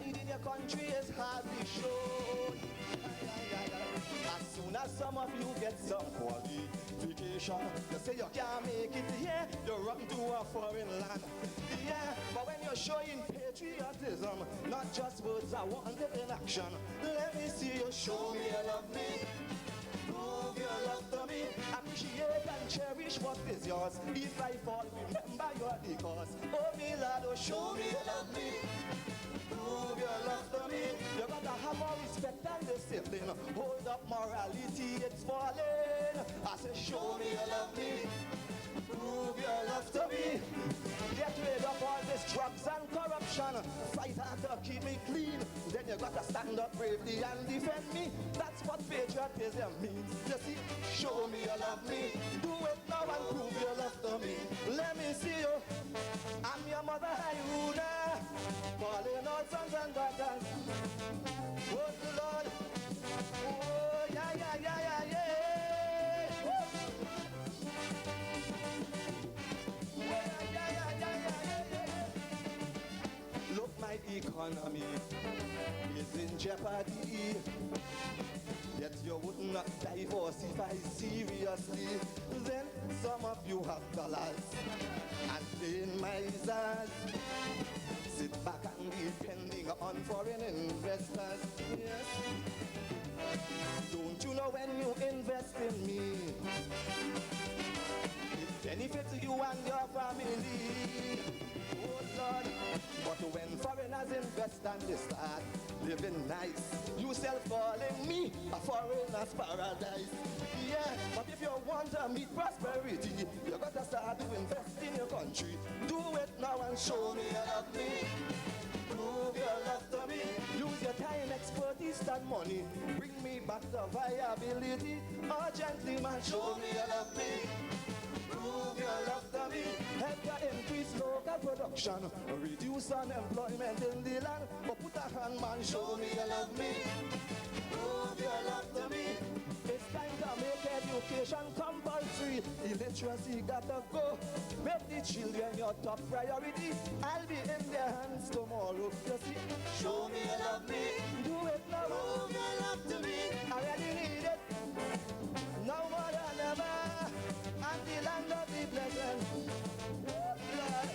pride in your country is hardly shown. As soon as some of you get some qualification, you say you can't make it here, you run to a foreign land. Yeah, but when you're showing patriotism, not just words, I want it in action. Let me see you show me you love me. Prove your love to me. Appreciate and cherish what is yours. If I fall, remember you're the cause. Oh, me lad, oh, show me you love me. Prove your love to me. You gotta have more respect and discipline. Hold up morality, it's falling. I say, show me you love me. Prove your love to me. Get rid of all this drugs and corruption. Fight hard to keep me clean. Then you gotta stand up bravely and defend me. That's what patriotism means. You see, show me you love me. Do it now and prove your love to me. Let me see you. I'm your mother, Haruna. Calling all sons and daughters. Oh Lord. Oh yeah, yeah, yeah, yeah, yeah. Look, my economy is in jeopardy. Yet you would not diversify seriously. Then some of you have dollars and playing misers. Sit back and depending on foreign investors. Yes. Don't you know when you invest in me, it benefits you and your family. Oh Lord. But when foreigners invest and they start living nice, you self calling me a foreigner's paradise. Yeah, but if you want to meet prosperity, you gotta start to invest in your country. Do it now and show me you love me. Prove your love to me. Use your time, expertise, and money. Bring me back the viability. Urgently, man, show me you love me. Prove your love to me. Help to increase local production. Reduce unemployment in the land. But put a hand, man, show me you love me. Prove your love to me. It's time to make education compulsory. Illiteracy gotta go. Make the children your top priority. I'll be in their hands tomorrow. You see, show me you love me. Do it now. Prove your love to me. I really need it. Now more than ever. And the land of the blessed. Oh, Lord.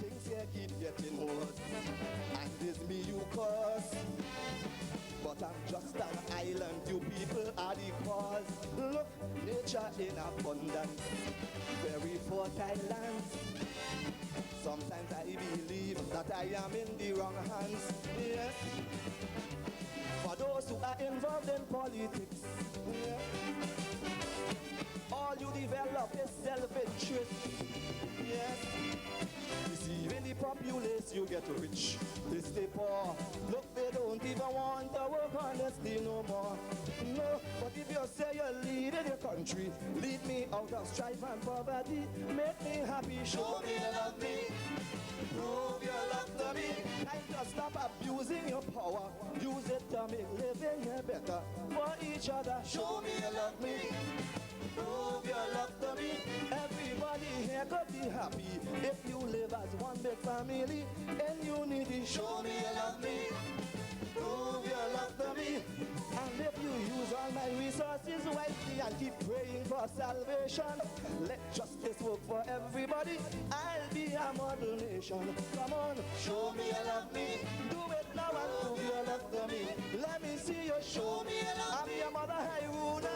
Things here keep getting worse, and it's me you curse. But I'm just an island, you people are the cause. Look, nature in abundance, very fertile lands. Sometimes I believe that I am in the wrong hands. Yes. For those who are involved in politics, yeah. All you develop is self-interest. Yes. Deceiving the populace, you get rich. They stay poor. Look, they don't even want to work honestly no more. No, but if you say you're leading your country, lead me out of strife and poverty. Make me happy, show me you love me. Prove your love to me. Time to stop abusing your power. Use it to make living here better for each other. Show me you love me. Prove your love to me. Everybody here could be happy if you live as one big family in unity. Show me you love me. Prove your love to me. And if you use all my resources wisely and keep praying for salvation, let justice work for everybody. I'll be a model nation. Come on, show me you love me. Do it now and prove your love to me. Let me see you show me you love me. I'm your mother, Haruna.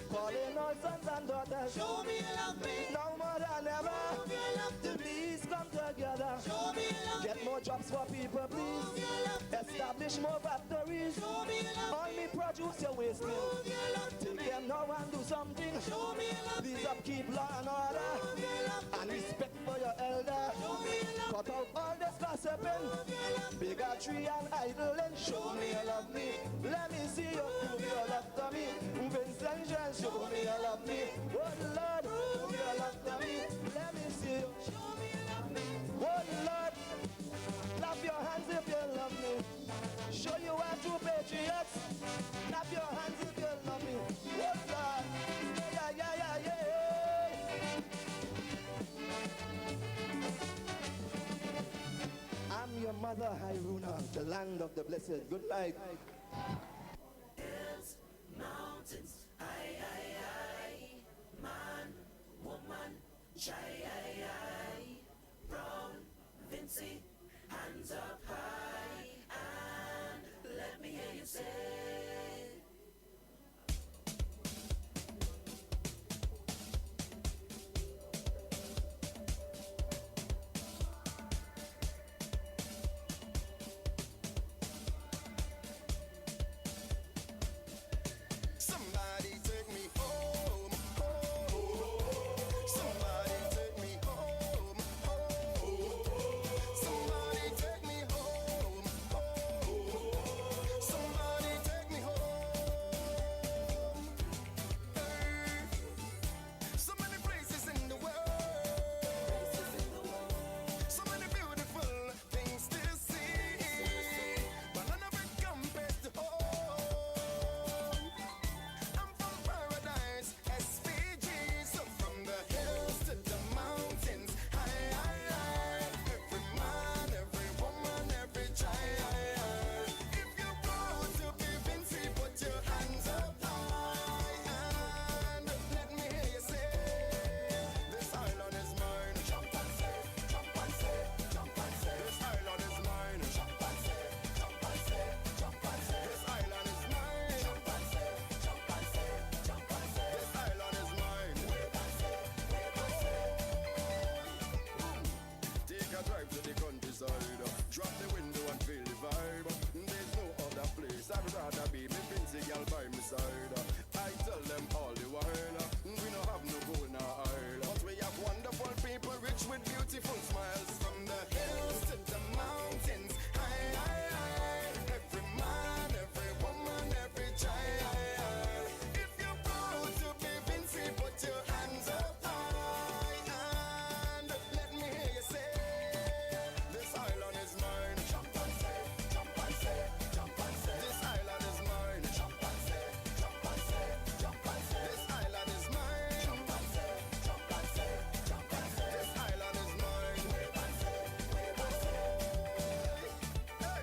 Calling all sons and daughters. Show me you love me. Now more than ever. Prove your love to me. Please come together. Show me you love me. Get more jobs for people, please. Prove your love to me. Establish more factories. Show me you love me. All me produce your wasting. Prove your love to me. Take them now and do something. Show me you love me. Please upkeep law and order. Prove your love to me. And respect for your elder. Show me you love me. Cut out all this gossiping. Prove your love to me. Bigotry and idling. Show me you love me. Let me see you prove your love to me. Vincent Jean, show me you love me. Oh Lord, prove your love to me. Let me see you. Show me you love me. Oh Lord, clap your hands if you love me. Show you are true patriots. Clap your hands if you love me. land of the blessed. Good night. Hills, mountains, aye, aye, aye. Man, woman, shy, aye, aye. Brown, Vincy, hands up high. And let me hear you say. Somebody take me home, home. Somebody take me home, home. Somebody take me home, home. Somebody take me home. Hey. So many places in the world, so many beautiful things to see, but none of it compares to home. I'm from paradise, SPG. So from the hills to the mountains, high, high, high. Every man, every woman, every child. If you're proud to be Vincy, put your hands up high and let me hear you say, this island is mine. Jump and say, jump and say, jump and say. This island is mine. Jump and say, jump and say, jump and say. This island is mine. Jump and say, jump and say, jump and say. This island is mine. Wave and say, wave and say. Take a drive to the countryside. Drop the window and feel the vibe. There's no other place I'd rather be. Me Vincy girl by my side. I tell them all the while, we don't have no gold in our oil, but we have wonderful people rich with beautiful smiles. From the hills to the mountains, high, high, high. Every man, every woman, every child. If you're proud to be Vincy, put your hands up high and let me hear you say, this island is mine. Jump and say, jump and say, jump and say. This island is mine. Jump and say, jump and say, jump and say. This island is mine. Jump and say, jump and say, jump and say. This island is mine. Wave and say, wave and say. Hey,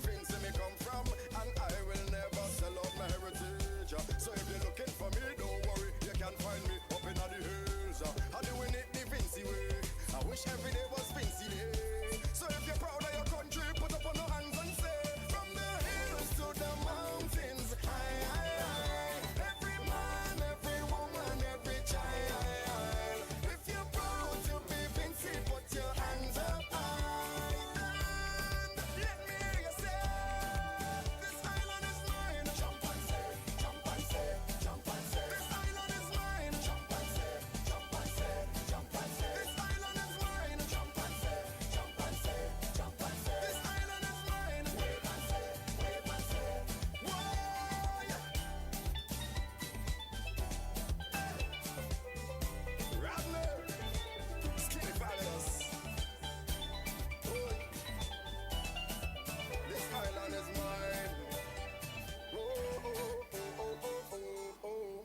Vincy me come from, and I will never sell out my heritage. So if you're looking for me, don't worry, you can find me up in the hills. I'm doing it the Vincy way. I wish every day was Vincy day. So if you're proud of your country, put up on your hands and say, from the hills to the mountains, high, high, high. Every man, every woman, every child. If you're proud to be Vincy, put your hands up high and let me hear you say, this island is mine. Jump and say, jump and say, jump and say. This island is mine. Jump and say, jump and say, jump and say. This island is mine. Jump and say, jump and say, jump and say. This island is mine. Wave and say, wave and say. Whoa, yeah. Radler, Skinny Palace. Oh, this island is mine. Oh, oh, oh, oh, oh, oh, oh.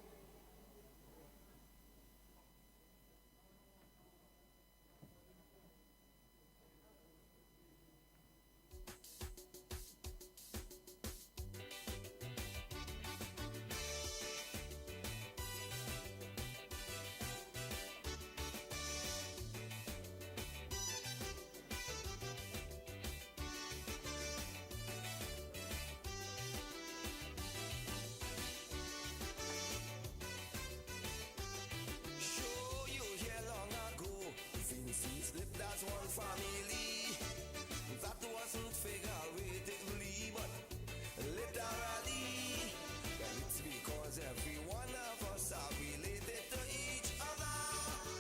Show you here long ago, Vincy slipped as one family. That wasn't figuratively, but literally. And it's because every one of us are related to each other.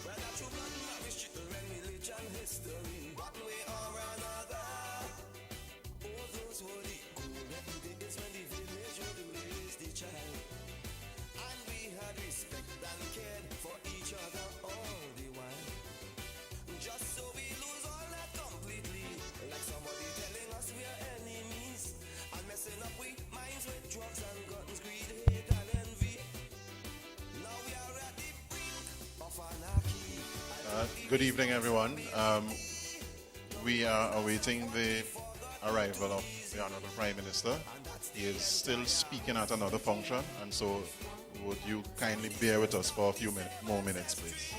Whether through blood, marriage, children, religion, history, one way or another. Oh, those were the golden days when the village would raise the child. And we had respect and cared for each other all the while. Just so we lose all that completely, like somebody telling us we are enemies, and messing up we minds with drugs and guns, greed, hate and envy. Now we are at the brink of anarchy. Good evening, everyone. We are awaiting the arrival of the Honorable Prime Minister. He is still speaking at another function, and so would you kindly bear with us for a few more minutes, please?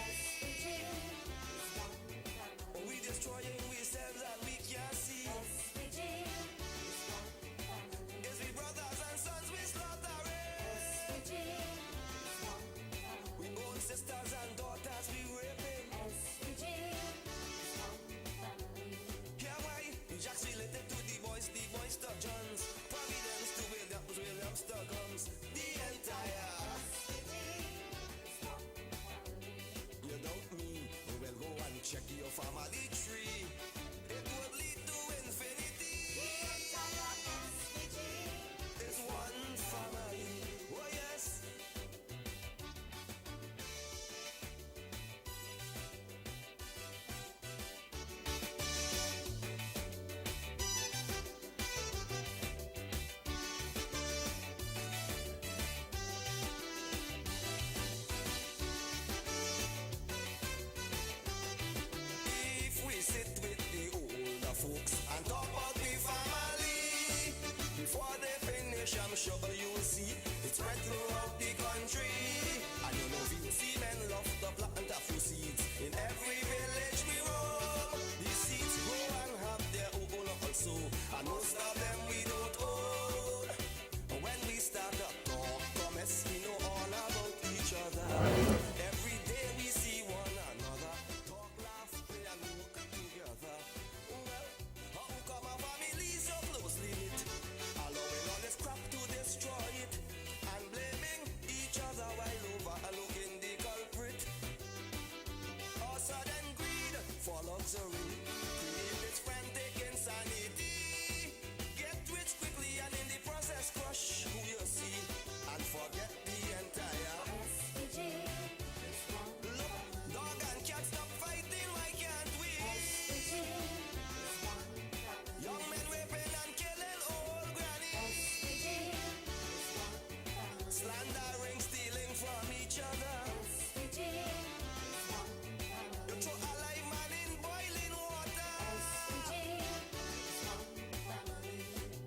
Check your family tree. It would lead to infinity. It's one family. Oh yes. Folks and talk about the family. Before they finish, I'm sure you'll see it's spread throughout the country. And you know we see men love the plant a few seeds. In every village we roam, these seeds grow and have their own also. And most of them we don't own. When we start to talk, promise we know all about each other. Every day we see one another. Talk, laugh, play and work together. Destroy it and blaming each other while overlooking the culprit. Or sudden greed for luxury create this frantic insanity. Get rich quickly and in the process crush who you see and forget the entire Look, dog and cat stop fighting, why can't we? Young men raping and killing old grannies. Slandering, stealing from each other. You throw a live man in boiling water.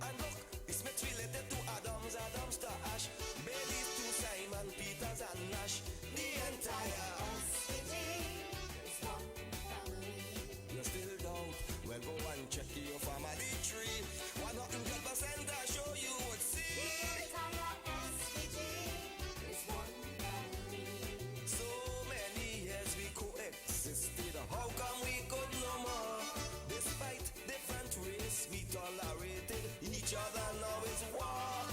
And look, it's mixed related to Adams, Adams to Ash, Bailey's to Simon, Peters and Nash. The entire you still doubt? Well, go and check your family tree. 100% I show you would see. So many years we coexisted. How come we could no more? Despite different race, we tolerated each other. Now it's war.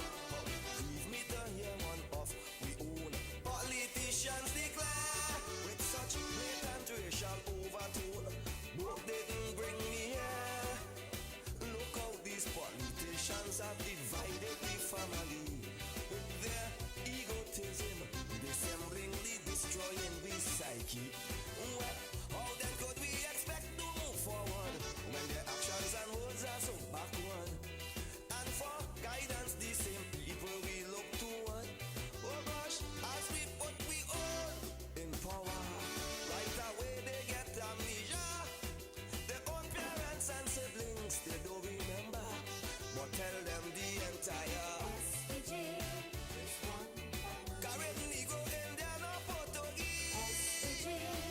Leave me to hear one of we own politicians declare with such blatant racial overtone. Both didn't bring me here. Look how these politicians have divided the family with their egotism, dissemblingly destroying the psyche. Well, how then could we expect to move forward when their actions and words are so backward? And for guidance, the same people we look toward. Oh gosh, as we put we all in power, right away they get amnesia. Their own parents and siblings they don't remember, but tell them the entire Caribbean, Negro, Indian or Portuguese.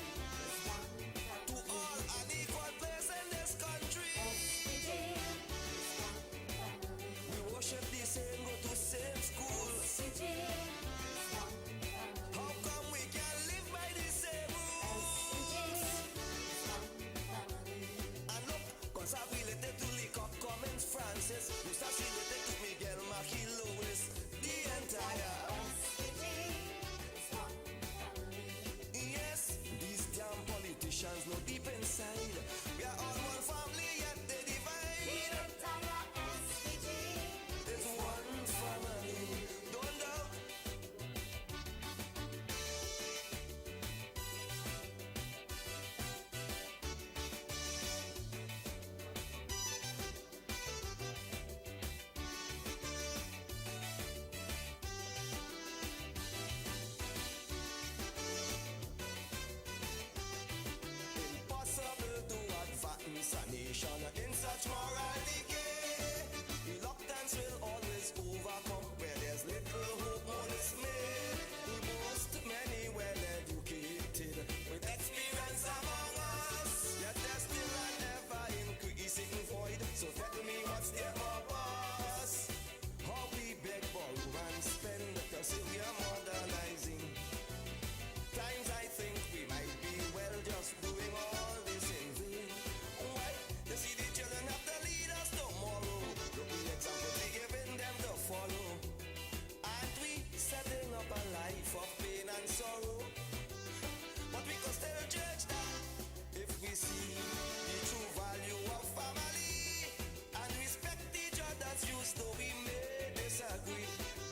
agree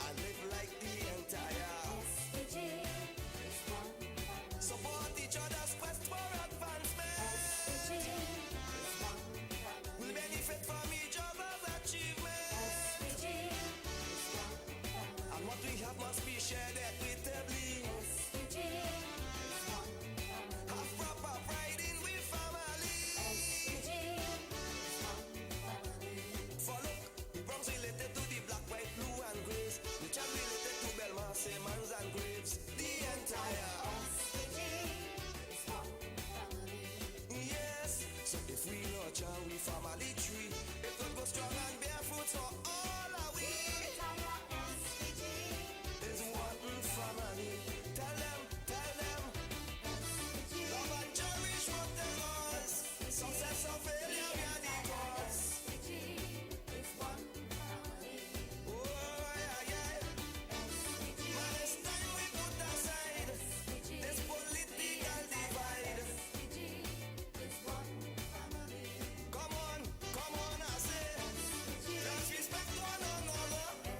and live like the entire SPG is one family. support each other's quest for advancement. SPG is one family. We'll benefit from each other's achievements. SPG is one family. And what we have must be shared equitably. SPG is one family. Have proper pride in we family. SPG is one family. For look, the Bronx related to the black, white, blue and grays. The Chad related to Belmont, Simmons and Graves. The entire SPG is one family. yes. So if we nurture we family tree, it will go strong and bear fruit for all of we. Entire SPG Is one family. Tell them, SPG love and cherish what there was. Success or failure, we are the cause. SPG is one family. Oh, yeah. SPG Man, it's time we put aside this political divide. SPG is one family. Come on, I say. Let's respect one another.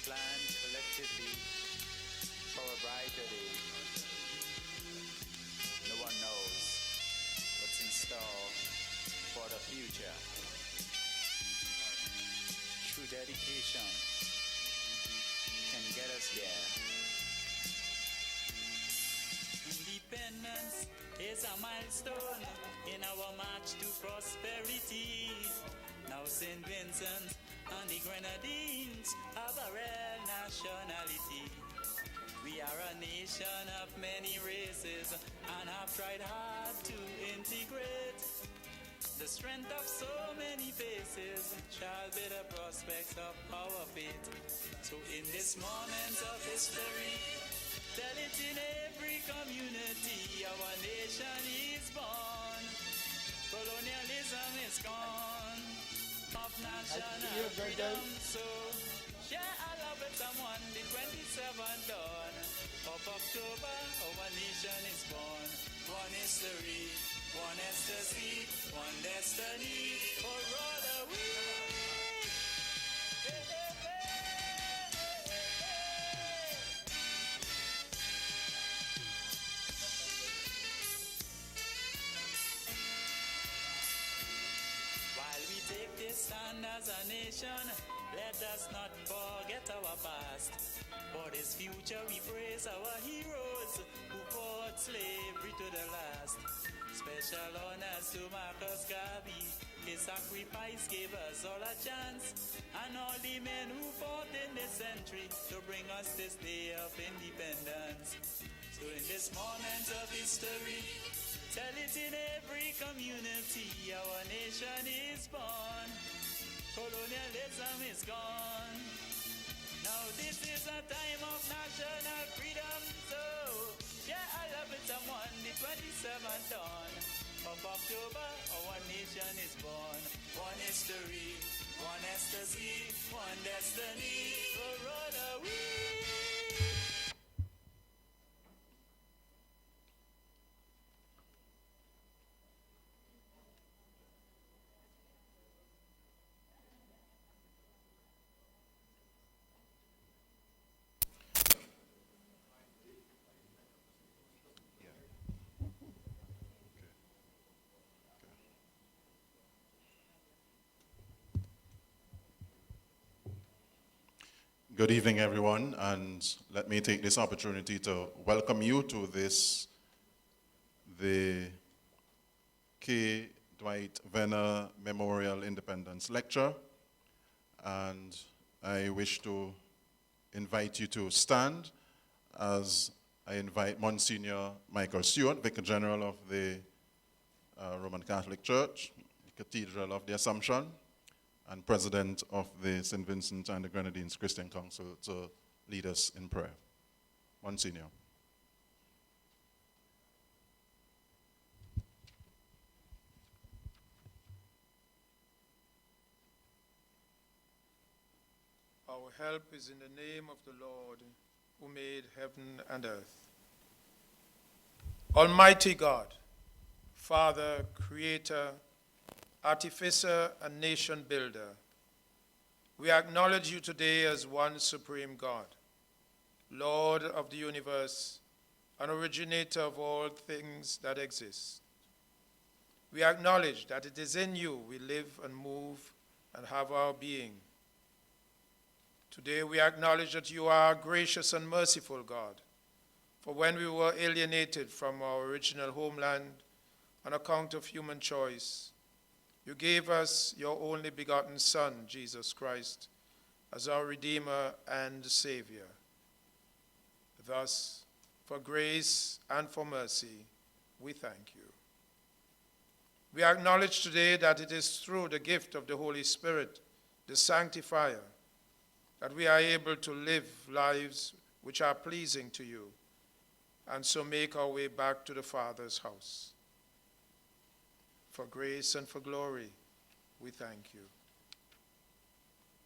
planned collectively for a brighter day. No one knows what's in store for the future. True dedication can get us there. Independence is a milestone in our march to prosperity. Now St. Vincent and the Grenadines have a real nationality. We are a nation of many races and have tried hard to integrate. The strength of so many faces shall be the prospects of our fate. So in this moment of history, tell it in every community, our nation is born. Colonialism is gone. Of national freedom, so share our love with someone. The 27th dawn of October, our nation is born. One history, one ecstasy, one destiny, or rather we. Hey, hey, hey, hey, hey. While we take this stand as a nation, let us not forget our past. For this future we praise our heroes who fought slavery to the last. Special honors to Marcus Garvey, his sacrifice gave us all a chance. And all the men who fought in this century to bring us this day of independence. So in this moment of history, tell it in every community, our nation is born. Colonialism is gone. Now this is a time of national freedom, so yeah, I love it someone, the 27th dawn of October, our nation is born. One history, one ecstasy, one destiny, for all are we. Good evening, everyone, and let me take this opportunity to welcome you to the K. Dwight Venner Memorial Independence Lecture. And I wish to invite you to stand as I invite Monsignor Michael Stewart, Vicar General of the Roman Catholic Church, Cathedral of the Assumption, and President of the St. Vincent and the Grenadines Christian Council, to lead us in prayer. Monsignor. Our help is in the name of the Lord, who made heaven and earth. Almighty God, Father, Creator, Artificer, and Nation Builder, we acknowledge you today as one supreme God, Lord of the universe, and originator of all things that exist. We acknowledge that it is in you we live and move and have our being. Today we acknowledge that you are a gracious and merciful God, for when we were alienated from our original homeland on account of human choice, you gave us your only begotten Son, Jesus Christ, as our Redeemer and Savior. Thus, for grace and for mercy, we thank you. We acknowledge today that it is through the gift of the Holy Spirit, the Sanctifier, that we are able to live lives which are pleasing to you, and so make our way back to the Father's house. For grace and for glory, we thank you.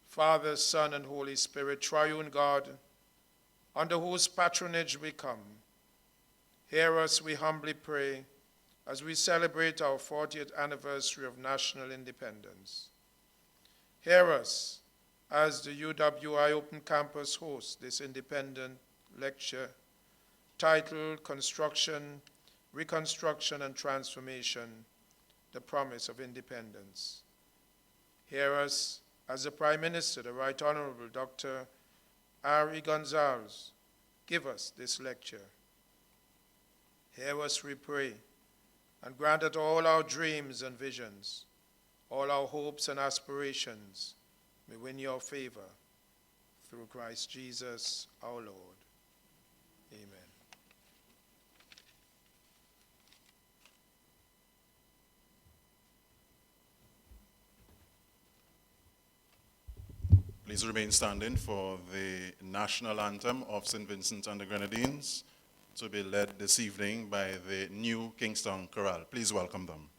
Father, Son, and Holy Spirit, triune God, under whose patronage we come, hear us, we humbly pray, as we celebrate our 40th anniversary of national independence. Hear us as the UWI Open Campus hosts this independent lecture titled Construction, Reconstruction and Transformation, the Promise of Independence. Hear us as the Prime Minister, the Right Honorable Dr. R.E. Gonzalez, give us this lecture. Hear us, we pray, and grant that all our dreams and visions, all our hopes and aspirations may win your favor through Christ Jesus our Lord. Amen. Please remain standing for the national anthem of St. Vincent and the Grenadines, to be led this evening by the New Kingston Chorale. Please welcome them.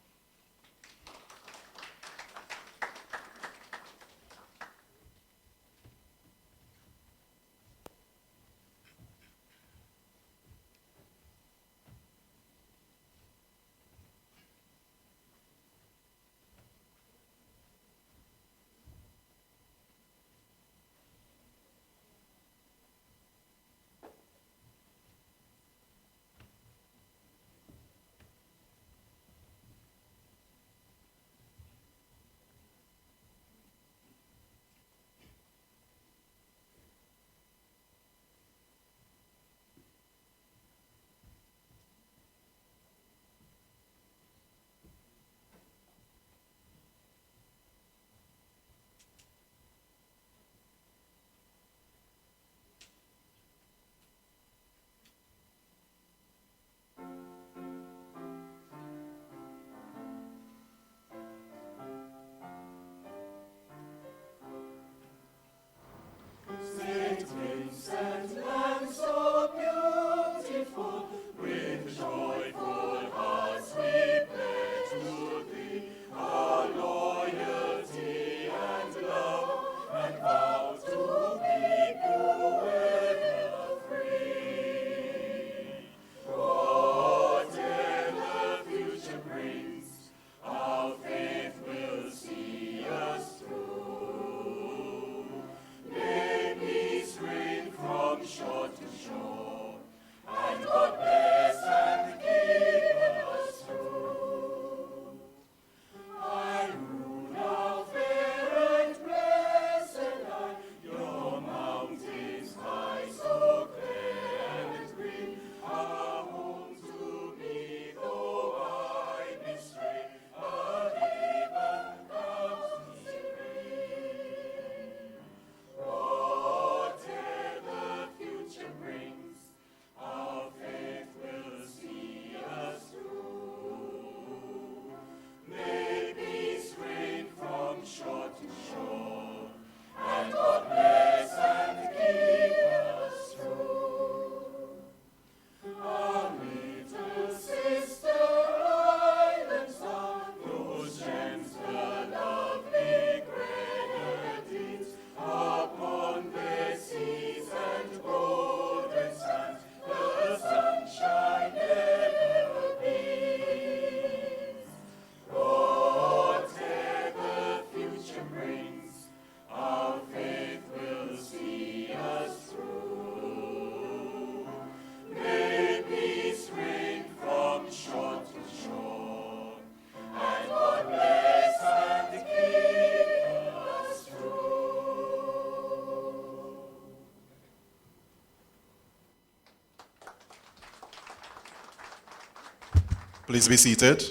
Please be seated.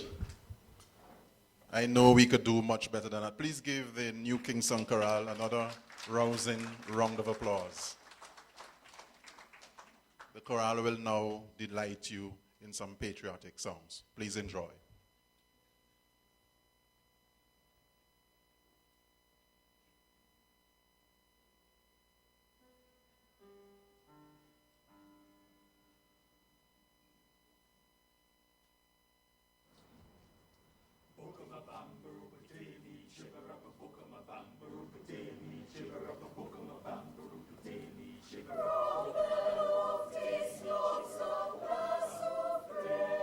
I know we could do much better than that. Please give the New Kingston Chorale another rousing round of applause. The chorale will now delight you in some patriotic songs. Please enjoy. This Lord so bless, so free.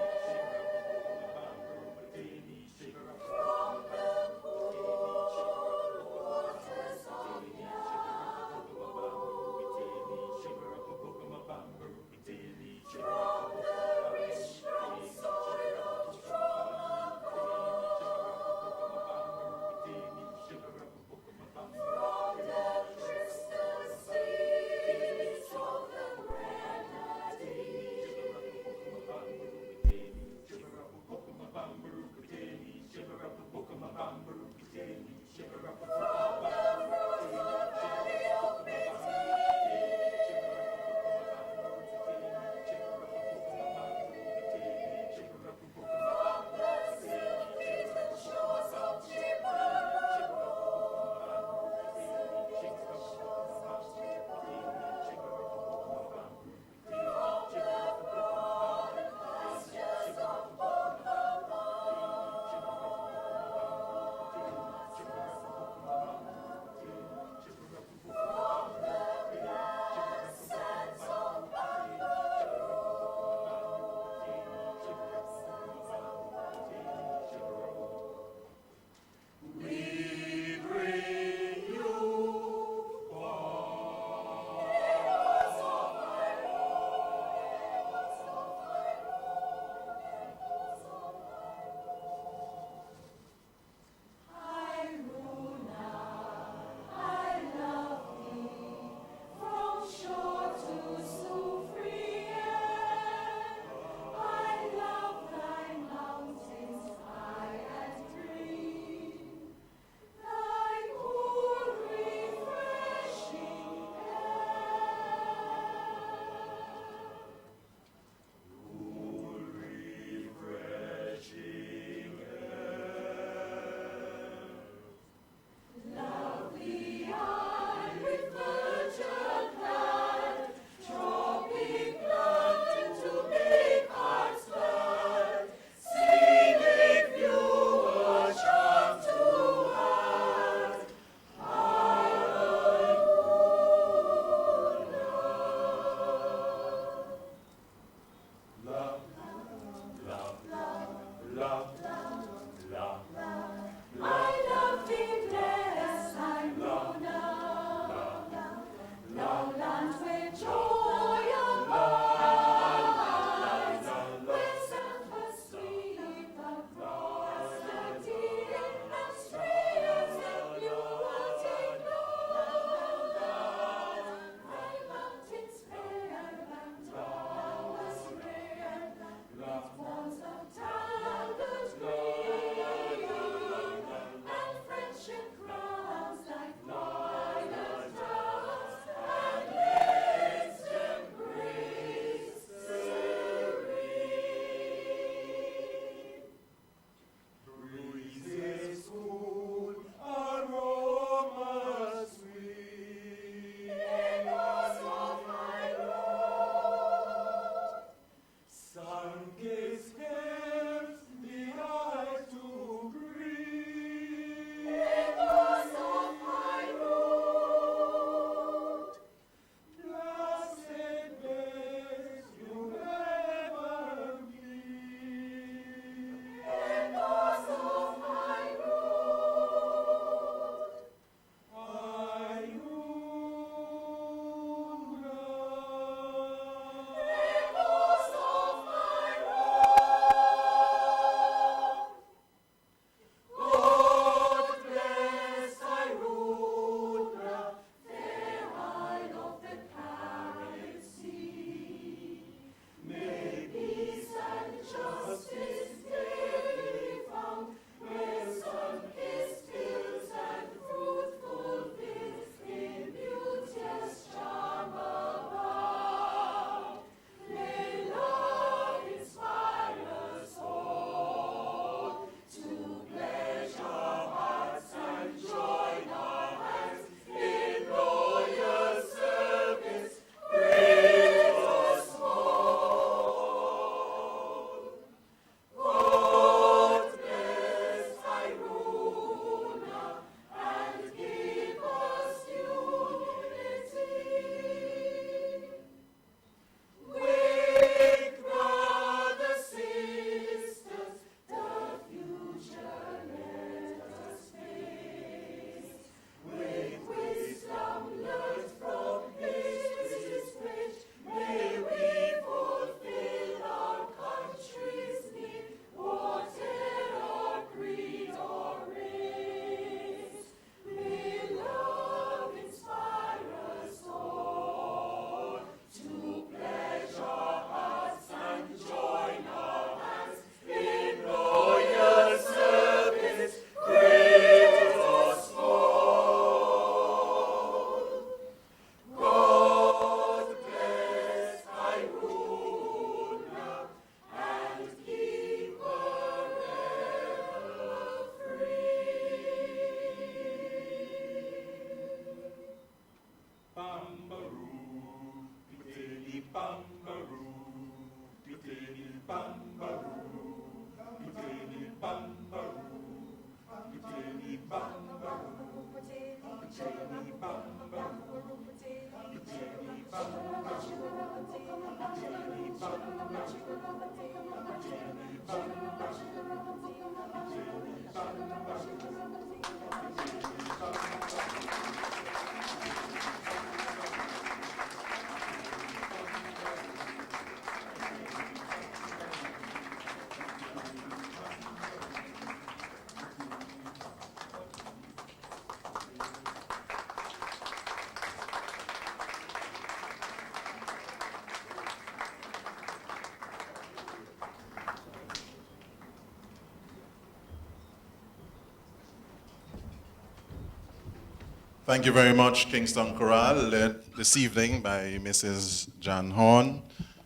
Thank you very much, Kingston Chorale, led this evening by Mrs. Jan Horn.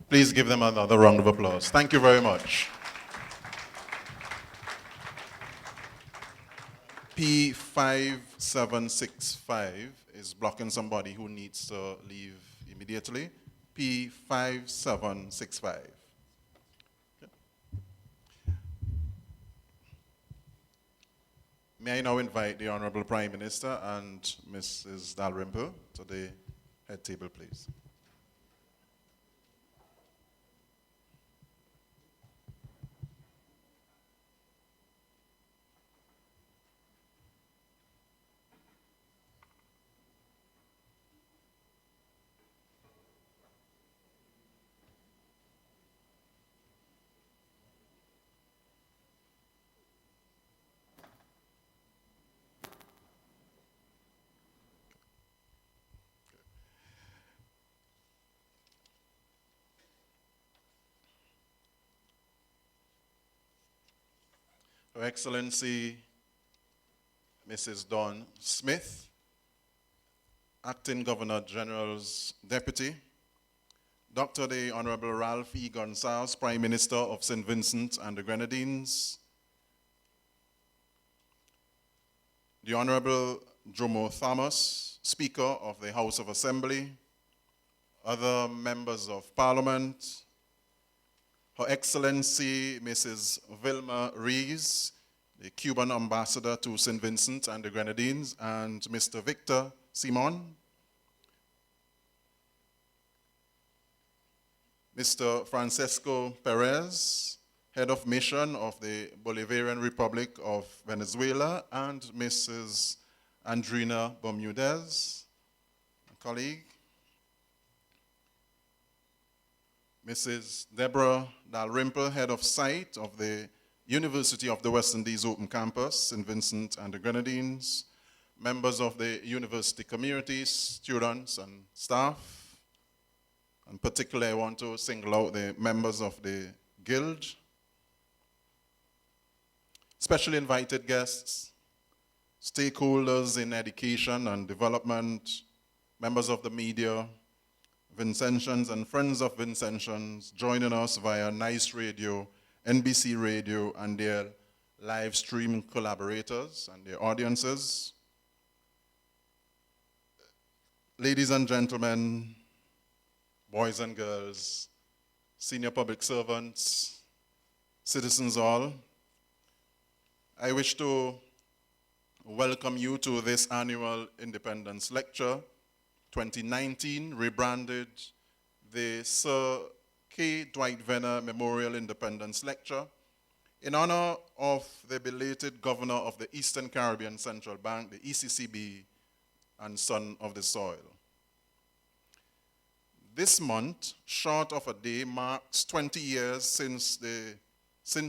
Please give them another round of applause. Thank you very much. P5765 is blocking somebody who needs to leave immediately. P5765. May I now invite the Honorable Prime Minister and Mrs. Dalrymple to the head table, please. Her Excellency Mrs. Dawn Smith, Acting Governor General's Deputy, Dr. the Honorable Ralph E. Gonsalves, Prime Minister of St. Vincent and the Grenadines, the Honorable Jomo Thomas, Speaker of the House of Assembly, other members of Parliament, Her Excellency Mrs. Vilma Rees, the Cuban Ambassador to St. Vincent and the Grenadines, and Mr. Victor Simon, Mr. Francesco Perez, Head of Mission of the Bolivarian Republic of Venezuela, and Mrs. Andrina Bermudez, a colleague, Mrs. Deborah Dalrymple, Head of Site of the University of the West Indies Open Campus, St. Vincent and the Grenadines, members of the university community, students and staff, and particularly I want to single out the members of the Guild, specially invited guests, stakeholders in education and development, members of the media, Vincentians and friends of Vincentians joining us via Nice Radio, NBC Radio, and their live stream collaborators and their audiences. Ladies and gentlemen, boys and girls, senior public servants, citizens all, I wish to welcome you to this annual Independence Lecture 2019, rebranded the Sir K. Dwight Venner Memorial Independence Lecture in honor of the belated Governor of the Eastern Caribbean Central Bank, the ECCB, and son of the soil. This month, short of a day, marks 20 years since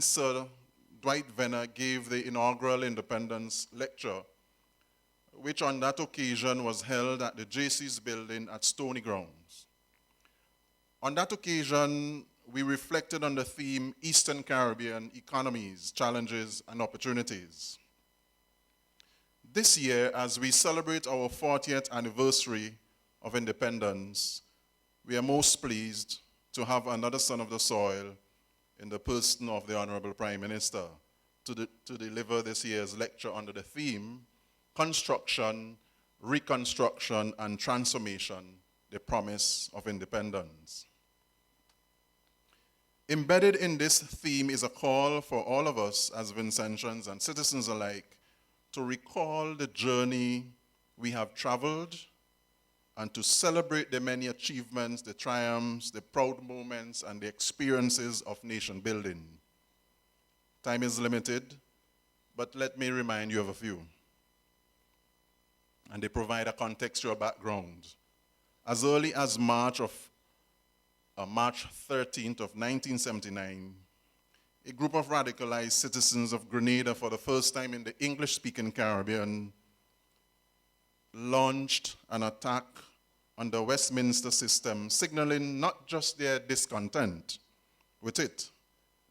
Sir Dwight Venner gave the inaugural Independence Lecture, which on that occasion was held at the JC's building at Stony Grounds. On that occasion, we reflected on the theme Eastern Caribbean Economies, Challenges and Opportunities. This year, as we celebrate our 40th anniversary of independence, we are most pleased to have another son of the soil in the person of the Honorable Prime Minister to deliver this year's lecture under the theme Construction, Reconstruction, and Transformation, the Promise of Independence. Embedded in this theme is a call for all of us as Vincentians and citizens alike to recall the journey we have traveled and to celebrate the many achievements, the triumphs, the proud moments, and the experiences of nation building. Time is limited, but let me remind you of a few. And they provide a contextual background. As early as March 13th of 1979, a group of radicalized citizens of Grenada, for the first time in the English-speaking Caribbean, launched an attack on the Westminster system, signaling not just their discontent with it,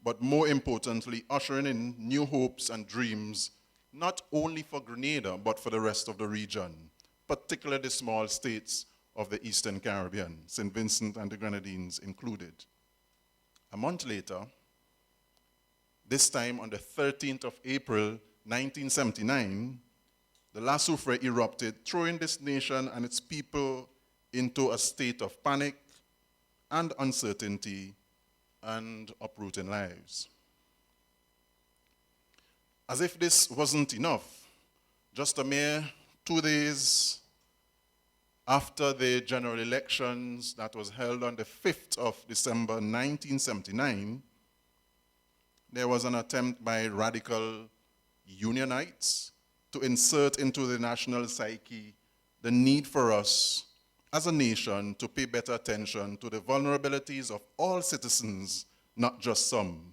but more importantly, ushering in new hopes and dreams, not only for Grenada, but for the rest of the region, particularly the small states of the Eastern Caribbean, St. Vincent and the Grenadines included. A month later, this time on the 13th of April, 1979, the La Soufre erupted, throwing this nation and its people into a state of panic and uncertainty and uprooting lives. As if this wasn't enough, just a mere 2 days after the general elections that was held on the 5th of December 1979, there was an attempt by radical unionites to insert into the national psyche the need for us as a nation to pay better attention to the vulnerabilities of all citizens, not just some,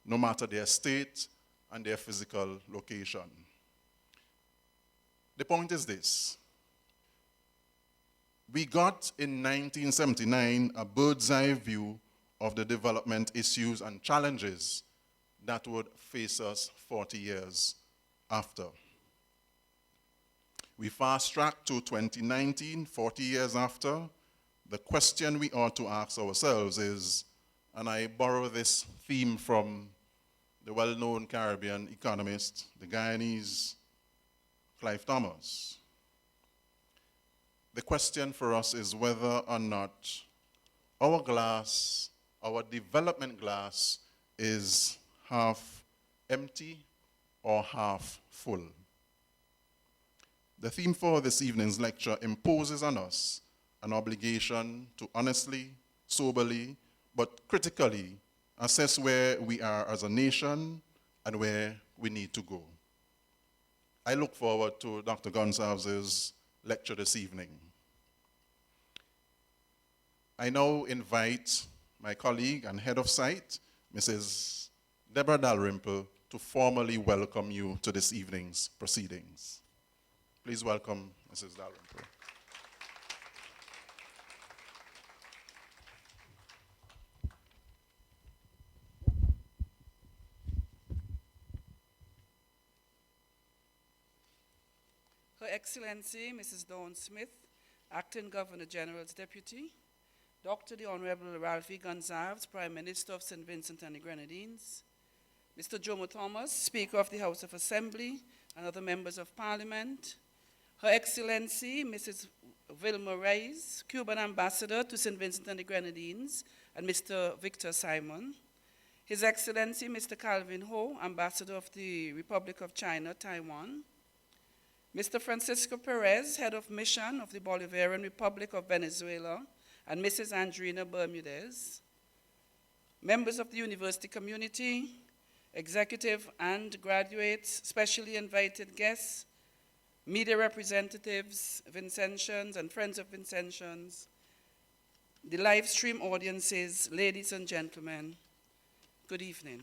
no matter their state and their physical location. The point is this. We got in 1979 a bird's eye view of the development issues and challenges that would face us 40 years after. We fast-tracked to 2019, 40 years after. The question we ought to ask ourselves is, and I borrow this theme from the well-known Caribbean economist, the Guyanese Clive Thomas. The question for us is whether or not our glass, our development glass, is half empty or half full. The theme for this evening's lecture imposes on us an obligation to honestly, soberly, but critically assess where we are as a nation and where we need to go. I look forward to Dr. Gonsalves' lecture this evening. I now invite my colleague and head of site, Mrs. Deborah Dalrymple, to formally welcome you to this evening's proceedings. Please welcome Mrs. Dalrymple. Her Excellency, Mrs. Dawn Smith, Acting Governor General's Deputy, Dr. the Honorable Ralphie Gonsalves, Prime Minister of St. Vincent and the Grenadines, Mr. Jomo Thomas, Speaker of the House of Assembly, and other members of Parliament, Her Excellency, Mrs. Vilma Reyes, Cuban Ambassador to St. Vincent and the Grenadines, and Mr. Victor Simon, His Excellency, Mr. Calvin Ho, Ambassador of the Republic of China, Taiwan, Mr. Francisco Perez, Head of Mission of the Bolivarian Republic of Venezuela, and Mrs. Andrina Bermudez, members of the university community, executive and graduates, specially invited guests, media representatives, Vincentians and friends of Vincentians, the live stream audiences, ladies and gentlemen, good evening.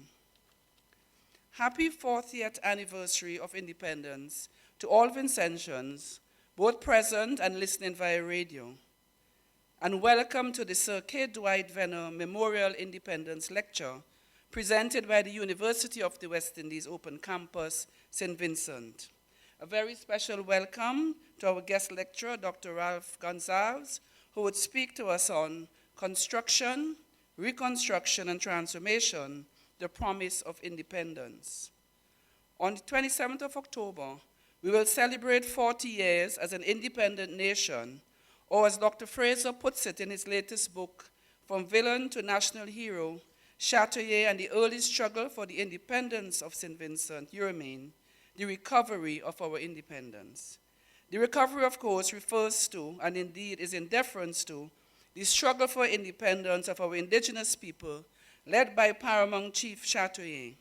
Happy 40th anniversary of independence to all Vincentians, both present and listening via radio. And welcome to the Sir K. Dwight Venner Memorial Independence Lecture presented by the University of the West Indies Open Campus, St. Vincent. A very special welcome to our guest lecturer, Dr. Ralph Gonsalves, who would speak to us on construction, reconstruction, and transformation, the promise of independence. On the 27th of October, we will celebrate 40 years as an independent nation, or as Dr. Fraser puts it in his latest book, From Villain to National Hero, Châteauguay and the early struggle for the independence of St. Vincent, you remain the recovery of our independence. The recovery, of course, refers to, and indeed is in deference to, the struggle for independence of our indigenous people, led by Paramount Chief Châteauguay.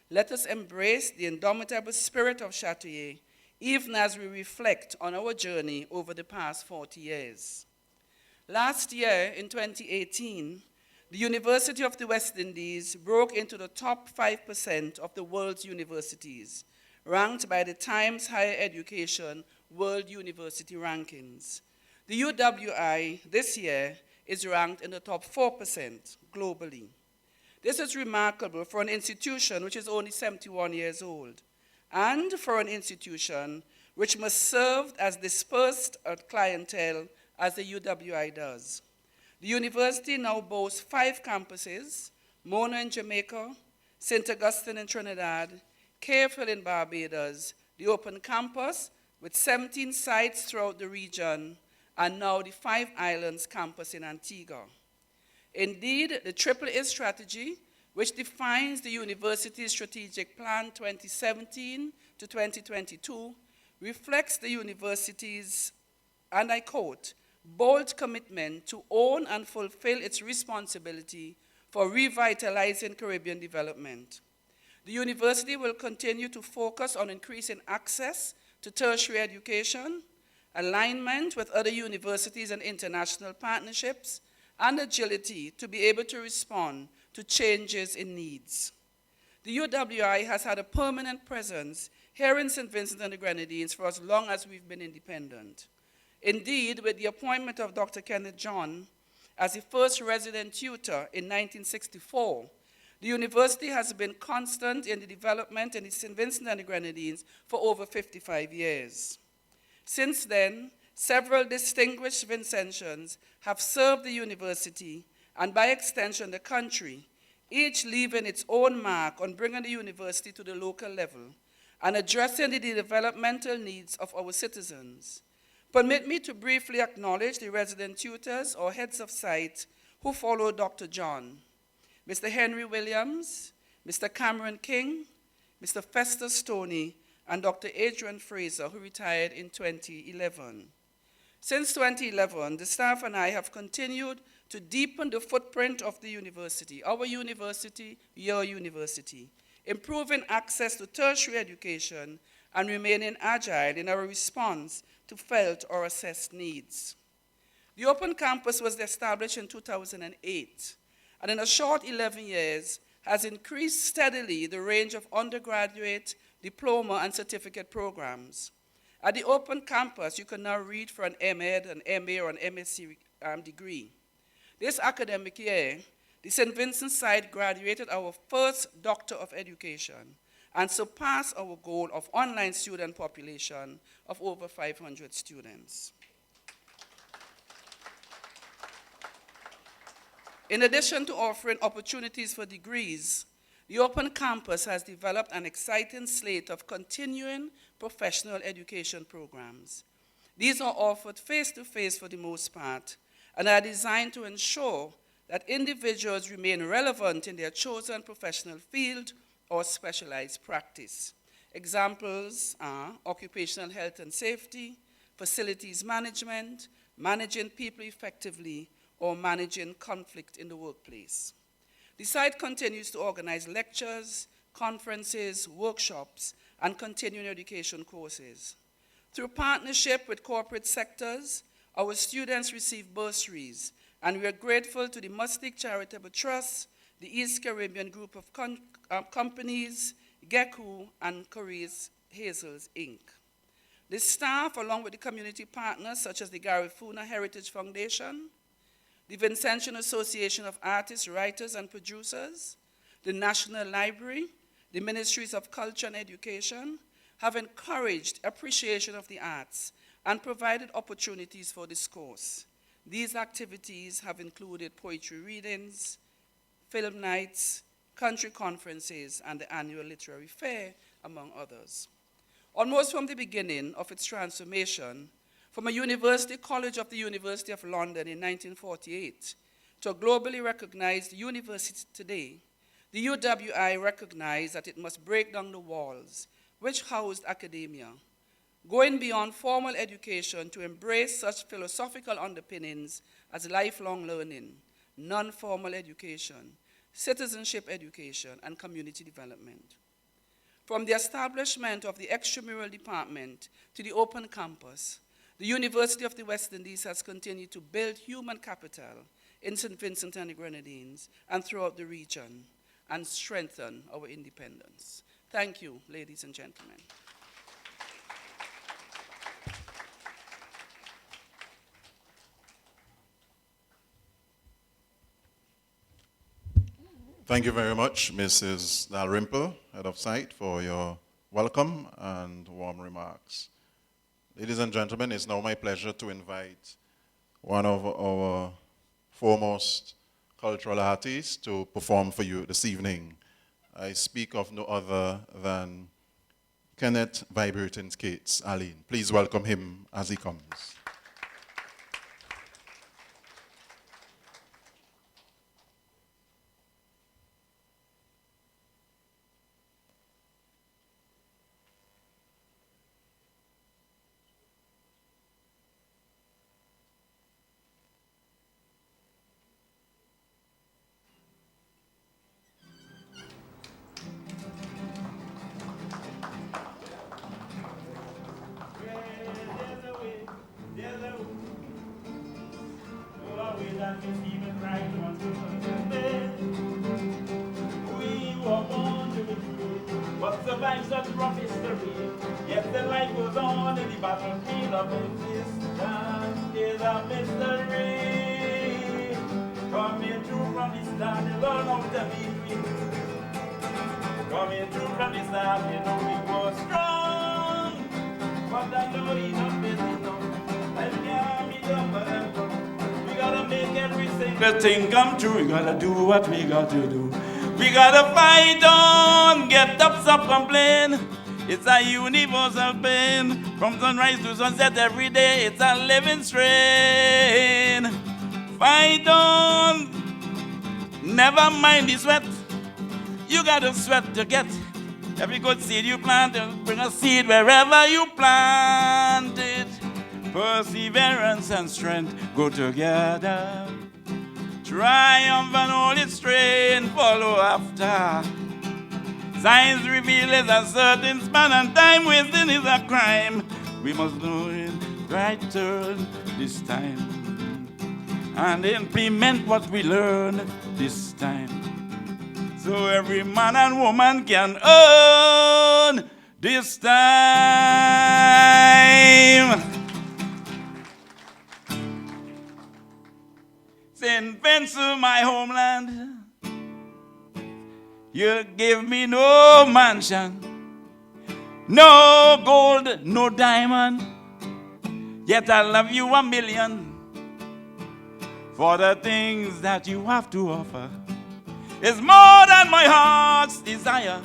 Let us embrace the indomitable spirit of Châteauguay, even as we reflect on our journey over the past 40 years. Last year, in 2018, the University of the West Indies broke into the top 5% of the world's universities, ranked by the Times Higher Education World University Rankings. The UWI this year is ranked in the top 4% globally. This is remarkable for an institution which is only 71 years old, and for an institution which must serve as dispersed a clientele as the UWI does. The university now boasts 5 campuses: Mona in Jamaica, St. Augustine in Trinidad, Cave Hill in Barbados, the Open Campus with 17 sites throughout the region, and now the 5 Islands campus in Antigua. Indeed, the AAA strategy, which defines the university's strategic plan 2017 to 2022, reflects the university's, and I quote, bold commitment to own and fulfill its responsibility for revitalizing Caribbean development. The university will continue to focus on increasing access to tertiary education, alignment with other universities and international partnerships, and agility to be able to respond to changes in needs. The UWI has had a permanent presence here in St. Vincent and the Grenadines for as long as we've been independent. Indeed, with the appointment of Dr. Kenneth John as the first resident tutor in 1964, the university has been constant in the development in St. Vincent and the Grenadines for over 55 years. Since then, several distinguished Vincentians have served the university, and by extension the country, each leaving its own mark on bringing the university to the local level and addressing the developmental needs of our citizens. Permit me to briefly acknowledge the resident tutors or heads of site who followed Dr. John: Mr. Henry Williams, Mr. Cameron King, Mr. Festus Stoney, and Dr. Adrian Fraser, who retired in 2011. Since 2011, the staff and I have continued to deepen the footprint of the university, our university, your university, improving access to tertiary education and remaining agile in our response to felt or assessed needs. The Open Campus was established in 2008, and in a short 11 years has increased steadily the range of undergraduate, diploma, and certificate programs. At the Open Campus, you can now read for an MEd, an MA, or an MSc degree. This academic year, the St. Vincent site graduated our first Doctor of Education and surpassed our goal of online student population of over 500 students. In addition to offering opportunities for degrees, the Open Campus has developed an exciting slate of continuing professional education programs. These are offered face-to-face for the most part and are designed to ensure that individuals remain relevant in their chosen professional field or specialized practice. Examples are occupational health and safety, facilities management, managing people effectively, or managing conflict in the workplace. The site continues to organize lectures, conferences, workshops, and continuing education courses. Through partnership with corporate sectors, our students receive bursaries, and we are grateful to the Mustic Charitable Trust, the East Caribbean Group of Companies, GECU, and Corey's Hazels, Inc. The staff, along with the community partners such as the Garifuna Heritage Foundation, the Vincentian Association of Artists, Writers, and Producers, the National Library, the Ministries of Culture and Education, have encouraged appreciation of the arts and provided opportunities for discourse. These activities have included poetry readings, film nights, country conferences, and the annual literary fair, among others. Almost from the beginning of its transformation, from a university college of the University of London in 1948 to a globally recognized university today, the UWI recognized that it must break down the walls which housed academia, going beyond formal education to embrace such philosophical underpinnings as lifelong learning, non-formal education, citizenship education, and community development. From the establishment of the extramural department to the open campus, the University of the West Indies has continued to build human capital in St. Vincent and the Grenadines and throughout the region and strengthen our independence. Thank you, ladies and gentlemen. Thank you very much, Mrs. Dalrymple, Head of Site, for your welcome and warm remarks. Ladies and gentlemen, it's now my pleasure to invite one of our foremost cultural artists to perform for you this evening. I speak of no other than Kenneth Vibrating Skates Aline. Please welcome him as he comes. What survives such rough history? Yet the life goes on in the battlefield of existence is a mystery. Coming through from the start, the Lord out to be free. Coming through from the start, you know we were strong. But I know enough is enough. And yeah, me double and we gotta make every single thing come true. We gotta do what we got to do. We gotta fight on, get up, stop, complain. It's a universal pain. From sunrise to sunset every day, it's a living strain. Fight on, never mind the sweat. You gotta sweat to get every good seed you plant. Bring a seed wherever you plant it. Perseverance and strength go together. Triumph and all its strain follow after. Science reveals a certain span and time wasting is a crime. We must know it right turn this time and implement what we learn this time. So every man and woman can earn this time. St. Vincent, my homeland, you give me no mansion, no gold, no diamond, yet I love you 1,000,000 for the things that you have to offer. It's more than my heart's desire.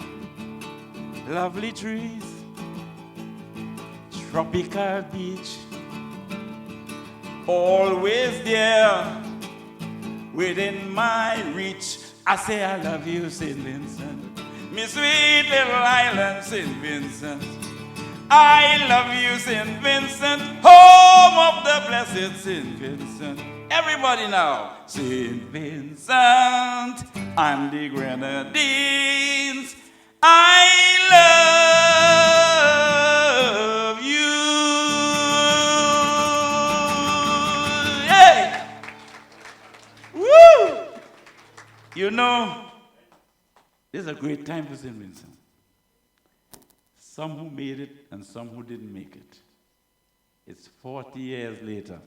Lovely trees, tropical beach, always there within my reach. I say I love you, St. Vincent, me sweet little island, St. Vincent. I love you, St. Vincent, home of the blessed St. Vincent. Everybody now, St. Vincent and the Grenadines, I love you. Hey! Woo! You know, this is a great time for St. Vincent. Some who made it and some who didn't make it. It's 40 years later.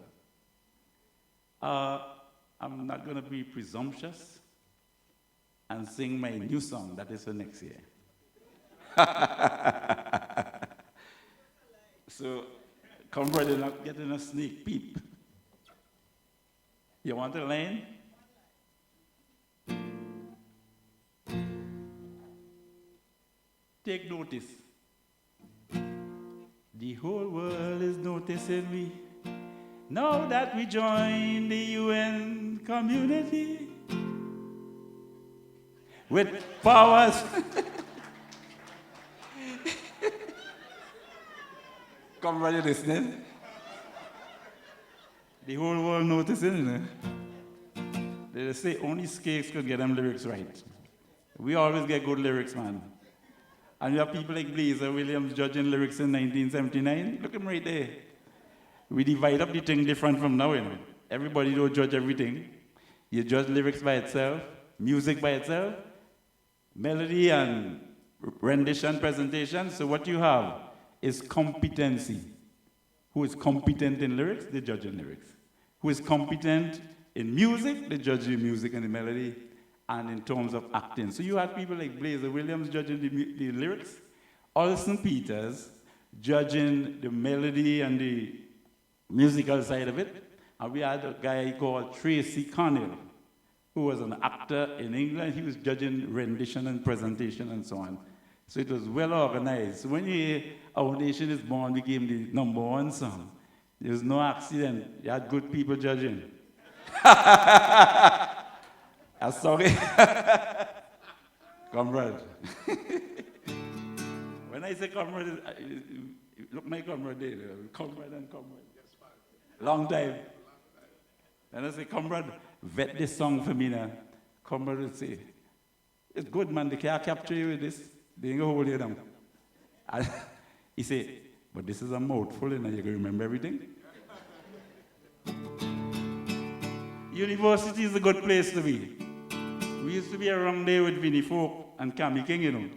I'm not going to be presumptuous and sing my new song that is for next year. So, come brother, not getting a sneak peep. You want a line? Take notice. The whole world is noticing me now that we joined the UN community with powers. Comrade, you listening? The whole world noticing, you know? They say only skakes could get them lyrics right. We always get good lyrics, man. And you have people like Blazer Williams judging lyrics in 1979. Look at him right there. We divide up the thing different from now, you know. Everybody don't judge everything. You judge lyrics by itself, music by itself, melody and rendition, presentation. So what you have is competency. Who is competent in lyrics? They judge in lyrics. Who is competent in music? They judge the music and the melody, and in terms of acting. So you had people like Blazer Williams judging the lyrics, Alston Peters judging the melody and the musical side of it, and we had a guy called Tracy Connell, who was an actor in England. He was judging rendition and presentation and so on. So it was well organized. So when you hear Our Nation Is Born became the #1 song, there was no accident. You had good people judging. I'm sorry. Comrade. When I say comrade, look my comrade there. Comrade and comrade. Long time. And I say, comrade, vet this song for me now. Comrade would say, it's good, man. They can't capture you with this. They ain't gonna hold you down. And he said, but this is a mouthful, and you can remember everything. University is a good place to be. We used to be around there with Vinnie Folk and Cammy King, you know.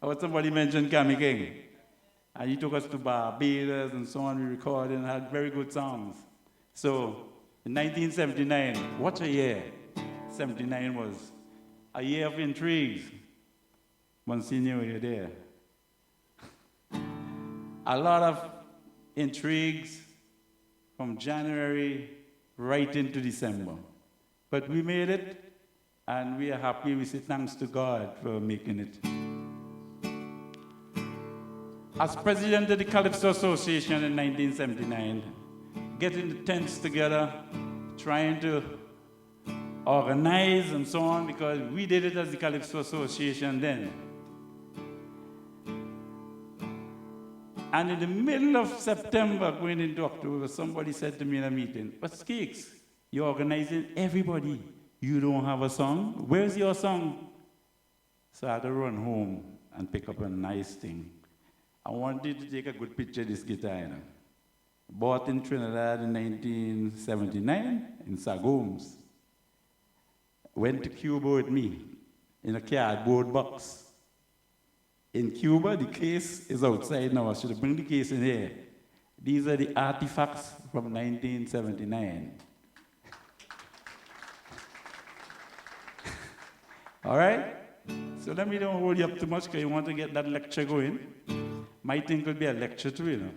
I heard somebody mention Cammy King. And he took us to Barbados and so on. We recorded and had very good songs. So, in 1979, what a year 79 was. A year of intrigues. Monsignor, you're there. A lot of intrigues from January right into December. But we made it, and we are happy. We say thanks to God for making it. As president of the Calypso Association in 1979, getting the tents together, trying to organize and so on, because we did it as the Calypso Association then. And in the middle of September, going into October, somebody said to me in a meeting, but Skakes, you're organizing everybody. You don't have a song? Where's your song? So I had to run home and pick up a nice thing. I wanted to take a good picture of this guitar, you know. Bought in Trinidad in 1979 in Sagoms. Went to Cuba with me in a cardboard box. In Cuba, the case is outside now. I should bring the case in here. These are the artifacts from 1979. All right? So let me don't hold you up too much because you want to get that lecture going. My thing could be a lecture too, you know.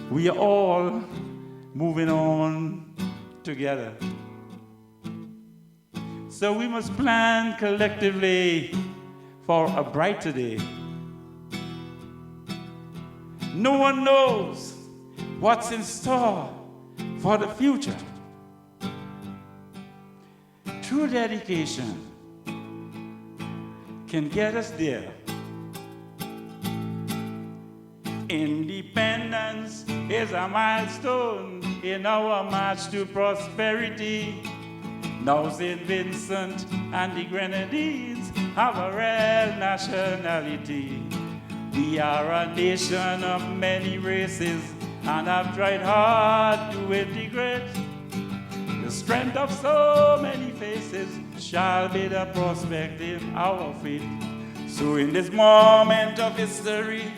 We are all moving on together. So we must plan collectively for a brighter day. No one knows what's in store for the future. True dedication can get us there. Independence is a milestone in our march to prosperity. Now St. Vincent and the Grenadines have a real nationality. We are a nation of many races and have tried hard to integrate. The strength of so many faces shall be the prospect in our faith. So in this moment of history,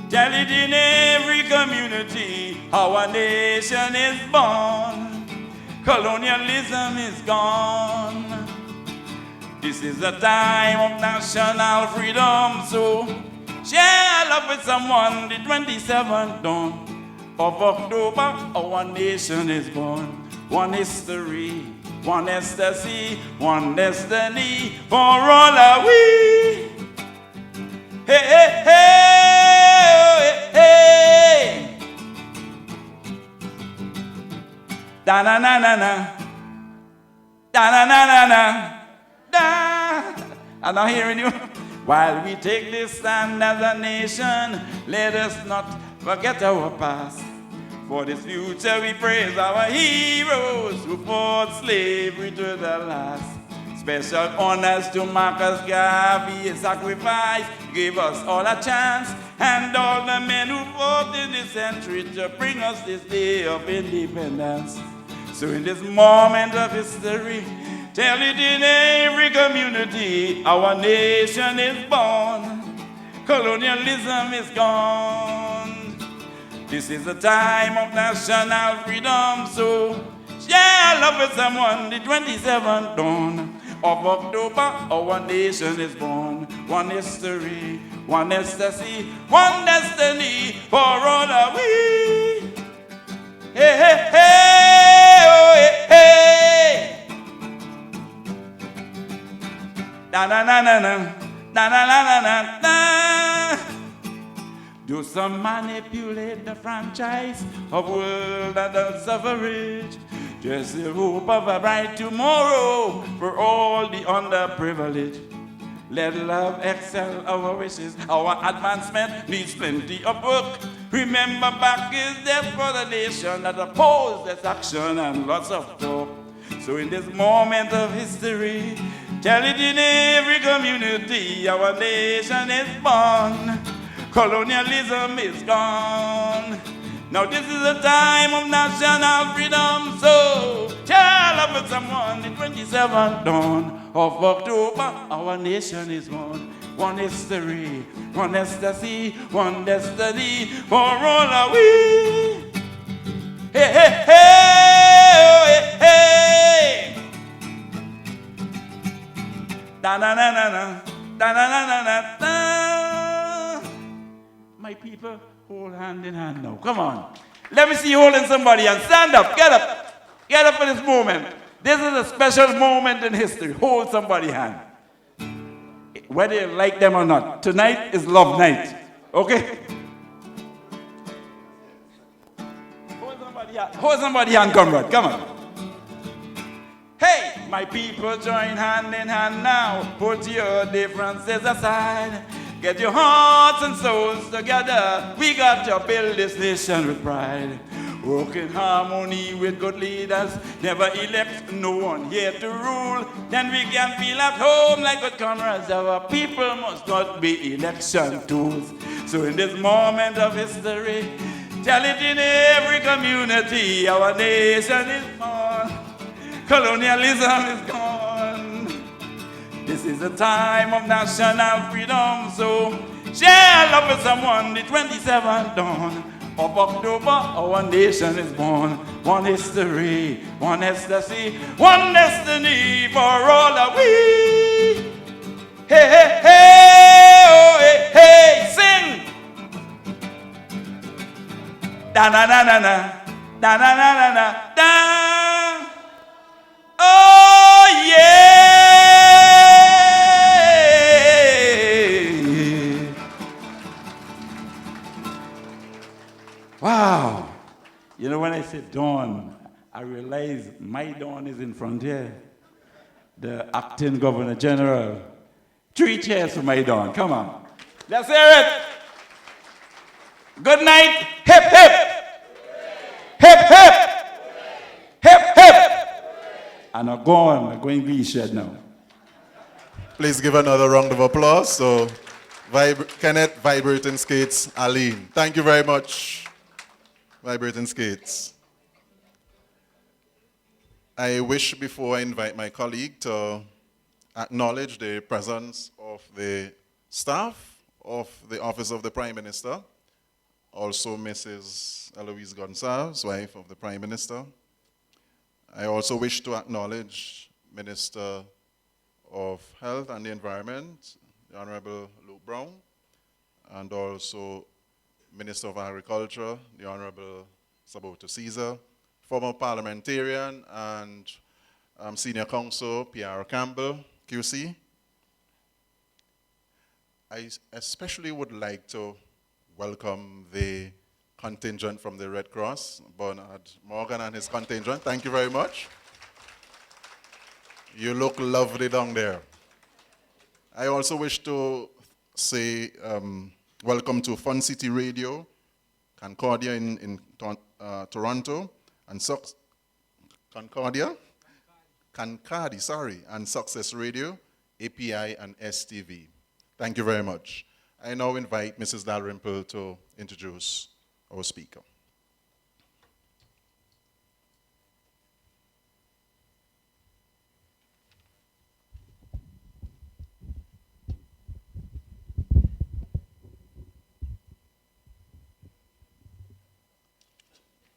tell it in every community, our nation is born. Colonialism is gone. This is a time of national freedom, so share love with someone. The 27th dawn of October, our nation is born. One history, one ecstasy, one destiny for all are we. Hey, hey, hey, hey, hey. Da na na na na. Da-na-na-na-na. Da. I'm not hearing you. While we take this stand as a nation, let us not forget our past. For this future we praise our heroes who fought slavery to the last. Special honors to Marcus Garvey, his sacrifice gave us all a chance. And all the men who fought in this century to bring us this day of independence. So in this moment of history, tell it in every community, our nation is born. Colonialism is gone. This is a time of national freedom, so share love with someone the 27th dawn of October. Our nation is born. One history, one ecstasy, one destiny for all of we. Hey, hey, hey, oh, hey, hey. Da na na na na, da na na na na na. Do some manipulate the franchise of world and the suffrage? Just the hope of a bright tomorrow for all the underprivileged. Let love excel our wishes. Our advancement needs plenty of work. Remember, back is death for the nation that opposed this action and lots of talk. So in this moment of history, tell it in every community, our nation is born. Colonialism is gone. Now this is a time of national freedom, so share love with someone the 27th dawn of October. Our nation is one. One history, one ecstasy, one destiny for all of we. Hey, hey, hey, oh, hey, hey. Da-na-na-na-na, da-na-na-na-na-na. My people, hold hand in hand now. Come on. Let me see you holding somebody and stand up. Get up. Get up for this moment. This is a special moment in history. Hold somebody's hand. Whether you like them or not. Tonight is love night. Okay? Hold somebody's hand, comrade. Come on. Hey, my people, join hand in hand now. Put your differences aside. Get your hearts and souls together. We got to build this nation with pride. Work in harmony with good leaders. Never elect no one here to rule. Then we can feel at home like good comrades. Our people must not be election tools. So in this moment of history, tell it in every community, our nation is born. Colonialism is gone. This is a time of national freedom, so share love with someone the 27th dawn of October. Our nation is born. One history, one ecstasy, one destiny for all of we. Hey, hey, hey, oh, hey, hey, sing. Da na na na na, da na na na na, da. Oh yeah! Wow! You know, when I say dawn, I realize my dawn is in front here. The acting governor general. 3 cheers for my dawn. Come on. Let's hear it. Good night. Hip hip. Hip hip. Hip hip. And I'm going to be shed now. Please give another round of applause. So, Kenneth, Vibrating Skates, Aline. Thank you very much, Vibrating Skates. I wish, before I invite my colleague, to acknowledge the presence of the staff of the Office of the Prime Minister, also Mrs. Eloise Gonsalves, wife of the Prime Minister. I also wish to acknowledge Minister of Health and the Environment, the Honorable Luke Brown, and also Minister of Agriculture, the Honorable Saboto Caesar, former parliamentarian and Senior Counsel Pierre Campbell, QC. I especially would like to welcome the contingent from the Red Cross, Bernard Morgan and his contingent. Thank you very much. You look lovely down there. I also wish to say welcome to Fun City Radio, Concordia in Toronto, and Concordia, sorry, and Success Radio, API, and STV. Thank you very much. I now invite Mrs. Dalrymple to introduce our speaker.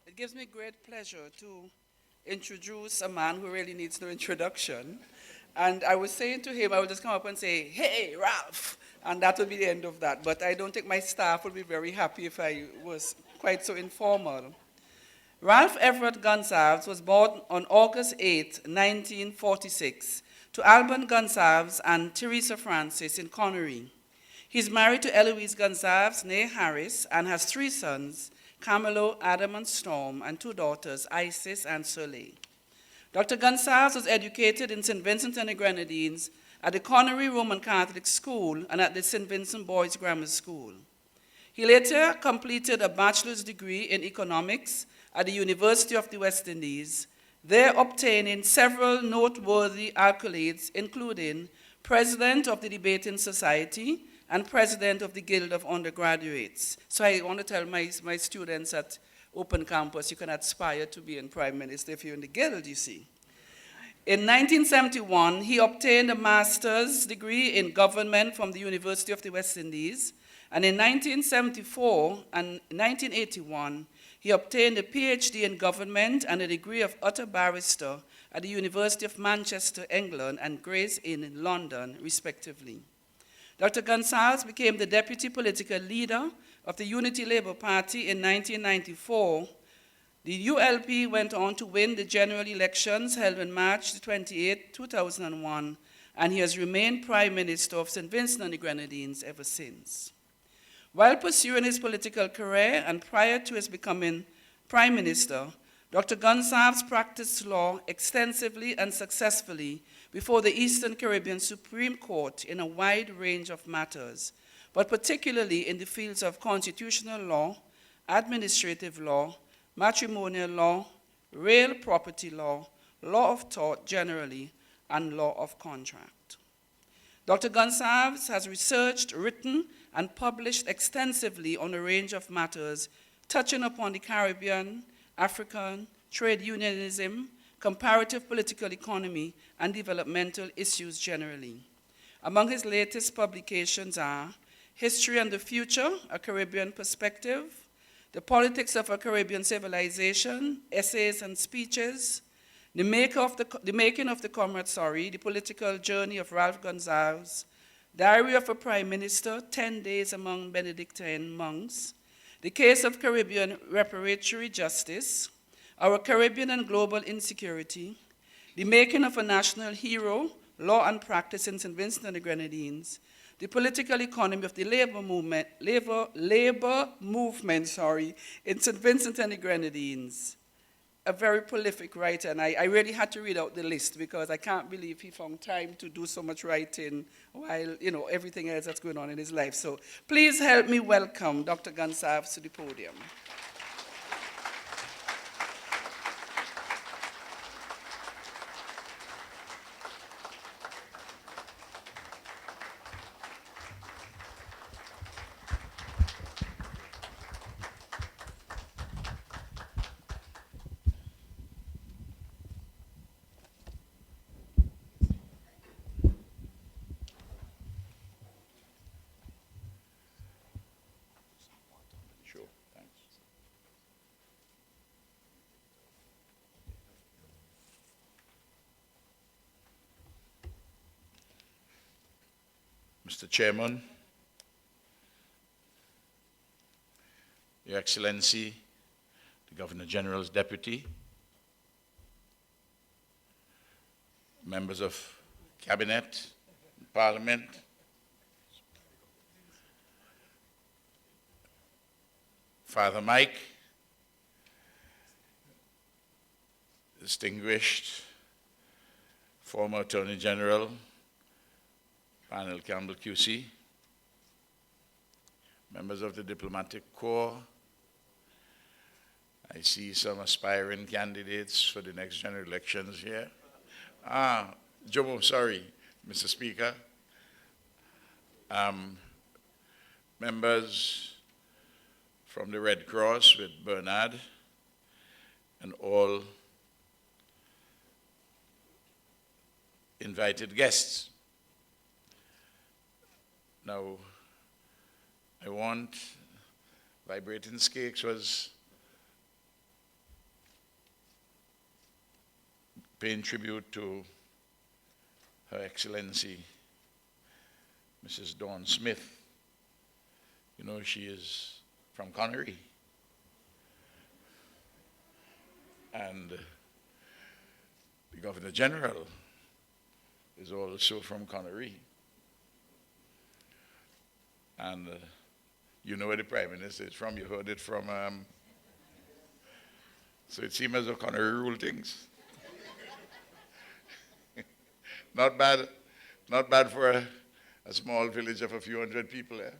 It gives me great pleasure to introduce a man who really needs no introduction. And I was saying to him, I would just come up and say, "Hey, Ralph," and that would be the end of that. But I don't think my staff would be very happy if I was quite so informal. Ralph Everett Gonsalves was born on August 8, 1946, to Alban Gonsalves and Teresa Francis in Connery. He's married to Eloise Gonsalves, née Harris, and has 3 sons, Camilo, Adam, and Storm, and 2 daughters, Isis and Soleil. Dr. Gonsalves was educated in St. Vincent and the Grenadines at the Connery Roman Catholic School and at the St. Vincent Boys Grammar School. He later completed a bachelor's degree in economics at the University of the West Indies, there obtaining several noteworthy accolades, including President of the Debating Society and President of the Guild of Undergraduates. So I want to tell my students at Open Campus, you can aspire to be in Prime Minister if you're in the Guild, you see. In 1971, he obtained a master's degree in government from the University of the West Indies, and in 1974 and 1981, he obtained a PhD in government and a degree of utter barrister at the University of Manchester, England, and Gray's Inn in London, respectively. Dr. Gonsalves became the deputy political leader of the Unity Labour Party in 1994. The ULP went on to win the general elections held on March 28, 2001, and he has remained Prime Minister of St. Vincent and the Grenadines ever since. While pursuing his political career and prior to his becoming Prime Minister, Dr. Gonsalves practiced law extensively and successfully before the Eastern Caribbean Supreme Court in a wide range of matters, but particularly in the fields of constitutional law, administrative law, matrimonial law, real property law, law of tort generally, and law of contract. Dr. Gonsalves has researched, written, and published extensively on a range of matters touching upon the Caribbean, African, trade unionism, comparative political economy, and developmental issues generally. Among his latest publications are History and the Future, A Caribbean Perspective, The Politics of a Caribbean Civilization, Essays and Speeches, The Making of the Comrade, The Political Journey of Ralph Gonsalves, Diary of a Prime Minister, 10 Days Among Benedictine Monks, The Case of Caribbean Reparatory Justice, Our Caribbean and Global Insecurity, The Making of a National Hero, Law and Practice in St. Vincent and the Grenadines, The Political Economy of the Labor Movement in St. Vincent and the Grenadines. A very prolific writer, and I really had to read out the list because I can't believe he found time to do so much writing while, everything else that's going on in his life. So please help me welcome Dr. Gonsalves to the podium. Mr. Chairman, Your Excellency, the Governor General's Deputy, members of Cabinet, Parliament, Father Mike, distinguished former Attorney General, Panel Campbell QC, members of the Diplomatic Corps. I see some aspiring candidates for the next general elections here. Jomo, sorry, Mr. Speaker. Members from the Red Cross with Bernard and all invited guests. Now, I want Vibrating Cakes was paying tribute to Her Excellency, Mrs. Dawn Smith. You know, she is from Connery. And the Governor General is also from Connery. And you know where the Prime Minister is from. You heard it from, so it seems as though Connery rule things. Not bad for a small village of a few hundred people there.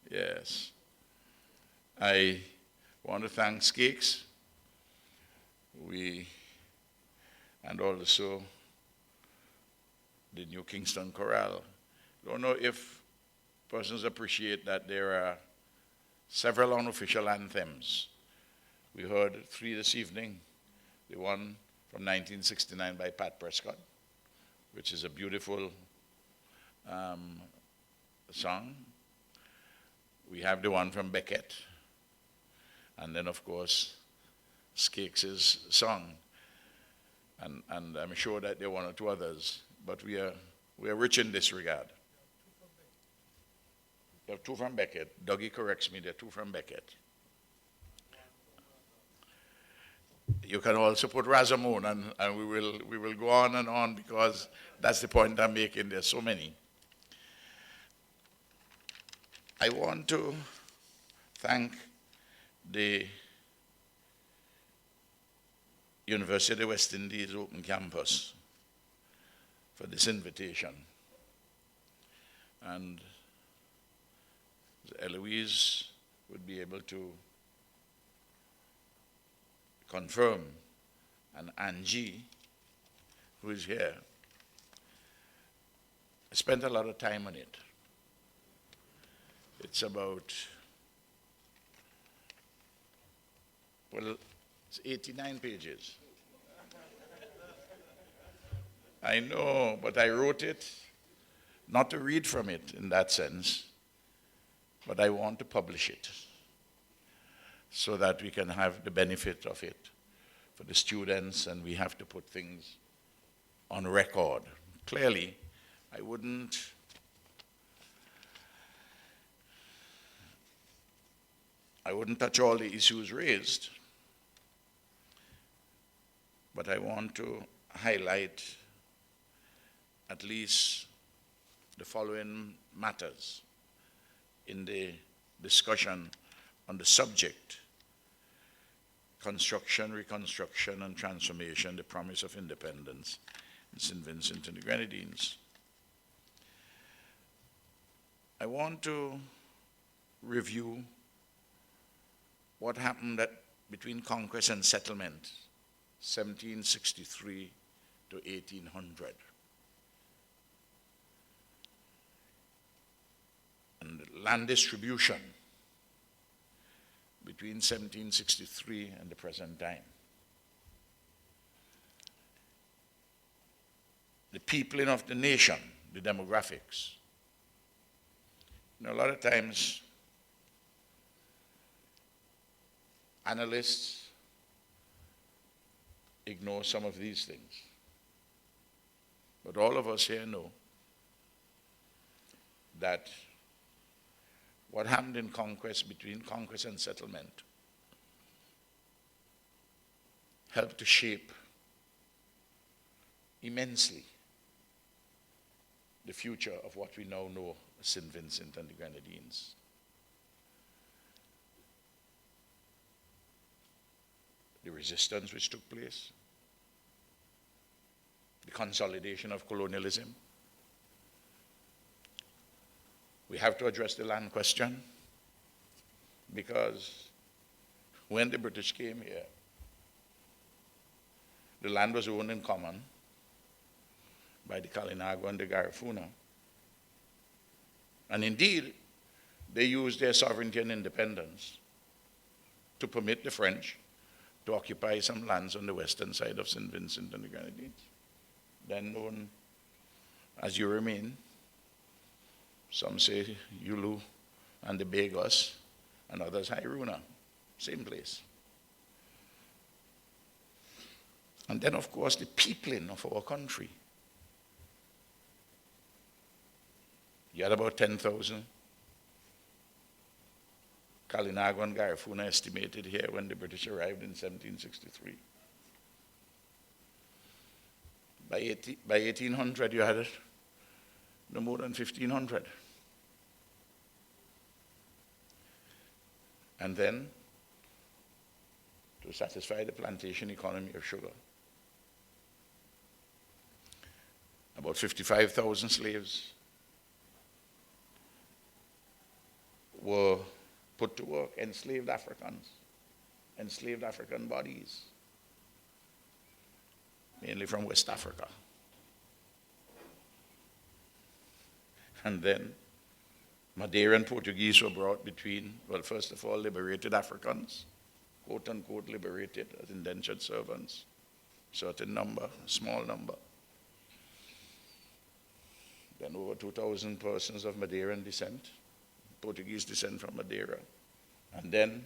Yes. I want to thank Skakes. And also the New Kingston Chorale. Don't know if persons appreciate that there are several unofficial anthems. We heard 3 this evening, the one from 1969 by Pat Prescott, which is a beautiful song. We have the one from Beckett, and then of course Skakes' song, and I'm sure that there are 1 or 2 others, but we are rich in this regard. We have 2 from Beckett. Dougie corrects me, there are 2 from Beckett. You can also put Razamoon, and we will go on and on, because that's the point I'm making. There's so many. I want to thank the University of the West Indies Open Campus for this invitation. And Eloise would be able to confirm, and Angie, who is here, I spent a lot of time on it. It's about, well, it's 89 pages. I know, but I wrote it not to read from it in that sense, but I want to publish it so that we can have the benefit of it for the students, and we have to put things on record. Clearly, I wouldn't touch all the issues raised, but I want to highlight at least the following matters in the discussion on the subject: construction, reconstruction, and transformation, the promise of independence in St. Vincent and the Grenadines. I want to review what happened between conquest and settlement, 1763 to 1800. And land distribution between 1763 and the present time. The peopling of the nation, the demographics. You know, a lot of times analysts ignore some of these things. But all of us here know that what happened in conquest, between conquest and settlement, helped to shape immensely the future of what we now know as St. Vincent and the Grenadines. The resistance which took place, consolidation of colonialism. We have to address the land question, because when the British came here, the land was owned in common by the Kalinago and the Garifuna. And indeed, they used their sovereignty and independence to permit the French to occupy some lands on the western side of St. Vincent and the Grenadines, then known as Uramain. Some say Yulu and the Bagos, and others Hairuna, same place. And then, of course, the peopling of our country. You had about 10,000 Kalinago and Garifuna estimated here when the British arrived in 1763. By 1800, you had no more than 1,500. And then, to satisfy the plantation economy of sugar, about 55,000 slaves were put to work, enslaved Africans, enslaved African bodies, mainly from West Africa. And then Madeira and Portuguese were brought between, well, first of all, liberated Africans, quote unquote liberated as indentured servants, certain number, a small number. Then over 2,000 persons of Madeiran descent, Portuguese descent from Madeira. And then,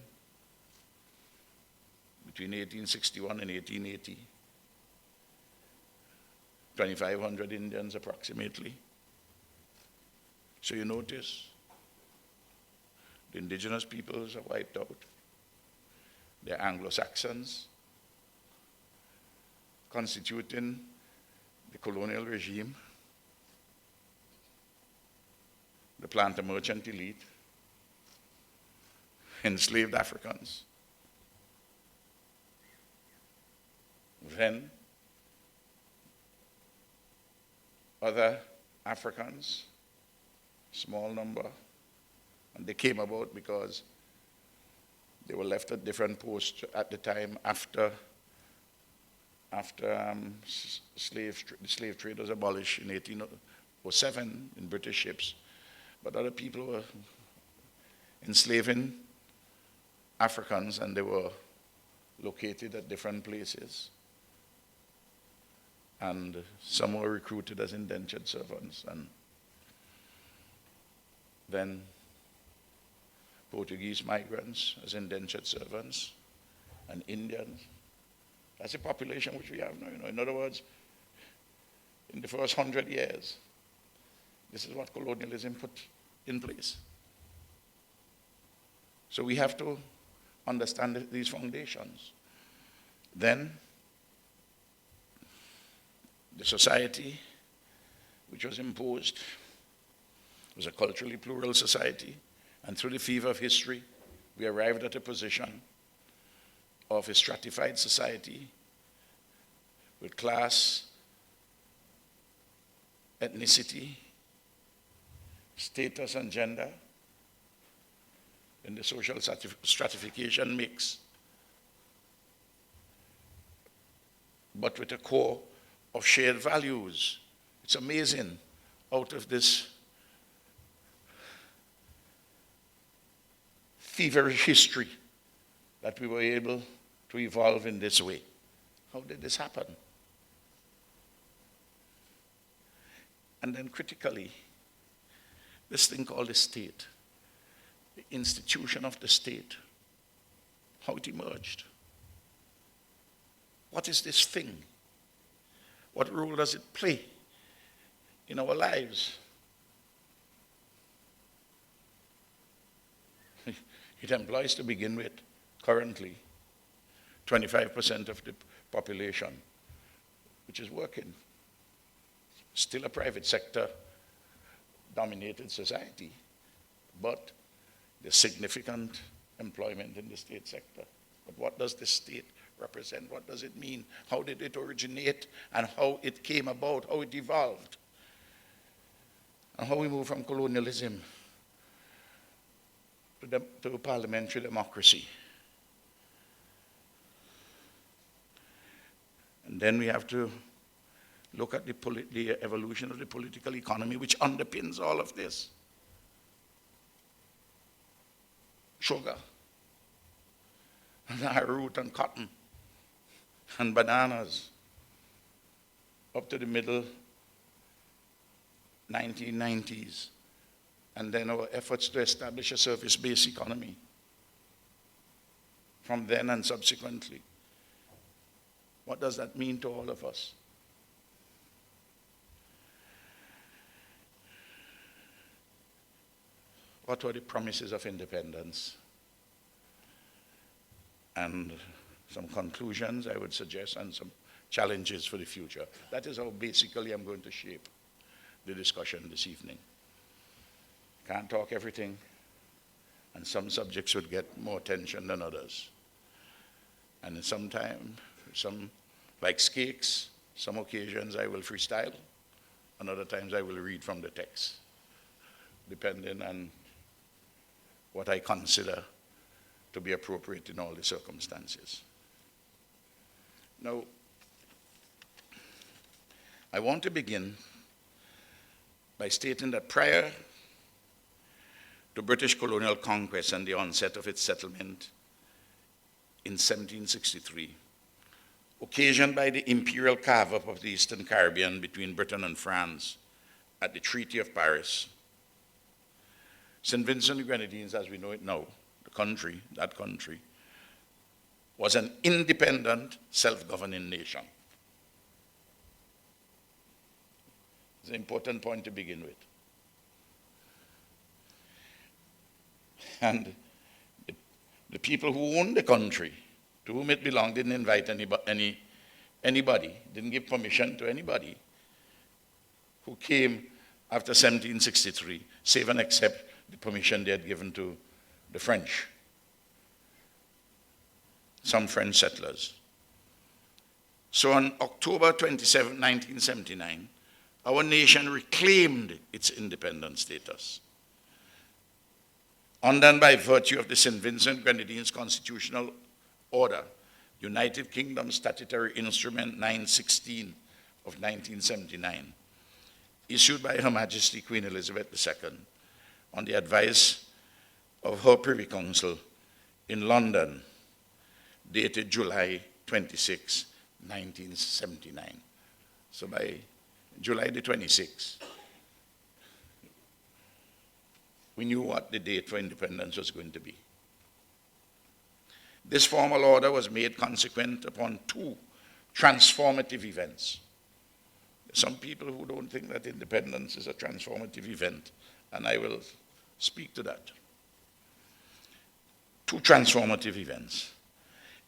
between 1861 and 1880, 2,500 Indians approximately. So you notice, the indigenous peoples are wiped out. They're Anglo-Saxons, constituting the colonial regime, the planter merchant elite, enslaved Africans. Then other Africans, small number, and they came about because they were left at different posts at the time after the slave trade was abolished in 1807 in British ships. But other people were enslaving Africans, and they were located at different places. And some were recruited as indentured servants. And then Portuguese migrants as indentured servants, and Indians. That's the population which we have now. In other words, in the first 100 years, this is what colonialism put in place. So we have to understand these foundations. Then, the society which was imposed was a culturally plural society, and through the fever of history, we arrived at a position of a stratified society with class, ethnicity, status, and gender in the social stratification mix, but with a core of shared values. It's amazing, out of this feverish history, that we were able to evolve in this way. How did this happen? And then critically, this thing called the state, the institution of the state, how it emerged. What is this thing? What role does it play in our lives? It employs, to begin with, currently, 25% of the population, which is working. Still a private sector dominated society, but there's significant employment in the state sector. But what does the state represent? What does it mean? How did it originate? And how it came about, how it evolved? And how we move from colonialism to parliamentary democracy. And then we have to look at the evolution of the political economy, which underpins all of this. Sugar, and arrowroot and cotton, and bananas, up to the middle 1990s, and then our efforts to establish a service-based economy from then and subsequently. What does that mean to all of us? What were the promises of independence? And some conclusions I would suggest, and some challenges for the future. That is how basically I'm going to shape the discussion this evening. Can't talk everything, and some subjects would get more attention than others. And sometimes, like cakes, some occasions I will freestyle, and other times I will read from the text, depending on what I consider to be appropriate in all the circumstances. Now, I want to begin by stating that prior to British colonial conquest and the onset of its settlement in 1763, occasioned by the imperial carve-up of the Eastern Caribbean between Britain and France at the Treaty of Paris, St. Vincent and the Grenadines, as we know it now, that country, was an independent, self-governing nation. It's an important point to begin with. And the people who owned the country, to whom it belonged, didn't invite anybody, didn't give permission to anybody who came after 1763, save and except the permission they had given to the French, some French settlers. So on October 27, 1979, our nation reclaimed its independent status. Under and by virtue of the St. Vincent Grenadines Constitutional Order, United Kingdom Statutory Instrument 916 of 1979, issued by Her Majesty Queen Elizabeth II, on the advice of her Privy Council in London, dated July 26, 1979. So by July the 26th, we knew what the date for independence was going to be. This formal order was made consequent upon two transformative events. Some people who don't think that independence is a transformative event, and I will speak to that. Two transformative events.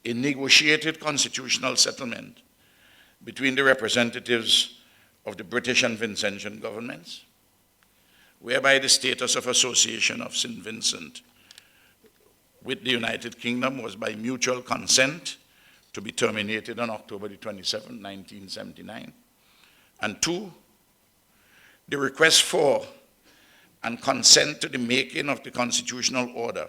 A negotiated constitutional settlement between the representatives of the British and Vincentian governments, whereby the status of association of St. Vincent with the United Kingdom was by mutual consent to be terminated on October the 27th, 1979. And two, the request for and consent to the making of the constitutional order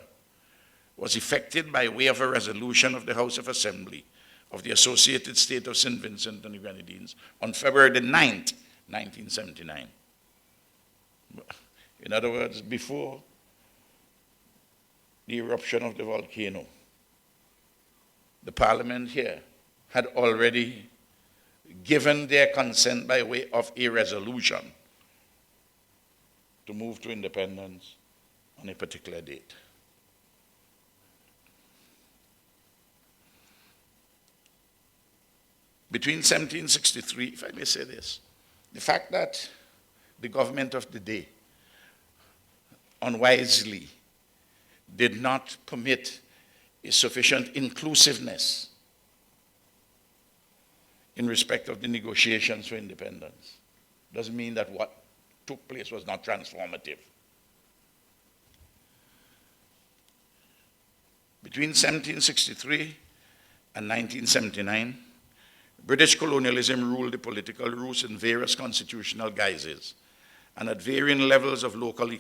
was effected by way of a resolution of the House of Assembly of the Associated State of St. Vincent and the Grenadines on February the 9th, 1979. In other words, before the eruption of the volcano, the Parliament here had already given their consent by way of a resolution to move to independence on a particular date. Between 1763, if I may say this, the fact that the government of the day unwisely did not permit a sufficient inclusiveness in respect of the negotiations for independence doesn't mean that what took place was not transformative. Between 1763 and 1979, British colonialism ruled the political roots in various constitutional guises and at varying levels of local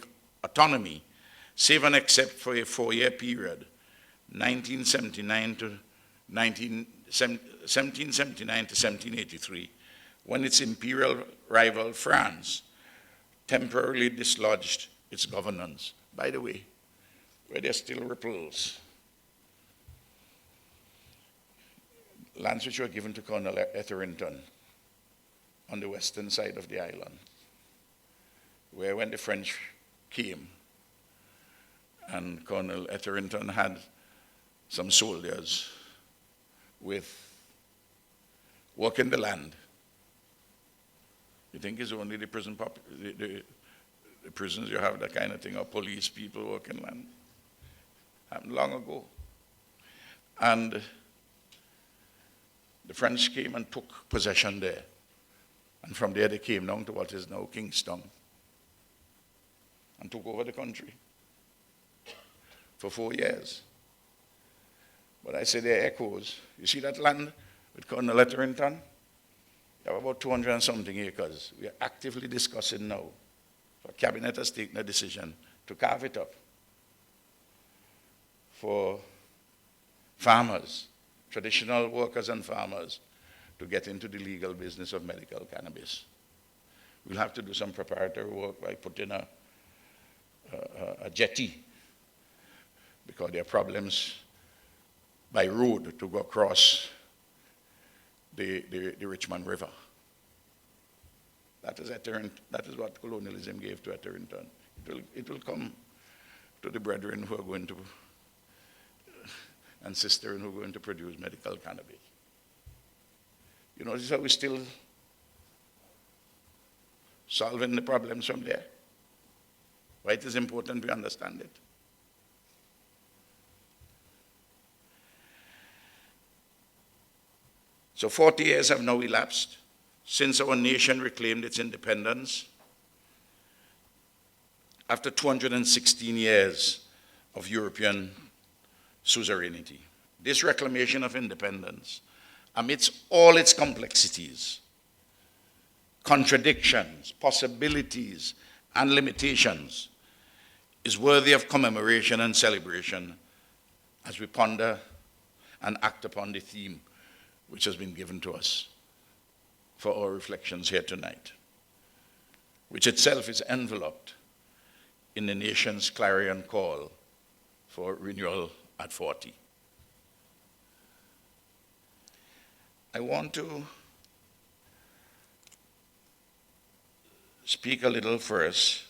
autonomy, save and except for a 4-year period, 1779 to 1783, when its imperial rival France temporarily dislodged its governance. By the way, where there still ripples, lands which were given to Colonel Etherington on the western side of the island, where when the French came and Colonel Etherington had some soldiers with working the land. You think it's only the prison the prisons you have that kind of thing, or police people working land? Happened long ago. And the French came and took possession there. And from there they came down to what is now Kingston and took over the country for 4 years. But I say there are echoes. You see that land with Colonel Etherington? You have about 200 and something acres. We are actively discussing now. The cabinet has taken a decision to carve it up for farmers, traditional workers and farmers, to get into the legal business of medical cannabis. We'll have to do some preparatory work by putting a jetty, because there are problems by road to go across the Richmond River. That is what colonialism gave to Etherington. It will come to the brethren who are going to, and sisters who are going to produce medical cannabis. You notice how we're still solving the problems from there? Why it is important we understand it. So 40 years have now elapsed since our nation reclaimed its independence after 216 years of European suzerainty. This reclamation of independence, amidst all its complexities, contradictions, possibilities, and limitations, is worthy of commemoration and celebration as we ponder and act upon the theme which has been given to us for our reflections here tonight, which itself is enveloped in the nation's clarion call for renewal at 40. I want to speak a little first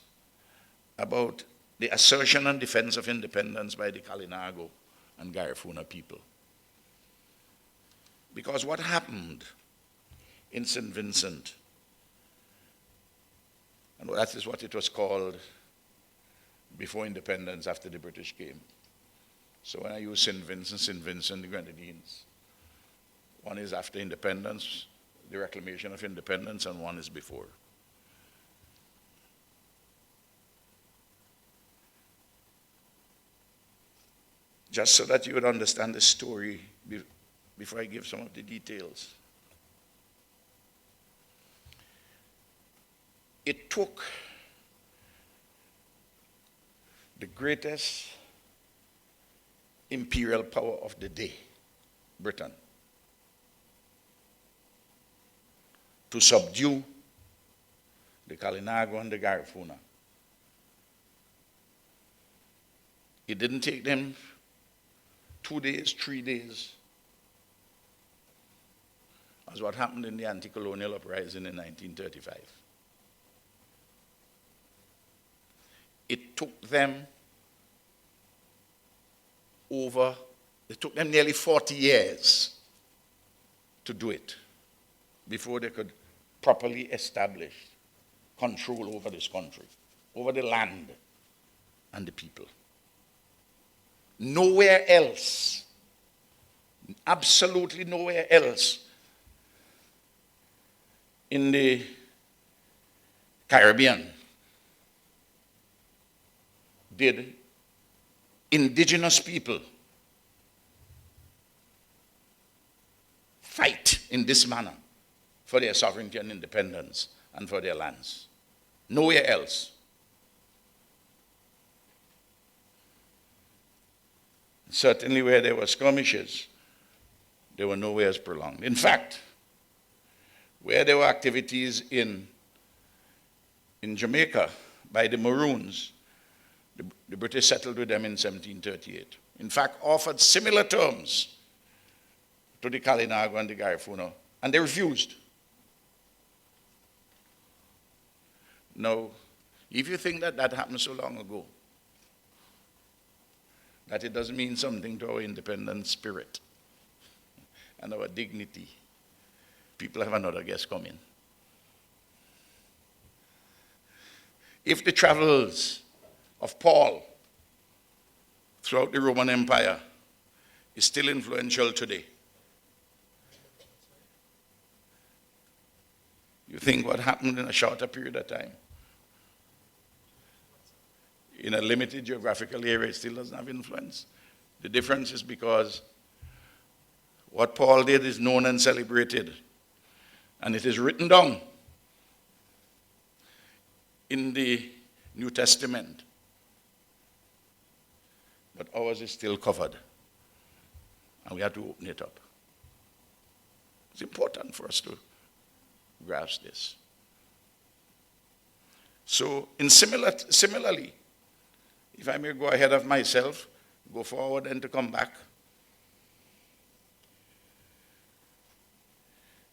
about the assertion and defense of independence by the Kalinago and Garifuna people. Because what happened in St. Vincent, and that is what it was called before independence, after the British came. So when I use St. Vincent, the Grenadines, one is after independence, the reclamation of independence, and one is before. Just so that you would understand the story before I give some of the details. It took the greatest imperial power of the day, Britain, to subdue the Kalinago and the Garifuna. It didn't take them 2 days, 3 days, as what happened in the anti-colonial uprising in 1935. It took them nearly 40 years to do it before they could properly establish control over this country, over the land and the people. Nowhere else, absolutely nowhere else in the Caribbean did indigenous people in this manner for their sovereignty and independence and for their lands. Nowhere else. Certainly where there were skirmishes, they were nowhere as prolonged. In fact, where there were activities in Jamaica by the Maroons, the British settled with them in 1738. In fact, offered similar terms to the Kalinago and the Garifuna, and they refused. Now, if you think that that happened so long ago, that it doesn't mean something to our independent spirit and our dignity, people have another guest coming. If the travels of Paul throughout the Roman Empire is still influential today, you think what happened in a shorter period of time, in a limited geographical area, it still doesn't have influence? The difference is because what Paul did is known and celebrated, and it is written down in the New Testament. But ours is still covered, and we have to open it up. It's important for us to grasp this. So, similarly, if I may go ahead of myself, go forward and to come back,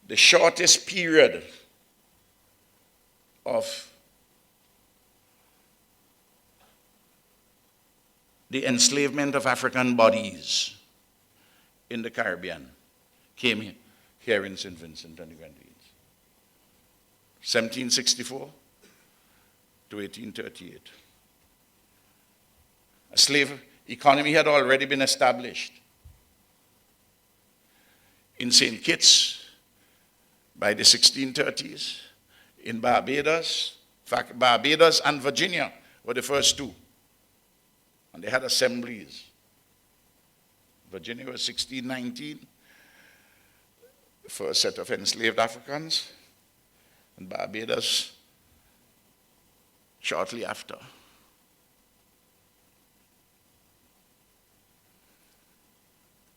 the shortest period of the enslavement of African bodies in the Caribbean came here in St. Vincent and the Grenadines. 1764 to 1838. A slave economy had already been established in St. Kitts by the 1630s, in Barbados. In fact, Barbados and Virginia were the first two. And they had assemblies. Virginia was 1619, the first set of enslaved Africans, and Barbados shortly after.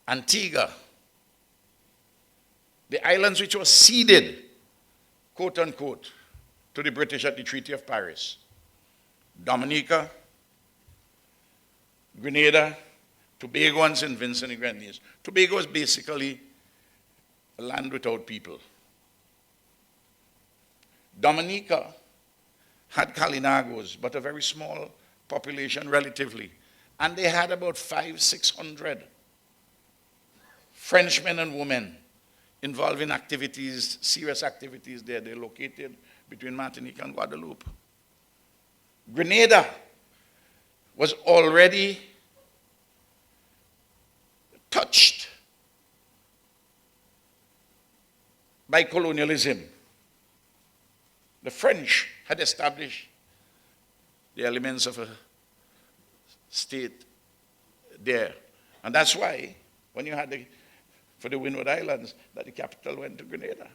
Antigua, the islands which were ceded, quote unquote, to the British at the Treaty of Paris. Dominica, Grenada, Tobago, and St. Vincent and Grenadines. Tobago is basically a land without people. Dominica had Kalinagos, but a very small population relatively. And they had about 500-600 Frenchmen and women involved in activities, serious activities there. They're located between Martinique and Guadeloupe. Grenada was already touched by colonialism. The French had established the elements of a state there. And that's why, when you had for the Windward Islands, that the capital went to Grenada.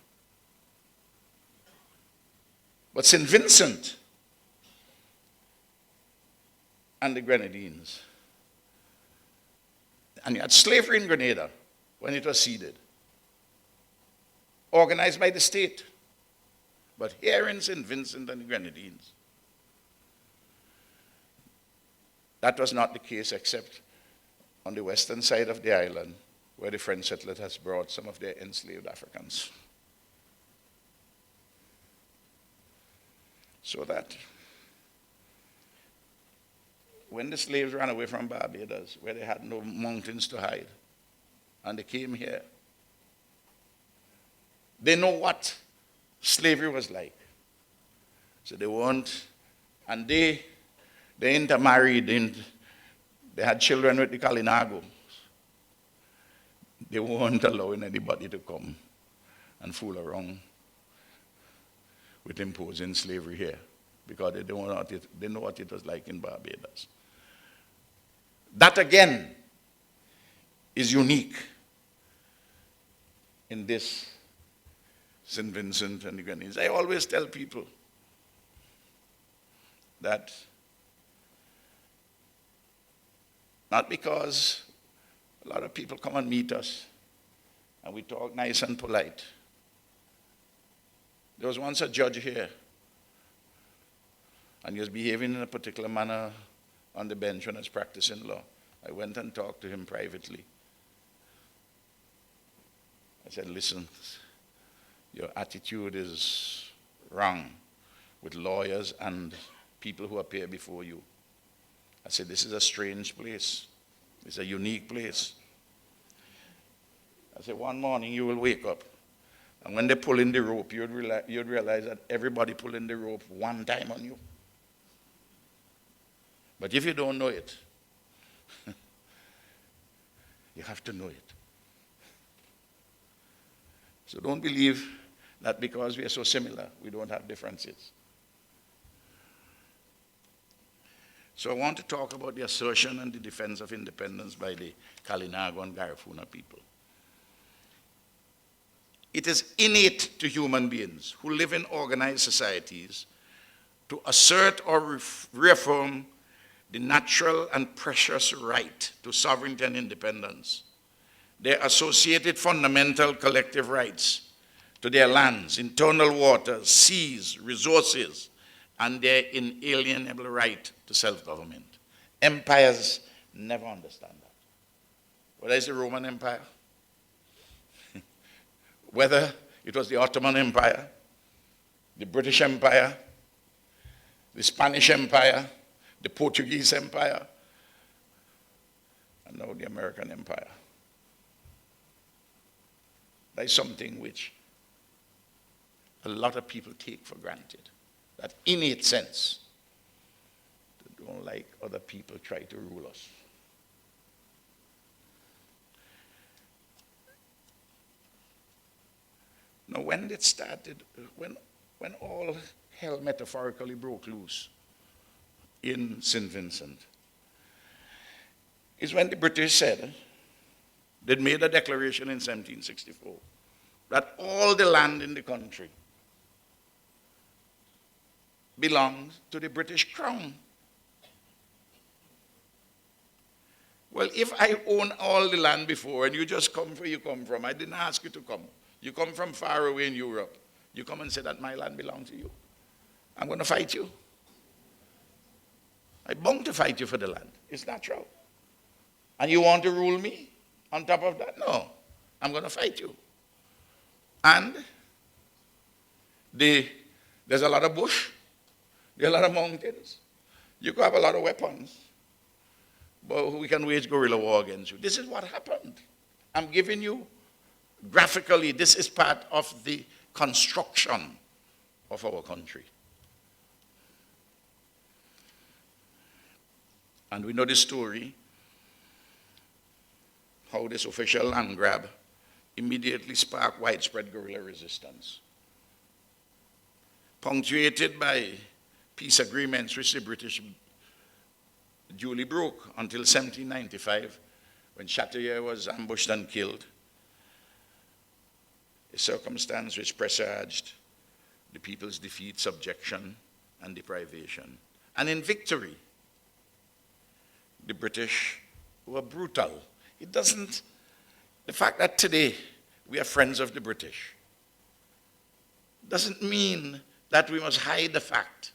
But St. Vincent and the Grenadines, and you had slavery in Grenada when it was ceded, organized by the state. But here in St. Vincent and the Grenadines, that was not the case except on the western side of the island, where the French settlers has brought some of their enslaved Africans. So that when the slaves ran away from Barbados, where they had no mountains to hide, and they came here, they know what slavery was like. So they weren't, and they intermarried, they had children with the Kalinagos. They weren't allowing anybody to come and fool around with imposing slavery here, because they know what it was like in Barbados. That again is unique in this St. Vincent and the Grenadines. I always tell people that not because a lot of people come and meet us and we talk nice and polite. There was once a judge here and he was behaving in a particular manner on the bench when I was practicing law. I went and talked to him privately. I said, listen, your attitude is wrong with lawyers and people who appear before you. I said, this is a strange place. It's a unique place. I said, one morning you will wake up, and when they pull in the rope, you'd realize that everybody pulling the rope one time on you. But if you don't know it, you have to know it. So don't believe that because we are so similar, we don't have differences. So I want to talk about the assertion and the defense of independence by the Kalinago and Garifuna people. It is innate to human beings who live in organized societies to assert or reaffirm the natural and precious right to sovereignty and independence, their associated fundamental collective rights to their lands, internal waters, seas, resources, and their inalienable right to self-government. Empires never understand that. Whether it's the Roman Empire, whether it was the Ottoman Empire, the British Empire, the Spanish Empire, the Portuguese Empire, and now the American Empire. That is something which a lot of people take for granted. That innate sense. They don't like other people try to rule us. Now when it started, when all hell metaphorically broke loose in St. Vincent, is when the British said, they made a declaration in 1764, that all the land in the country belongs to the British Crown. Well, if I own all the land before and you just come where you come from, I didn't ask you to come. You come from far away in Europe. You come and say that my land belongs to you. I'm going to fight you. I'm bound to fight you for the land. It's natural. And you want to rule me on top of that? No. I'm going to fight you. And there's a lot of bush. There are a lot of mountains. You could have a lot of weapons. But we can wage guerrilla war against you. This is what happened. I'm giving you graphically, this is part of the construction of our country. And we know the story, how this official land grab immediately sparked widespread guerrilla resistance, punctuated by peace agreements which the British duly broke until 1795, when Chatillon was ambushed and killed, a circumstance which presaged the people's defeat, subjection, and deprivation. And in victory, the British were brutal. It doesn't, the fact that today we are friends of the British doesn't mean that we must hide the fact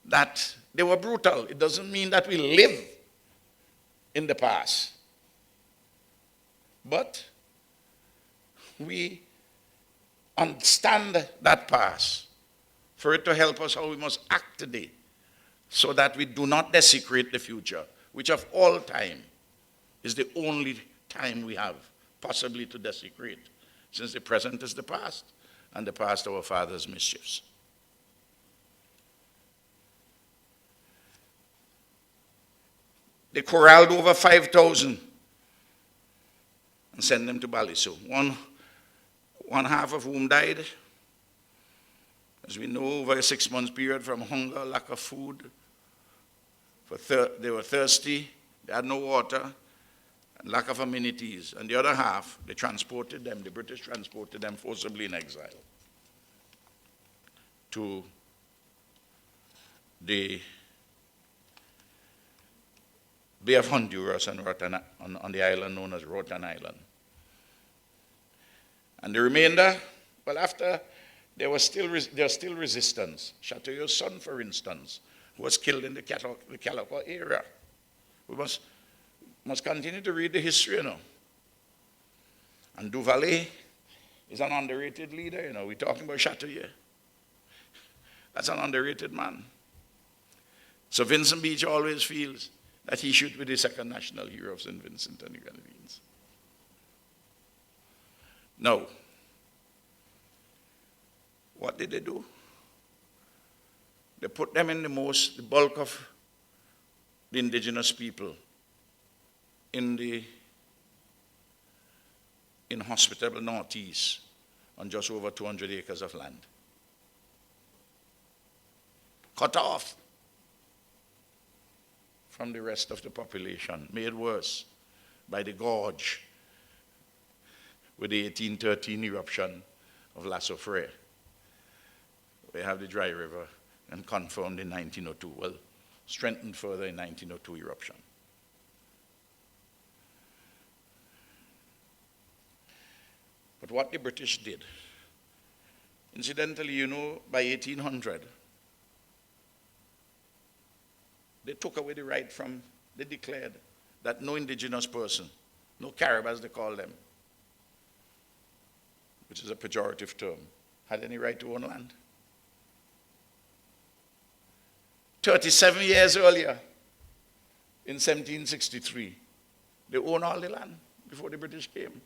that they were brutal. It doesn't mean that we live in the past. But we understand that past for it to help us how we must act today so that we do not desecrate the future, which of all time is the only time we have possibly to desecrate, since the present is the past and the past our fathers' mischiefs. They corralled over 5,000 and sent them to Baliso. One half of whom died, as we know, over a 6 month period from hunger, lack of food. They were thirsty, they had no water, and lack of amenities. And the other half, they transported them, the British transported them forcibly in exile. to the Bay of Honduras and on the island known as Roatan Island. And the remainder, well, after there was still resistance. Chateau's son, for instance, was killed in the Calico area. We must continue to read the history, you know. And Duvalier is an underrated leader, you know. We're talking about Chateau. That's an underrated man. So Vincent Beach always feels that he should be the second national hero of St. Vincent and the Grenadines. Now, what did they do? They put them in the bulk of the indigenous people in the inhospitable northeast on just over 200 acres of land. Cut off from the rest of the population, made worse by the gorge with the 1813 eruption of La Soufrière. We have the dry river and confirmed in 1902. Well, strengthened further in 1902 eruption. But what the British did, incidentally, you know, by 1800, they took away the right from, they declared that no indigenous person, no Carib as they call them, which is a pejorative term, had any right to own land. 37 years earlier, in 1763, they owned all the land before the British came.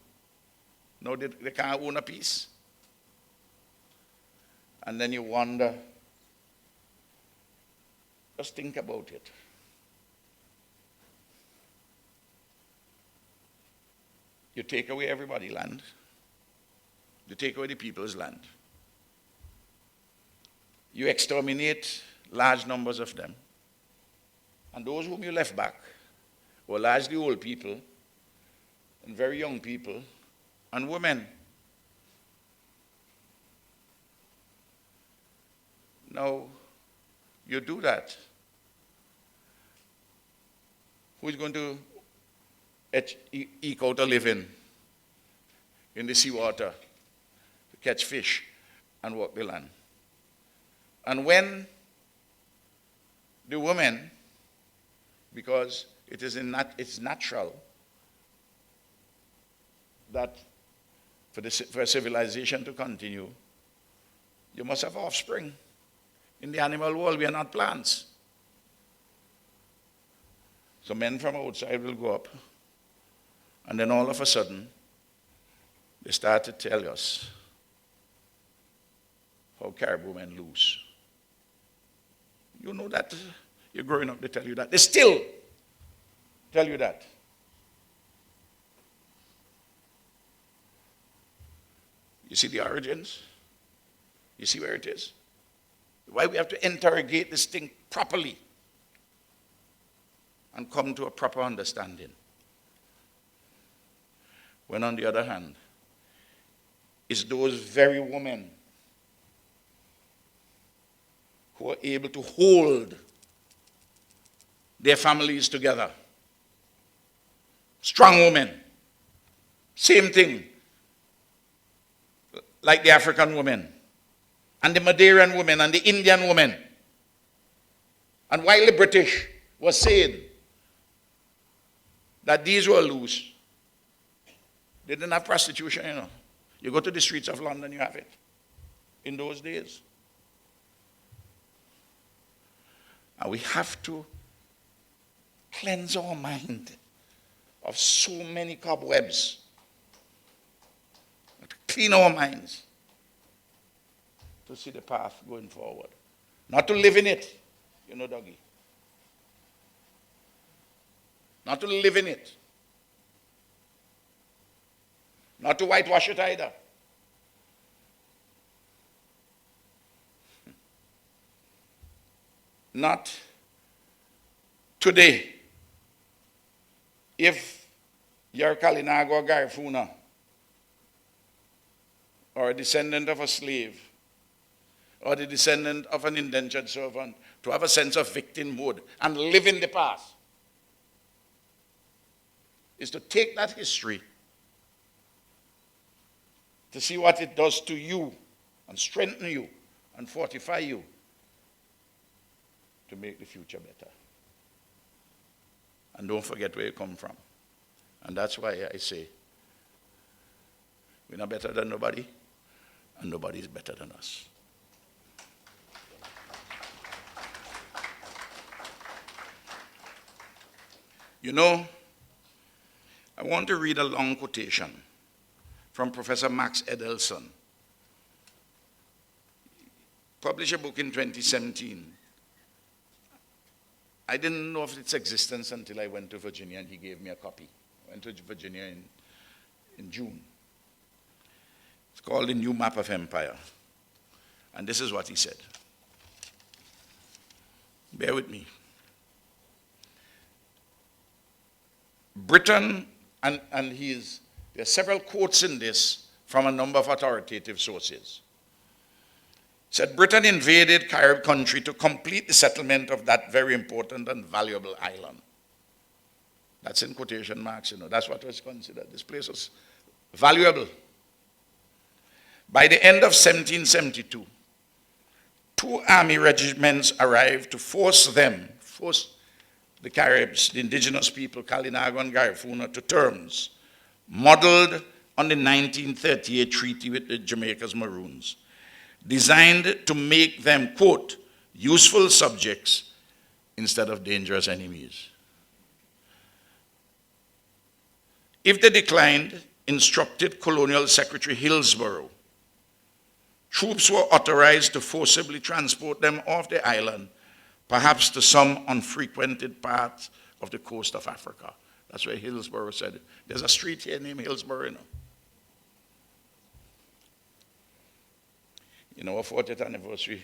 Now they can't own a piece. And then you wonder, just think about it. You take away everybody's land. You take away the people's land. You exterminate large numbers of them. And those whom you left back were largely old people and very young people and women. Now, you do that. Who's going to eke out a living in the seawater to catch fish and work the land? And when the women, because it's natural that for civilization to continue, you must have offspring. In the animal world, we are not plants. So men from outside will go up, and then all of a sudden, they start to tell us how caribou men lose. You know that. You're growing up, they tell you that. They still tell you that. You see the origins? You see where it is? Why we have to interrogate this thing properly and come to a proper understanding. When on the other hand, it's those very women who are able to hold their families together. Strong women. Same thing. Like the African women, and the Madeiran women, and the Indian women. And while the British were saying that these were loose, they didn't have prostitution, you know. You go to the streets of London, you have it. In those days. And we have to cleanse our mind of so many cobwebs. To clean our minds to see the path going forward. Not to live in it, you know, doggy. Not to live in it. Not to whitewash it either. Not today. If you're Kalinago or Garifuna, or a descendant of a slave, or the descendant of an indentured servant to have a sense of victimhood and live in the past. Is to take that history, to see what it does to you and strengthen you and fortify you to make the future better. And don't forget where you come from. And that's why I say, we're not better than nobody, and nobody is better than us. You know, I want to read a long quotation from Professor Max Edelson. Published a book in 2017. I didn't know of its existence until I went to Virginia and he gave me a copy. I went to Virginia in June. It's called The New Map of Empire. And this is what he said. Bear with me. Britain, and there are several quotes in this from a number of authoritative sources. He said, Britain invaded Carib country to complete the settlement of that very important and valuable island. That's in quotation marks, you know. That's what was considered. This place was valuable. By the end of 1772, 2 army regiments arrived to force the Caribs, the indigenous people, Kalinago and Garifuna, to terms, modeled on the 1938 treaty with the Jamaica's Maroons, designed to make them, quote, useful subjects instead of dangerous enemies. If they declined, instructed Colonial Secretary Hillsborough, troops were authorized to forcibly transport them off the island, perhaps to some unfrequented parts of the coast of Africa. That's where Hillsborough said, there's a street here named Hillsborough, you know. In our 40th anniversary,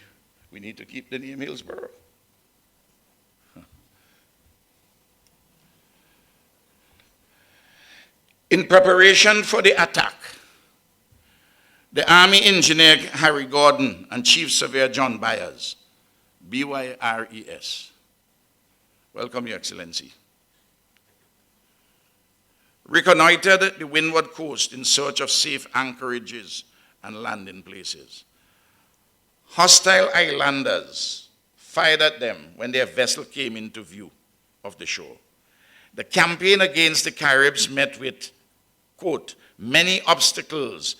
we need to keep the name Hillsborough. In preparation for the attack, the Army Engineer Harry Gordon and Chief Surveyor John Byers, B-Y-R-E-S, welcome, Your Excellency, reconnoitered the windward coast in search of safe anchorages and landing places. Hostile islanders fired at them when their vessel came into view of the shore. The campaign against the Caribs met with, quote, many obstacles.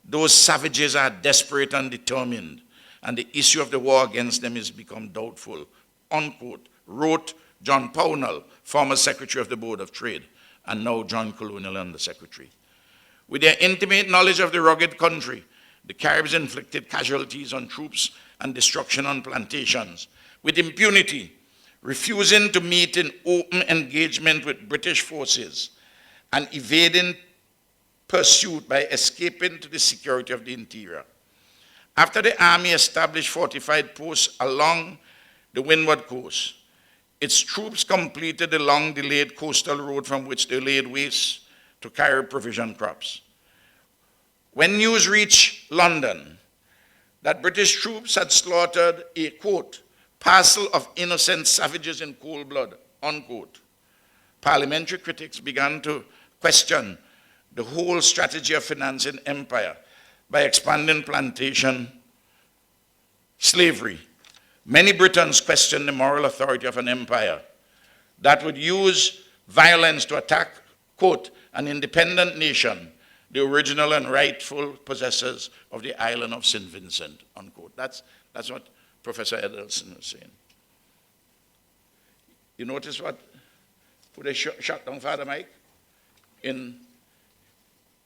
Those savages are desperate and determined, and the issue of the war against them has become doubtful, unquote, wrote John Pownall, former Secretary of the Board of Trade, and now Joint Colonial Undersecretary. With their intimate knowledge of the rugged country, the Caribs inflicted casualties on troops and destruction on plantations with impunity, refusing to meet in open engagement with British forces and evading pursuit by escaping to the security of the interior. After the army established fortified posts along the windward coast, its troops completed the long-delayed coastal road from which they laid waste to carry provision crops. When news reached London that British troops had slaughtered a, quote, parcel of innocent savages in cold blood, unquote, parliamentary critics began to question the whole strategy of financing empire by expanding plantation slavery. Many Britons questioned the moral authority of an empire that would use violence to attack, quote, an independent nation, the original and rightful possessors of the island of St. Vincent, unquote. That's what Professor Edelson was saying. You notice who they shot down Father Mike in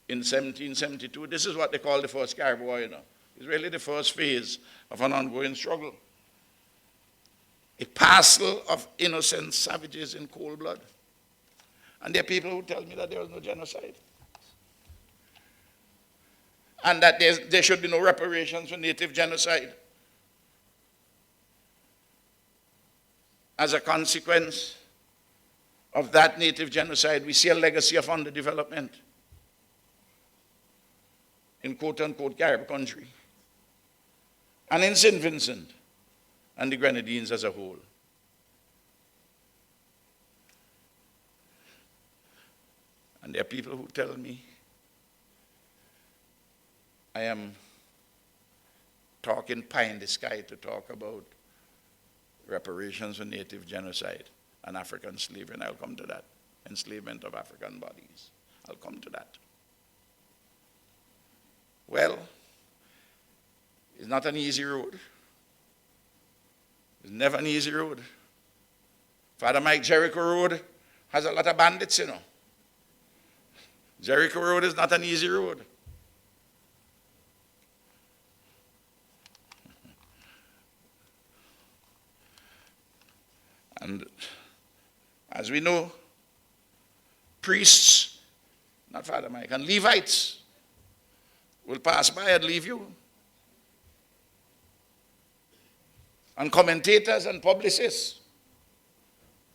1772? This is what they call the first Carib War, you know. It's really the first phase of an ongoing struggle. A parcel of innocent savages in cold blood. And there are people who tell me that there was no genocide. And that there should be no reparations for native genocide. As a consequence of that native genocide, we see a legacy of underdevelopment in quote-unquote Carib country. and in St. Vincent and the Grenadines as a whole. And there are people who tell me I am talking pie in the sky to talk about reparations for native genocide and African slavery, and I'll come to that. Enslavement of African bodies. I'll come to that. Well, it's not an easy road. It's never an easy road. Father Mike, Jericho Road has a lot of bandits, you know. Jericho Road is not an easy road. And as we know, priests, not Father Mike, and Levites will pass by and leave you. And commentators and publicists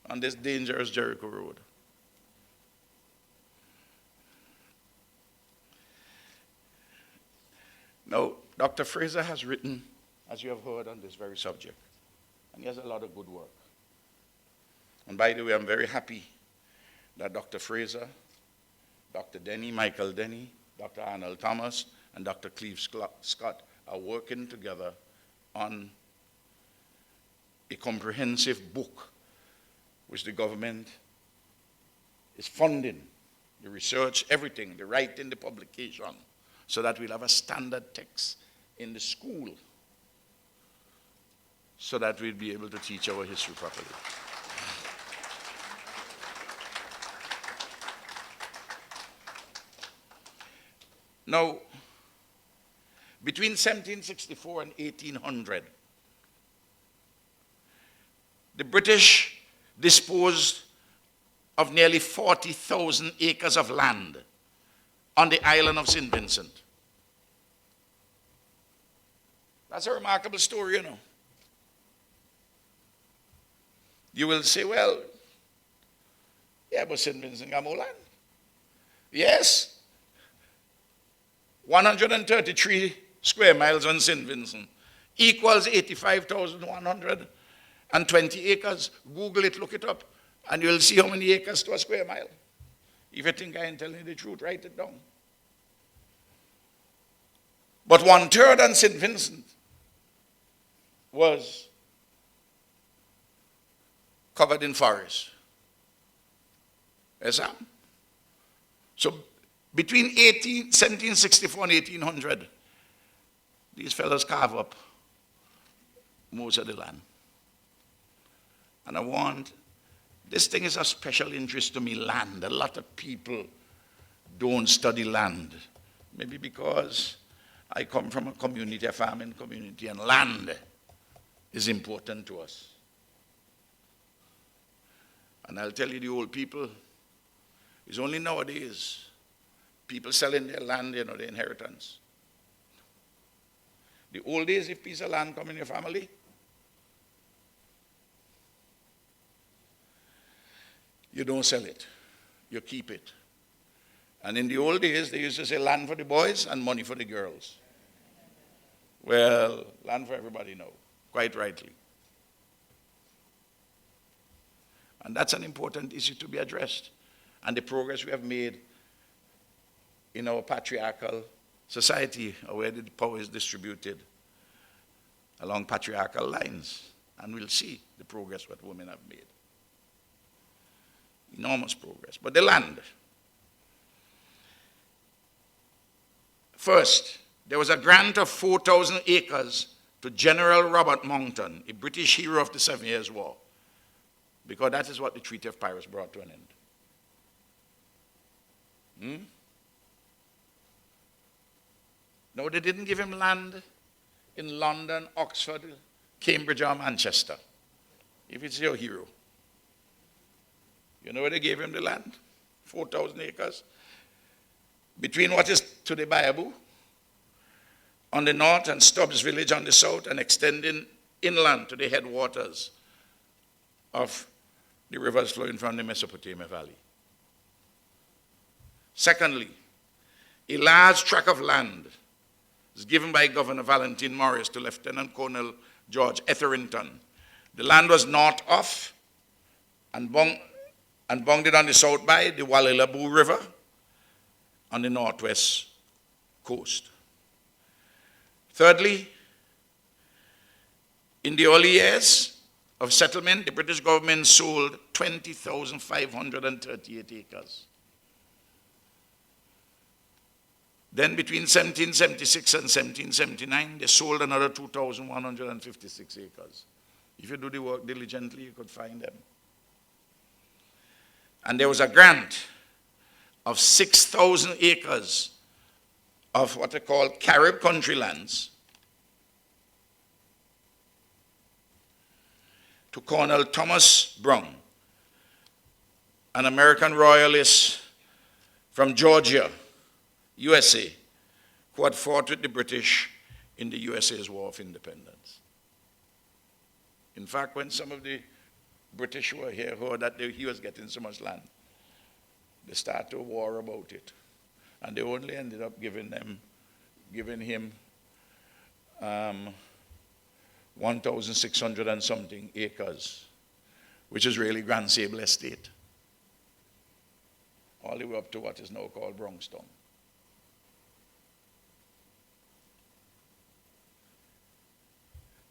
on this dangerous Jericho Road. Now, Dr. Fraser has written, as you have heard, on this very subject. And he has a lot of good work. And by the way, I'm very happy that Dr. Fraser, Dr. Denny, Michael Denny, Dr. Arnold Thomas, and Dr. Cleve Scott are working together on a comprehensive book which the government is funding, the research, everything, the writing, the publication, so that we'll have a standard text in the school so that we'll be able to teach our history properly. Now, between 1764 and 1800, the British disposed of nearly 40,000 acres of land on the island of St. Vincent. That's a remarkable story, you know. You will say, well, yeah, but St. Vincent got more land. Yes. 133 square miles on St. Vincent equals 85,120 acres. Google it, look it up, and you'll see how many acres to a square mile. If you think I am telling you the truth, write it down. But 1/3 on St. Vincent was covered in forest. Yes, sir? So between 1764 and 1800, these fellows carve up most of the land. And I want, this thing is of special interest to me, land. A lot of people don't study land. Maybe because I come from a community, a farming community, and land is important to us. And I'll tell you, the old people, it's only nowadays people selling their land, you know, their inheritance. The old days, if piece of land come in your family, you don't sell it. You keep it. And in the old days, they used to say land for the boys and money for the girls. Well, land for everybody now, quite rightly. And that's an important issue to be addressed. And the progress we have made in our patriarchal society, where the power is distributed along patriarchal lines. And we'll see the progress that women have made. Enormous progress. But the land. First, there was a grant of 4,000 acres to General Robert Monckton, a British hero of the 7 Years' War, because that is what the Treaty of Paris brought to an end. No, they didn't give him land in London, Oxford, Cambridge, or Manchester, if it's your hero. You know where they gave him the land? 4,000 acres. Between what is today Bayabu on the north and Stubbs Village on the south, and extending inland to the headwaters of the rivers flowing from the Mesopotamia Valley. Secondly, a large tract of land, was given by Governor Valentine Morris to Lieutenant Colonel George Etherington. The land was north of and bounded on the south by the Walilabu River on the northwest coast. Thirdly, in the early years of settlement, the British government sold 20,538 acres. Then between 1776 and 1779, they sold another 2,156 acres. If you do the work diligently, you could find them. And there was a grant of 6,000 acres of what are called Carib country lands to Colonel Thomas Brown, an American royalist from Georgia, USA, who had fought with the British in the USA's War of Independence. In fact, when some of the British were here heard that he was getting so much land, they started a war about it. And they only ended up giving him 1,600 and something acres, which is really Grand Sable Estate, all the way up to what is now called Bronxtown.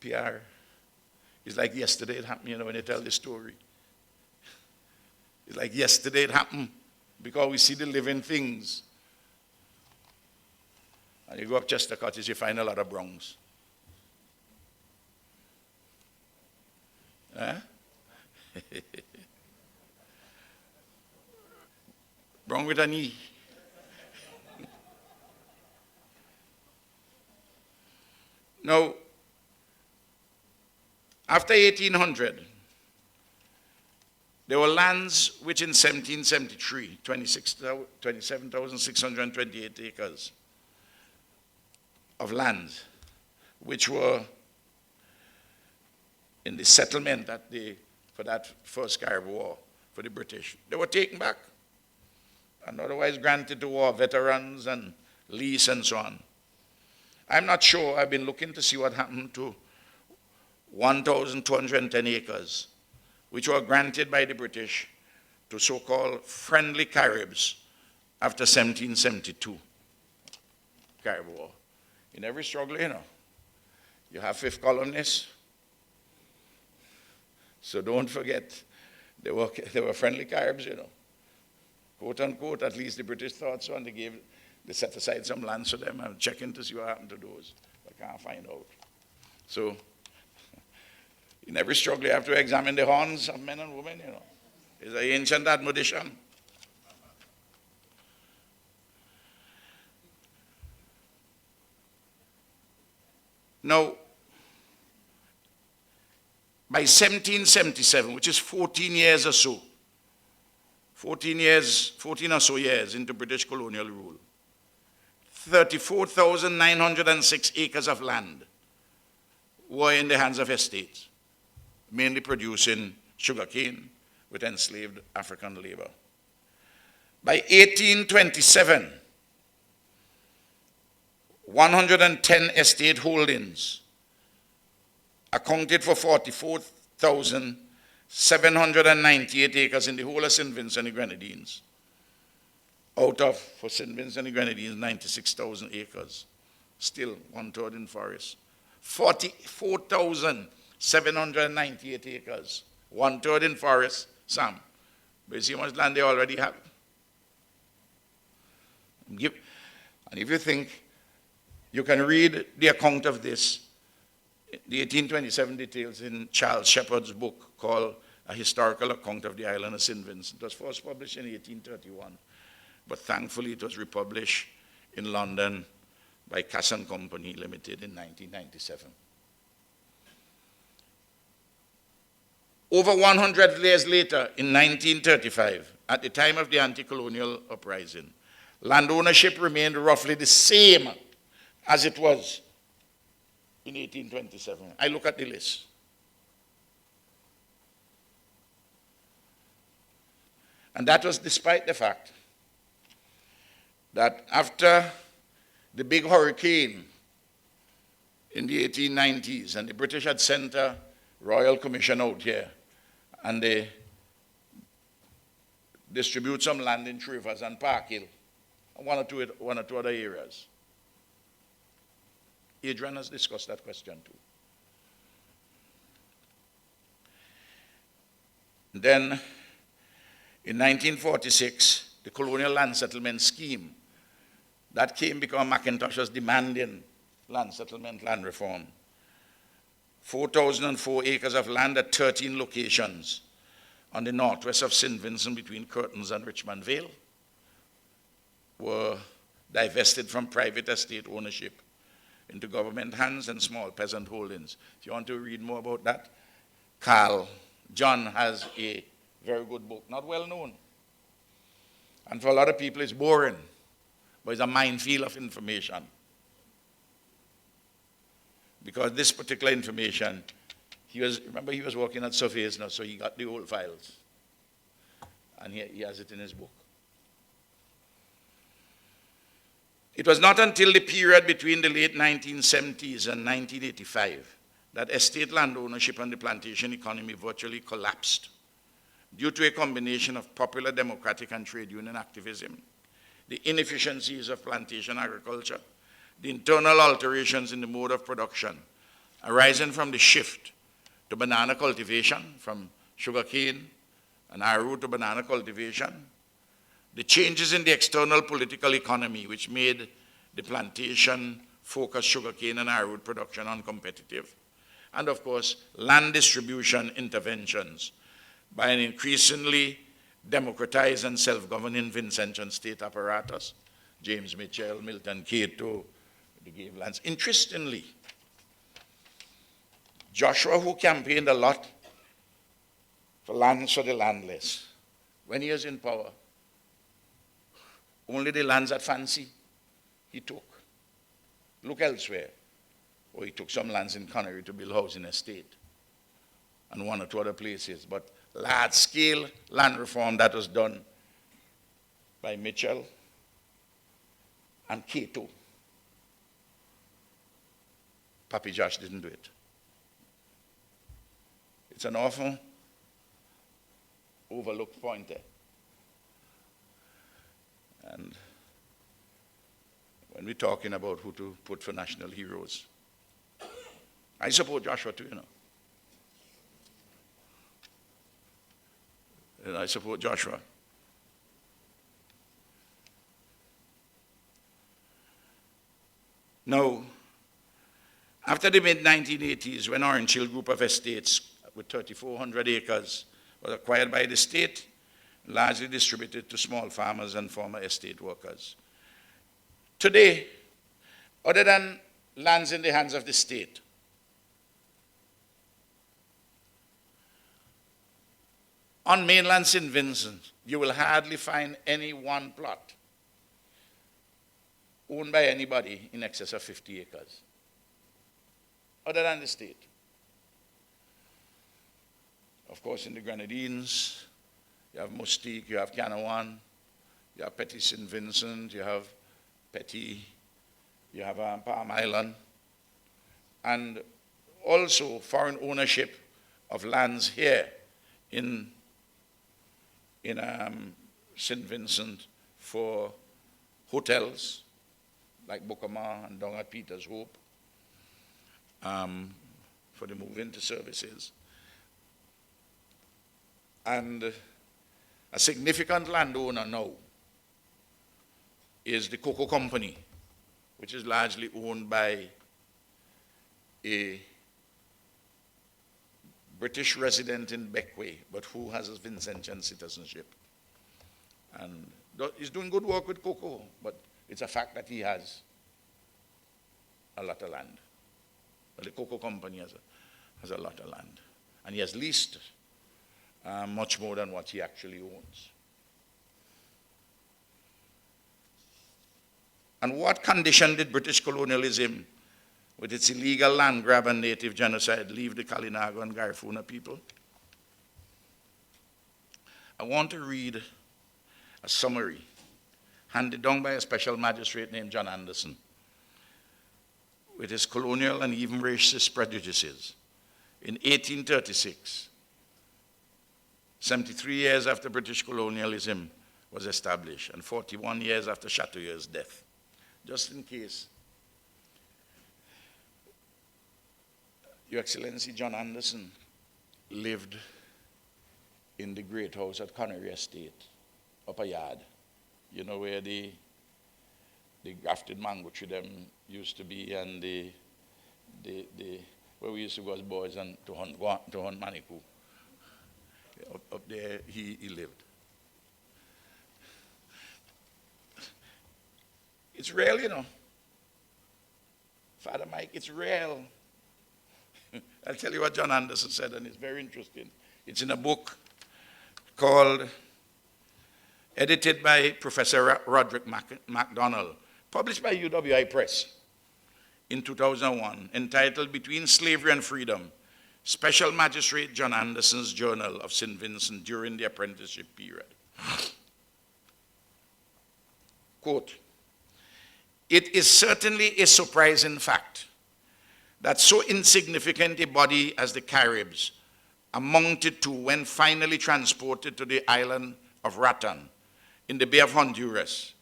PR, it's like yesterday it happened, when you tell the story. It's like yesterday it happened, because we see the living things. And you go up Chester Cottage, you find a lot of Bronx. Huh? Bronx with an E. Now, after 1800, there were lands which in 1773, 27,628 acres of land, which were in the settlement for that first Carib War for the British. They were taken back and otherwise granted to war veterans and lease and so on. I'm not sure. I've been looking to see what happened to 1,210 acres, which were granted by the British to so-called friendly Caribs after 1772 Carib War. In every struggle, you have fifth columnists. So don't forget, they were friendly Caribs, Quote unquote, at least the British thought so, and they set aside some lands for them. I'm checking to see what happened to those. I can't find out. So in every struggle, you have to examine the horns of men and women, It's an ancient admonition. Now, by 1777, which is 14 years or so, 14 or so years into British colonial rule, 34,906 acres of land were in the hands of estates, mainly producing sugarcane with enslaved African labor. By 1827, 110 estate holdings accounted for 44,798 acres in the whole of St. Vincent and the Grenadines. Out of, for St. Vincent and the Grenadines, 96,000 acres. Still one-third in forest. 44,798 acres. One-third in forest, Sam. But you see how much land they already have? And if you think you can read the account of this, the 1827 details in Charles Shepard's book called A Historical Account of the Island of St. Vincent. It was first published in 1831, but thankfully it was republished in London by Cass and Company Limited in 1997. Over 100 years later, in 1935, at the time of the anti-colonial uprising, land ownership remained roughly the same as it was in 1827. I look at the list. And that was despite the fact that after the big hurricane in the 1890s, and the British had sent a royal commission out here, and they distribute some land in Three Rivers and Park Hill, and one or two other areas. Adrian has discussed that question too. Then, in 1946, the Colonial Land Settlement Scheme, that came because McIntosh was demanding land settlement, land reform. 4,004 acres of land at 13 locations on the northwest of St. Vincent between Curtains and Richmond Vale were divested from private estate ownership into government hands and small peasant holdings. If you want to read more about that, John has a very good book, not well known. And for a lot of people it's boring, but it's a minefield of information. Because this particular information, he was working at Surveys now, so he got the old files. And he has it in his book. It was not until the period between the late 1970s and 1985 that estate land ownership and the plantation economy virtually collapsed due to a combination of popular democratic and trade union activism, the inefficiencies of plantation agriculture, the internal alterations in the mode of production arising from the shift to banana cultivation, from sugarcane and arrowroot to banana cultivation, the changes in the external political economy which made the plantation-focused sugarcane and arrowroot production uncompetitive, and of course, land distribution interventions by an increasingly democratized and self-governing Vincentian state apparatus, James Mitchell, Milton Cato, the gave lands. Interestingly, Joshua, who campaigned a lot for lands for the landless, when he was in power, only the lands at Fancy he took. Look elsewhere. Or he took some lands in Connery to build housing estate and one or two other places. But large-scale land reform that was done by Mitchell and Cato. Papi Josh didn't do it. It's an often overlooked point there. And when we're talking about who to put for national heroes, I support Joshua too, you know. And I support Joshua. Now, after the mid-1980s, when Orange Hill group of estates with 3,400 acres was acquired by the state, largely distributed to small farmers and former estate workers. Today, other than lands in the hands of the state, on mainland St. Vincent, you will hardly find any one plot owned by anybody in excess of 50 acres, other than the state. Of course, in the Grenadines, you have Mustique, you have Canawan, you have Petit St. Vincent, you have Petit, you have Palm Island, and also foreign ownership of lands here in St. Vincent for hotels like Bocama and down at Peter's Hope, for the move-into services. And a significant landowner now is the Cocoa Company, which is largely owned by a British resident in Beckway, but who has a Vincentian citizenship. And he's doing good work with cocoa, but it's a fact that he has a lot of land. But the Cocoa Company has a lot of land. And he has leased much more than what he actually owns. And what condition did British colonialism, with its illegal land grab and native genocide, leave the Kalinago and Garifuna people? I want to read a summary handed down by a special magistrate named John Anderson, with his colonial and even racist prejudices. In 1836, 73 years after British colonialism was established, and 41 years after Chateauyeur's death. Just in case, Your Excellency John Anderson lived in the great house at Connery Estate, Upper Yard. You know where the grafted mango tree them used to be, and where we used to go as boys and to hunt manikou. Up there he lived. It's real, you know. Father Mike, it's real. I'll tell you what John Anderson said, and it's very interesting. It's in a book called, edited by Professor Roderick MacDonald, published by UWI Press in 2001, entitled Between Slavery and Freedom, Special Magistrate John Anderson's Journal of St. Vincent during the apprenticeship period. Quote, "It is certainly a surprising fact that so insignificant a body as the Caribs amounted to when finally transported to the island of Ratan in the Bay of Honduras,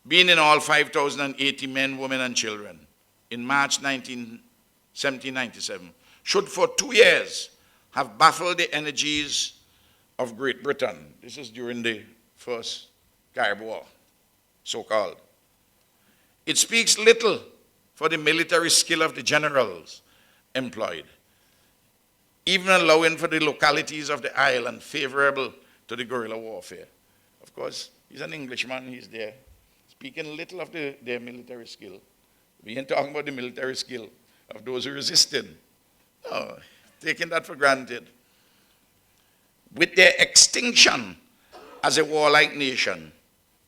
being in all 5,080 men, women, and children in March 1797, should for 2 years have baffled the energies of Great Britain." This is during the First Carib War, so-called. "It speaks little for the military skill of the generals employed, even allowing for the localities of the island favorable to the guerrilla warfare." Of course, he's an Englishman, he's there, speaking little of their military skill. We ain't talking about the military skill of those who resisted. No, taking that for granted. "With their extinction as a warlike nation,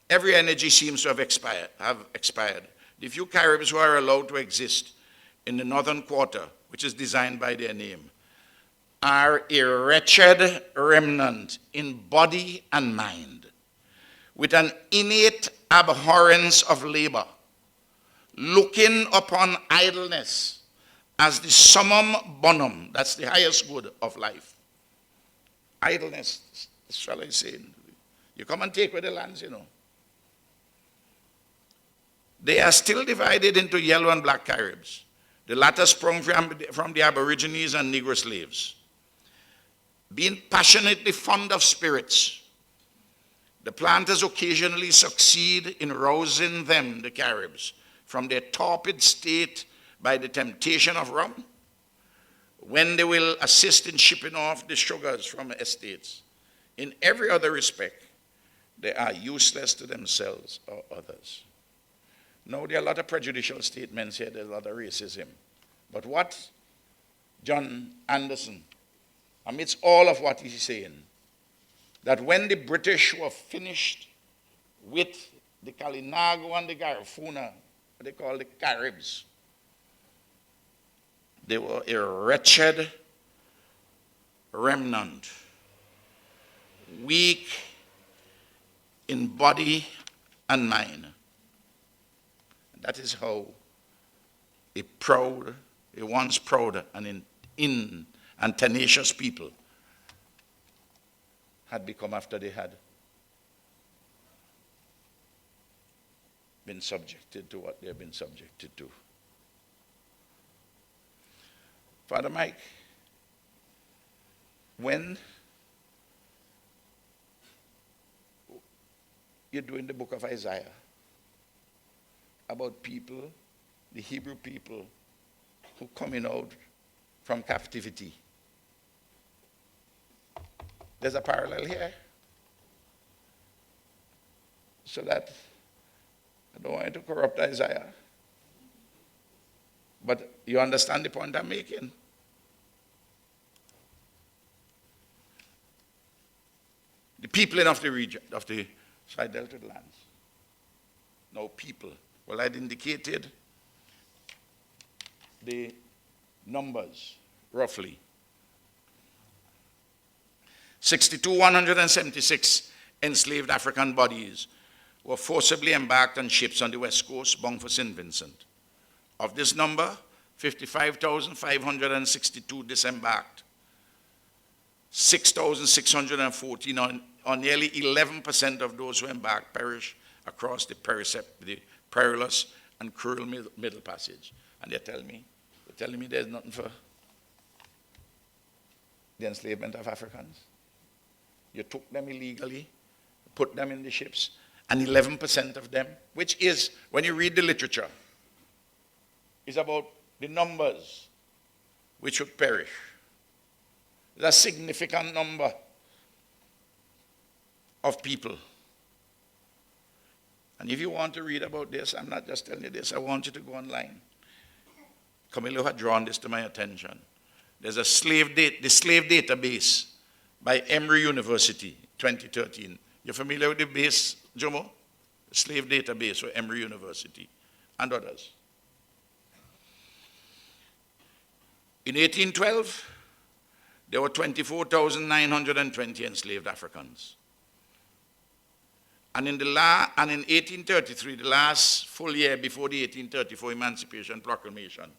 every energy seems to have expired. The few Caribs who are allowed to exist in the northern quarter, which is designed by their name, are a wretched remnant in body and mind, with an innate abhorrence of labor, looking upon idleness as the summum bonum, that's the highest good of life." Idleness, this fellow is saying. You come and take away the lands, you know. "They are still divided into yellow and black Caribs. The latter sprung from the Aborigines and Negro slaves. Being passionately fond of spirits, the planters occasionally succeed in rousing them, the Caribs, from their torpid state by the temptation of rum, when they will assist in shipping off the sugars from estates. In every other respect, they are useless to themselves or others." Now, there are a lot of prejudicial statements here, there's a lot of racism. But what John Anderson, amidst all of what he's saying, that when the British were finished with the Kalinago and the Garifuna, what they call the Caribs, they were a wretched remnant, weak in body and mind. That is how a once proud and tenacious people had become after they had been subjected to what they have been subjected to. Father Mike, when you're doing the book of Isaiah about people, the Hebrew people, who coming out from captivity, there's a parallel here. So that, I don't want you to corrupt Isaiah, but you understand the point I'm making. The peopling of the region, of the side delta lands. No people. Well, I'd indicated the numbers, roughly. 176 enslaved African bodies were forcibly embarked on ships on the west coast, bound for St. Vincent. Of this number, 55,562 disembarked. 6,614, or nearly 11% of those who embarked perished across the perilous and cruel middle passage. And they're telling me there's nothing for the enslavement of Africans. You took them illegally, put them in the ships, and 11% of them, which is, when you read the literature, is about the numbers which would perish. It's a significant number of people. And if you want to read about this, I'm not just telling you this, I want you to go online. Camilo had drawn this to my attention. There's the slave database by Emory University, 2013. You familiar with the base, Jomo? The slave database for Emory University and others. In 1812, there were 24,920 enslaved Africans. And in 1833, the last full year before the 1834 Emancipation Proclamation,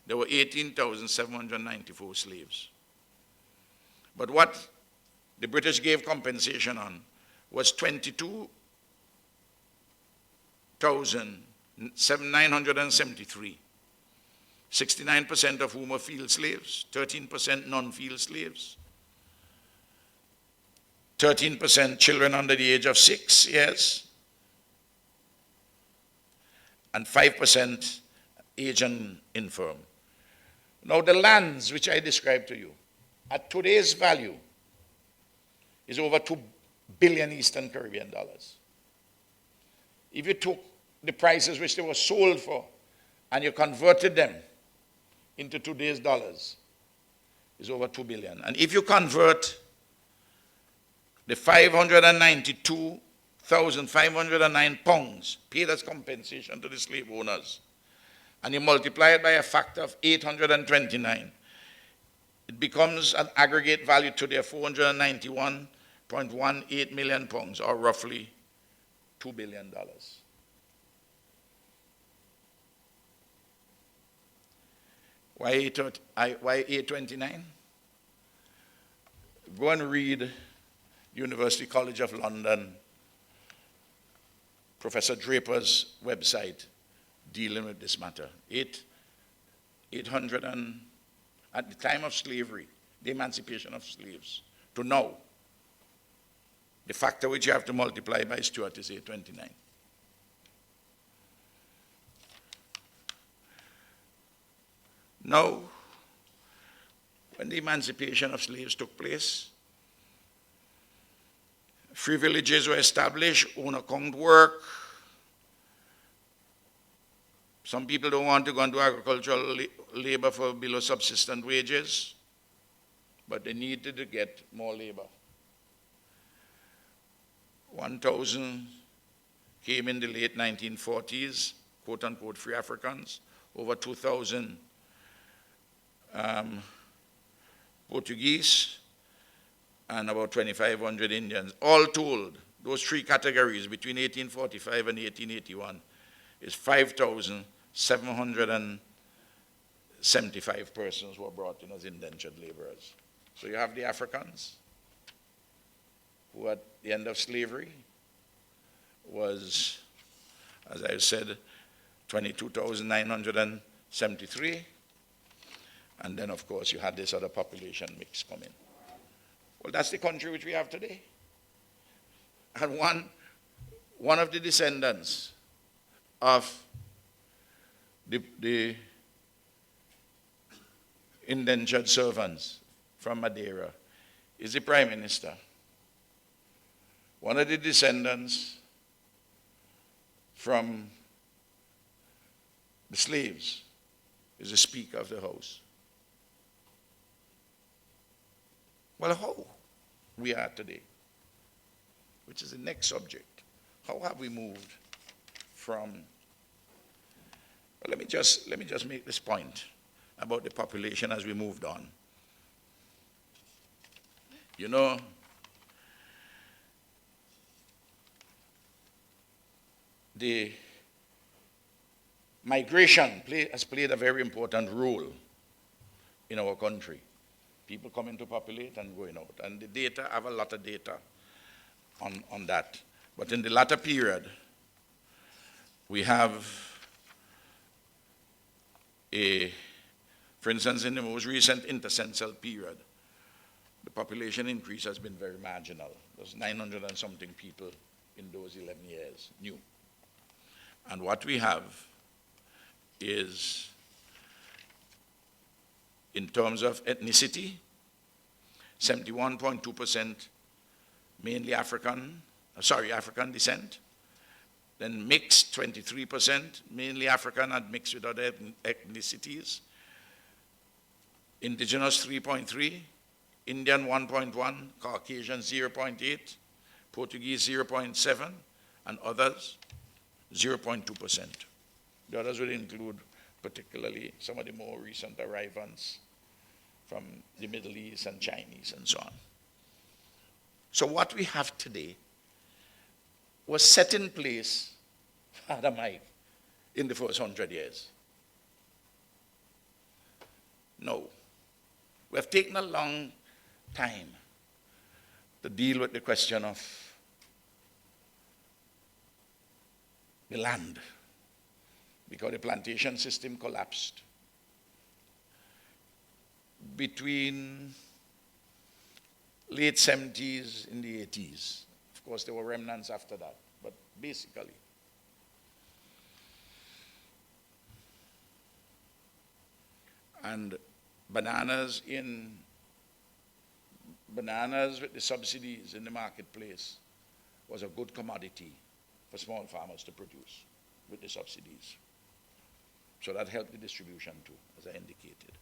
there were 18,794 slaves. But what the British gave compensation on was 22,973. 69% of whom were field slaves, 13% non-field slaves, 13% children under the age of 6 years, and 5% aged and infirm. Now the lands which I described to you, at today's value, is over 2 billion Eastern Caribbean dollars. If you took the prices which they were sold for and you converted them into today's dollars, is over 2 billion. And if you convert the 592,509 pounds paid as compensation to the slave owners, and you multiply it by a factor of 829, it becomes an aggregate value today of 491.18 million pounds, or roughly $2 billion. Why 829? Go and read University College of London, Professor Draper's website dealing with this matter. 800 and, at the time of slavery, the emancipation of slaves, to now, the factor which you have to multiply by Stuart is 829. Now, when the emancipation of slaves took place, free villages were established, own account work. Some people don't want to go into agricultural labor for below subsistence wages, but they needed to get more labor. 1,000 came in the late 1940s, quote unquote free Africans, over 2,000 Portuguese, and about 2,500 Indians. All told, those three categories between 1845 and 1881 is 5,775 persons were brought in as indentured laborers. So you have the Africans, who at the end of slavery was, as I said, 22,973. And then, of course, you had this other population mix come in. Well, that's the country which we have today. And one of the descendants of the indentured servants from Madeira is the Prime Minister. One of the descendants from the slaves is the Speaker of the House. Well, how we are today, which is the next subject. How have we moved from? Well, let me just make this point about the population as we moved on. You know, the Migration has played a very important role in our country. People coming to populate and going out. And the data, I have a lot of data on that. But in the latter period, we have for instance, in the most recent intercensual period, the population increase has been very marginal. There's 900 and something people in those 11 years, new. And what we have is, in terms of ethnicity, 71.2% mainly African descent, then mixed 23%, mainly African and mixed with other ethnicities, indigenous 3.3, Indian 1.1, Caucasian 0.8, Portuguese 0.7, and others 0.2%. The others would include particularly some of the more recent arrivals from the Middle East and Chinese and so on. So what we have today was set in place, Father Mike, in the first 100 years. No. We have taken a long time to deal with the question of the land, because the plantation system collapsed between late 70s and the 80s. Of course, there were remnants after that, but basically. And bananas with the subsidies in the marketplace was a good commodity for small farmers to produce with the subsidies. So that helped the distribution too, as I indicated.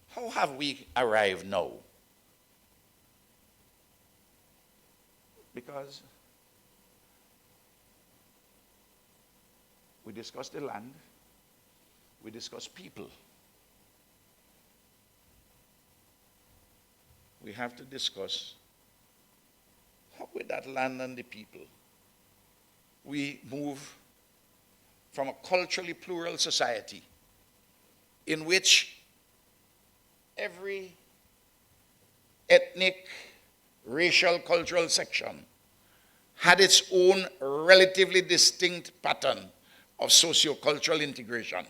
How have we arrived now? Because we discussed the land, we discussed people. We have to discuss how with that land and the people we move from a culturally plural society in which every ethnic, racial, cultural section had its own relatively distinct pattern of socio-cultural integration.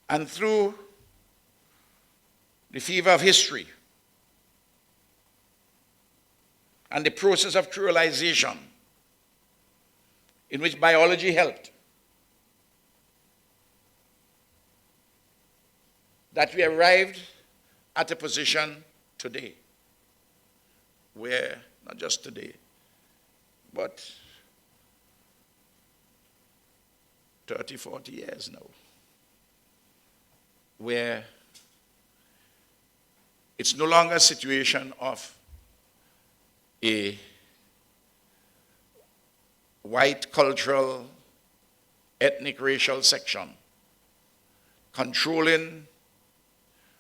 And through the fever of history and the process of creolization, in which biology helped, that we arrived at a position today where, not just today, but 30, 40 years now, where it's no longer a situation of a white cultural, ethnic, racial section controlling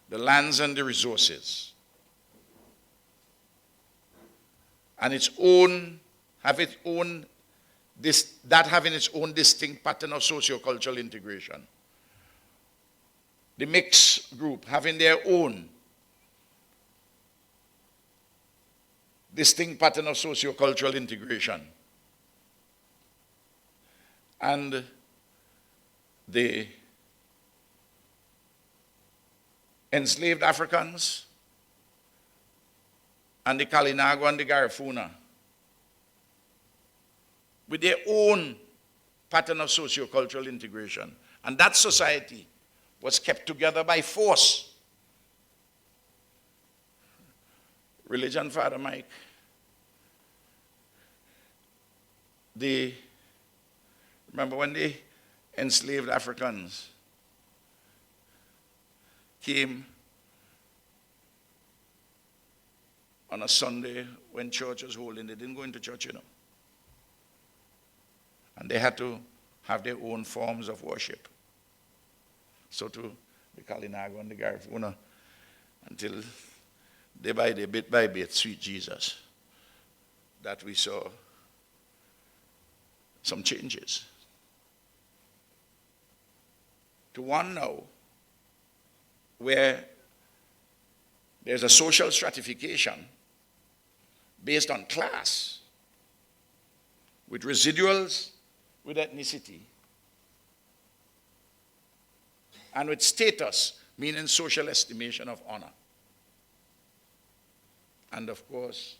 the lands and the resources, and having its own distinct pattern of socio-cultural integration. The mixed group having their own distinct pattern of socio-cultural integration. And the enslaved Africans and the Kalinago and the Garifuna with their own pattern of socio-cultural integration. And that society was kept together by force. Religion, Father Mike. Remember when the enslaved Africans came on a Sunday when church was holding, they didn't go into church, And they had to have their own forms of worship. So too, the Kalinago and the Garifuna, until day by day, bit by bit, sweet Jesus, that we saw some changes. To one now where there's a social stratification based on class, with residuals with ethnicity, and with status, meaning social estimation of honor. And of course,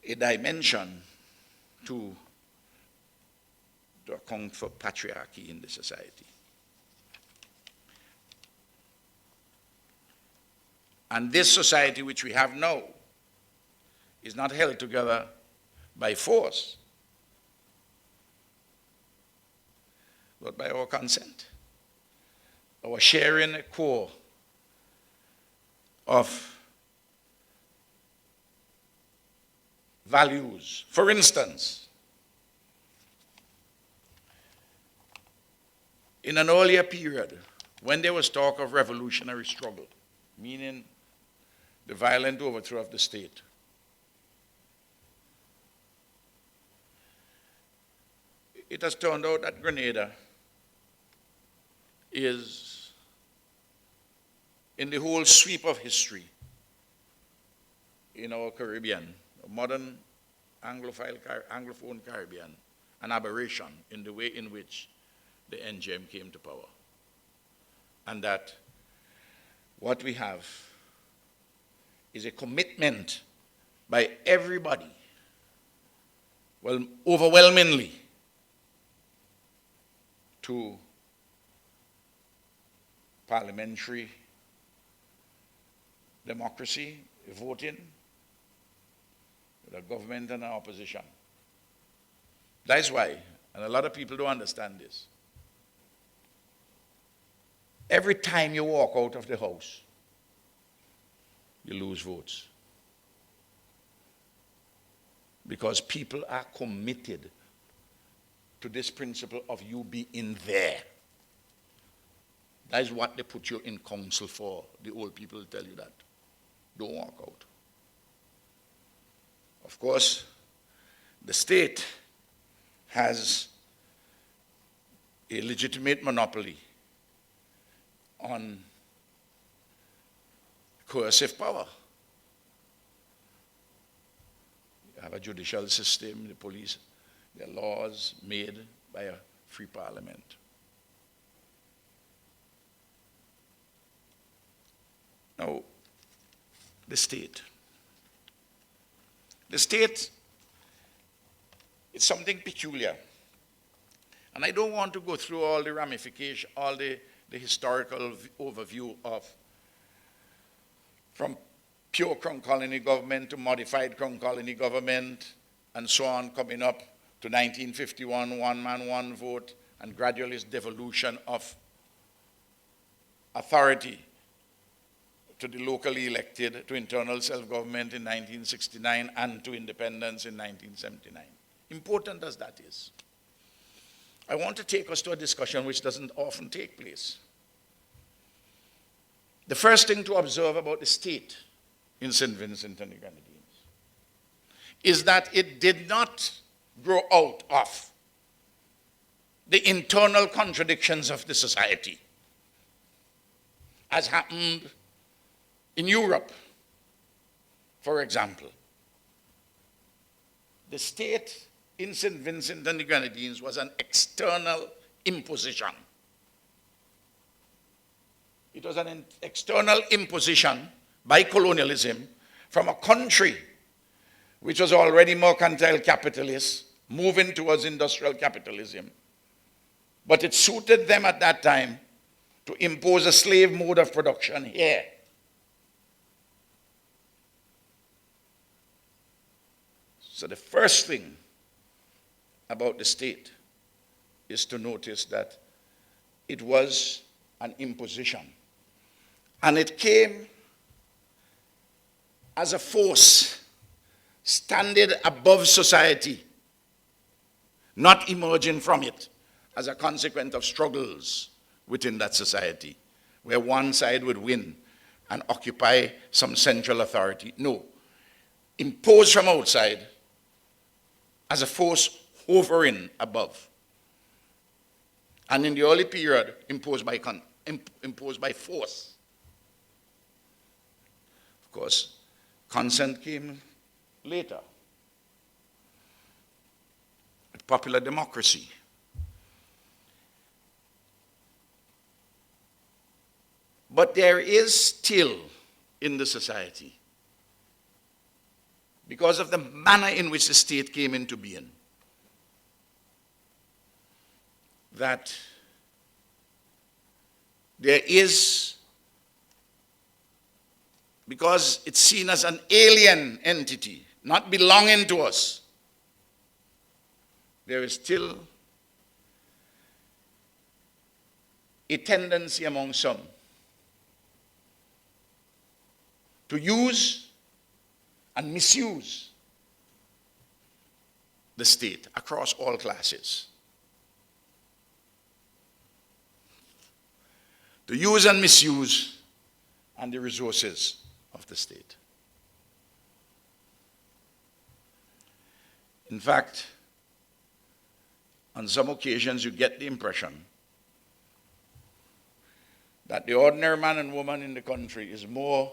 a dimension to account for patriarchy in the society. And this society which we have now is not held together by force, but by our consent, our sharing a core of values. For instance, in an earlier period, when there was talk of revolutionary struggle, meaning the violent overthrow of the state, it has turned out that Grenada is, in the whole sweep of history in our Caribbean, a modern Anglophone Caribbean, an aberration in the way in which the NGM came to power. And that what we have is a commitment by everybody, well, overwhelmingly, to parliamentary democracy, voting, with a government and an opposition. That is why, and a lot of people don't understand this, every time you walk out of the house, you lose votes. Because people are committed to this principle of you being there. That is what they put you in council for. The old people tell you that. Don't walk out. Of course, the state has a legitimate monopoly on coercive power. You have a judicial system, the police, there are laws made by a free parliament. Now, the state. The state is something peculiar. And I don't want to go through all the ramifications, all the historical overview of from pure Crown Colony government to modified Crown Colony government and so on, coming up to 1951, one man, one vote, and gradual devolution of authority to the locally elected, to internal self-government in 1969 and to independence in 1979. Important as that is, I want to take us to a discussion which doesn't often take place. The first thing to observe about the state in St. Vincent and the Grenadines is that it did not grow out of the internal contradictions of the society, as happened in Europe, for example. The state in St. Vincent and the Grenadines was an external imposition. It was an external imposition by colonialism from a country which was already mercantile capitalist, moving towards industrial capitalism. But it suited them at that time to impose a slave mode of production here. So the first thing about the state is to notice that it was an imposition. And it came as a force standing above society, not emerging from it as a consequence of struggles within that society, where one side would win and occupy some central authority. No, imposed from outside as a force hovering above. And in the early period, imposed by force. Of course, consent came later. Popular democracy. But there is still in the society, because of the manner in which the state came into being, that there is, because it's seen as an alien entity, not belonging to us, there is still a tendency among some to use and misuse the state across all classes. To use and misuse and the resources of the state. In fact, on some occasions you get the impression that the ordinary man and woman in the country is more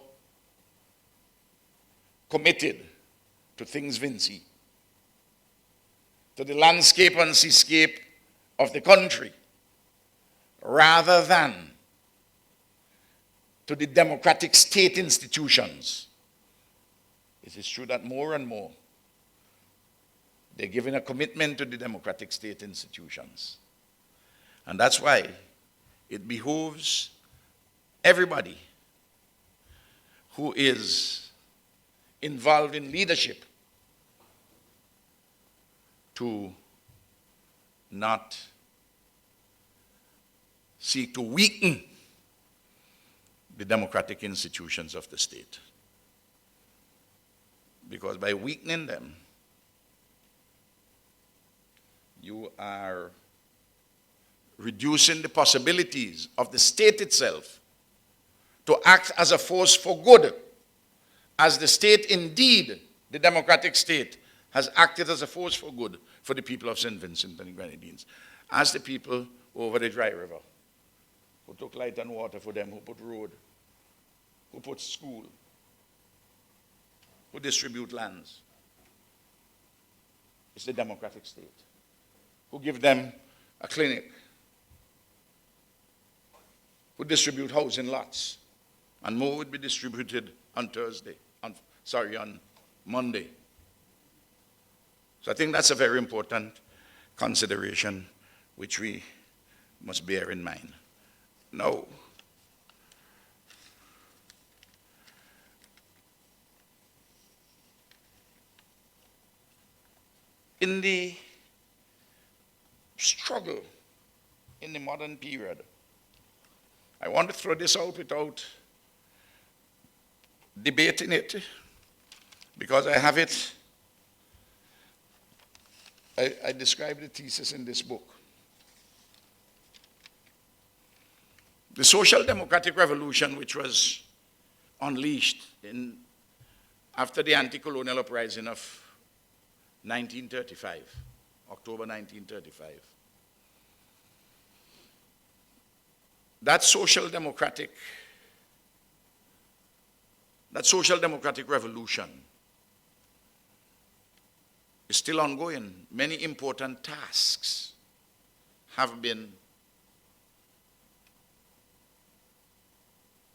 committed to things Vinci, to the landscape and seascape of the country, rather than to the democratic state institutions. It is true that more and more they're giving a commitment to the democratic state institutions. And that's why it behooves everybody who is involved in leadership to not seek to weaken the democratic institutions of the state. Because by weakening them, you are reducing the possibilities of the state itself to act as a force for good, as the state indeed, the democratic state, has acted as a force for good for the people of St. Vincent and the Grenadines, as the people over the Dry River, who took light and water for them, who put road, who put school, who distribute lands. It's the democratic state, who give them a clinic, who distribute housing lots, and more would be distributed on Monday. So I think that's a very important consideration which we must bear in mind. Now, in the struggle in the modern period, I want to throw this out without debating it, because I have it. I describe the thesis in this book. The social democratic revolution, which was unleashed after the anti-colonial uprising of 1935, October 1935. That social democratic revolution is still ongoing. Many important tasks have been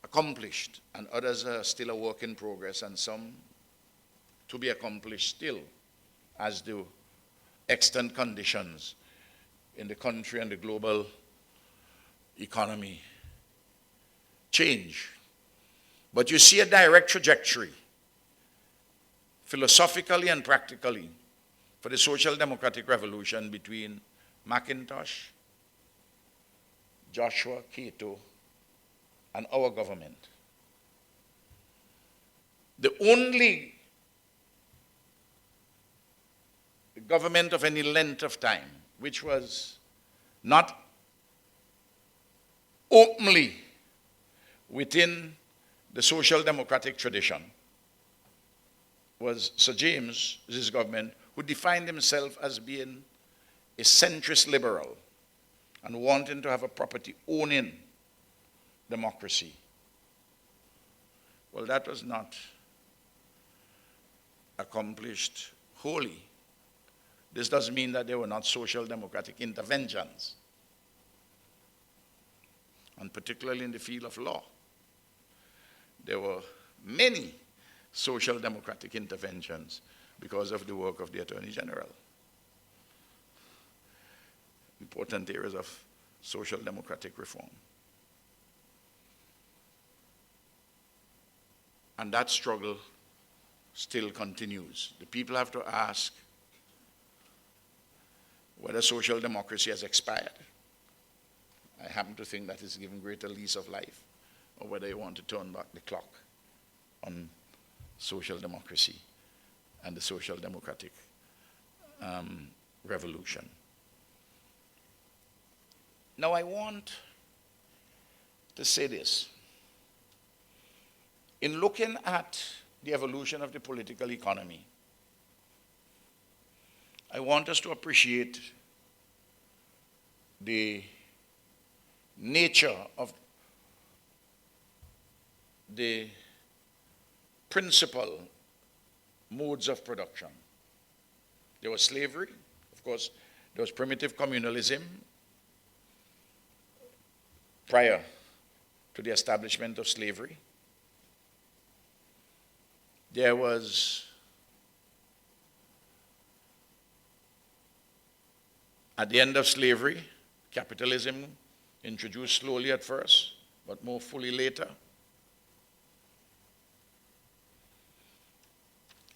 accomplished, and others are still a work in progress, and some to be accomplished still, as the extant conditions in the country and the global economy change. But you see a direct trajectory, philosophically and practically, for the social democratic revolution between Mackintosh, Joshua, Cato, and our government. The only government of any length of time which was not openly within the social democratic tradition was Sir James's government, who defined himself as being a centrist liberal and wanting to have a property-owning democracy. Well, that was not accomplished wholly. This doesn't mean that there were not social democratic interventions, and particularly in the field of law. There were many social democratic interventions because of the work of the Attorney General. Important areas of social democratic reform. And that struggle still continues. The people have to ask whether social democracy has expired. I happen to think that it's given greater lease of life, or whether you want to turn back the clock on social democracy and the social democratic revolution. Now I want to say this. In looking at the evolution of the political economy, I want us to appreciate the nature of the principal modes of production. There was slavery, of course, there was primitive communalism prior to the establishment of slavery. There was, at the end of slavery, capitalism introduced slowly at first, but more fully later.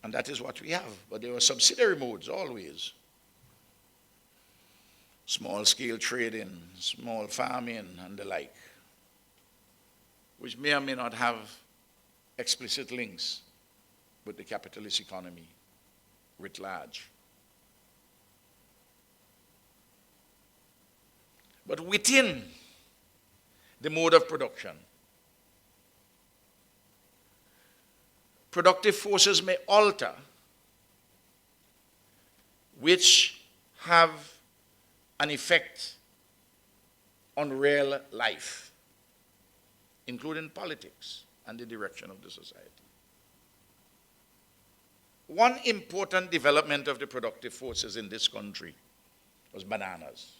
And that is what we have. But there were subsidiary modes always. Small-scale trading, small farming, and the like, which may or may not have explicit links with the capitalist economy writ large. But within the mode of production, productive forces may alter, which have an effect on real life, including politics and the direction of the society. One important development of the productive forces in this country was bananas.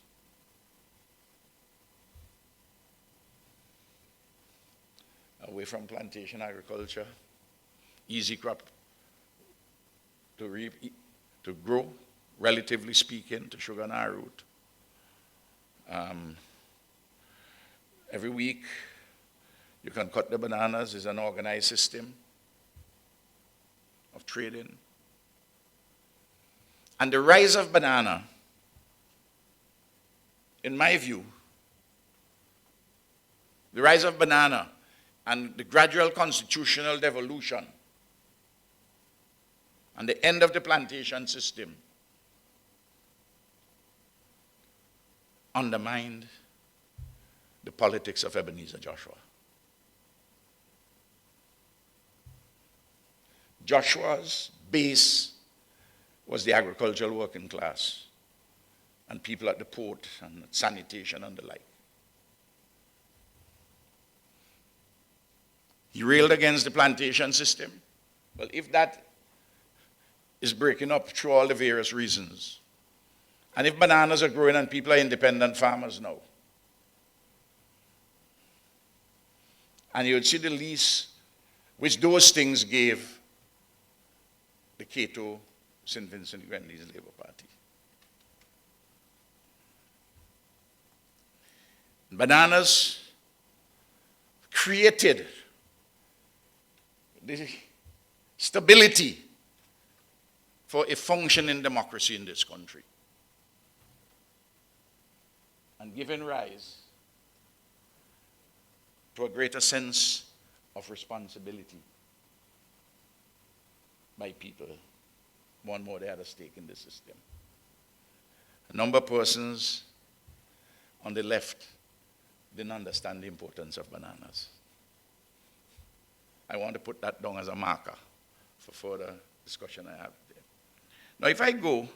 Away from plantation agriculture, easy crop to grow, relatively speaking, to sugar and root. Every week, you can cut the bananas. It's an organized system of trading. And the rise of banana, in my view, the rise of banana and the gradual constitutional devolution and the end of the plantation system undermined the politics of Ebenezer Joshua. Joshua's base was the agricultural working class and people at the port and sanitation and the like. He railed against the plantation system. Well, if that is breaking up through all the various reasons, and if bananas are growing and people are independent farmers now, and you would see the lease which those things gave the Cato St. Vincent Grenadines Labour Party. Bananas created the stability for a functioning democracy in this country, and given rise to a greater sense of responsibility by people. More and more they had a stake in the system. A number of persons on the left didn't understand the importance of bananas. I want to put that down as a marker for further discussion I have there. Now, if I go,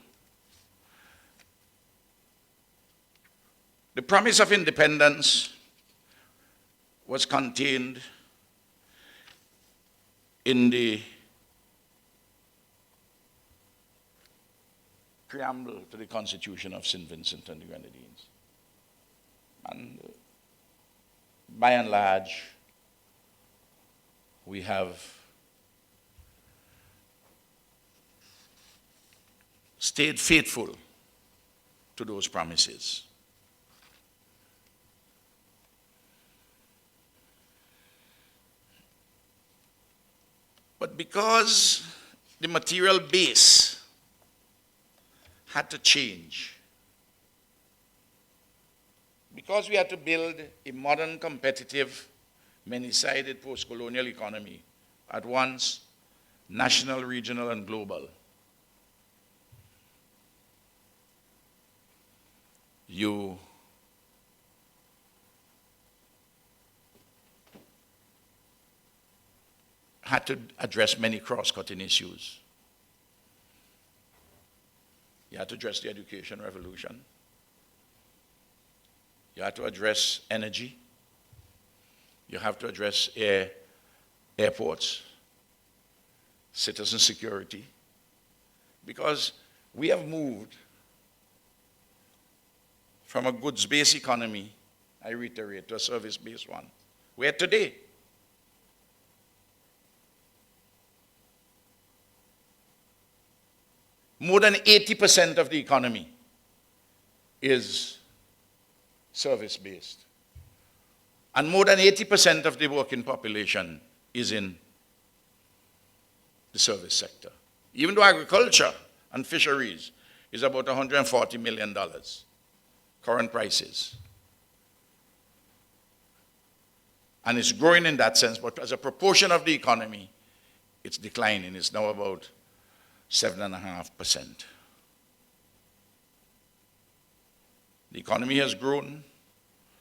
the promise of independence was contained in the preamble to the Constitution of St. Vincent and the Grenadines. And by and large, we have stayed faithful to those promises. But because the material base had to change, because we had to build a modern, competitive, many-sided post-colonial economy, at once national, regional, and global, you had to address many cross-cutting issues. You had to address the education revolution. You had to address energy. You have to address airports, citizen security, because we have moved from a goods-based economy, I reiterate, to a service-based one. Where today, more than 80% of the economy is service-based. And more than 80% of the working population is in the service sector. Even though agriculture and fisheries is about $140 million, current prices. And it's growing in that sense, but as a proportion of the economy, it's declining. It's now about 7.5%. The economy has grown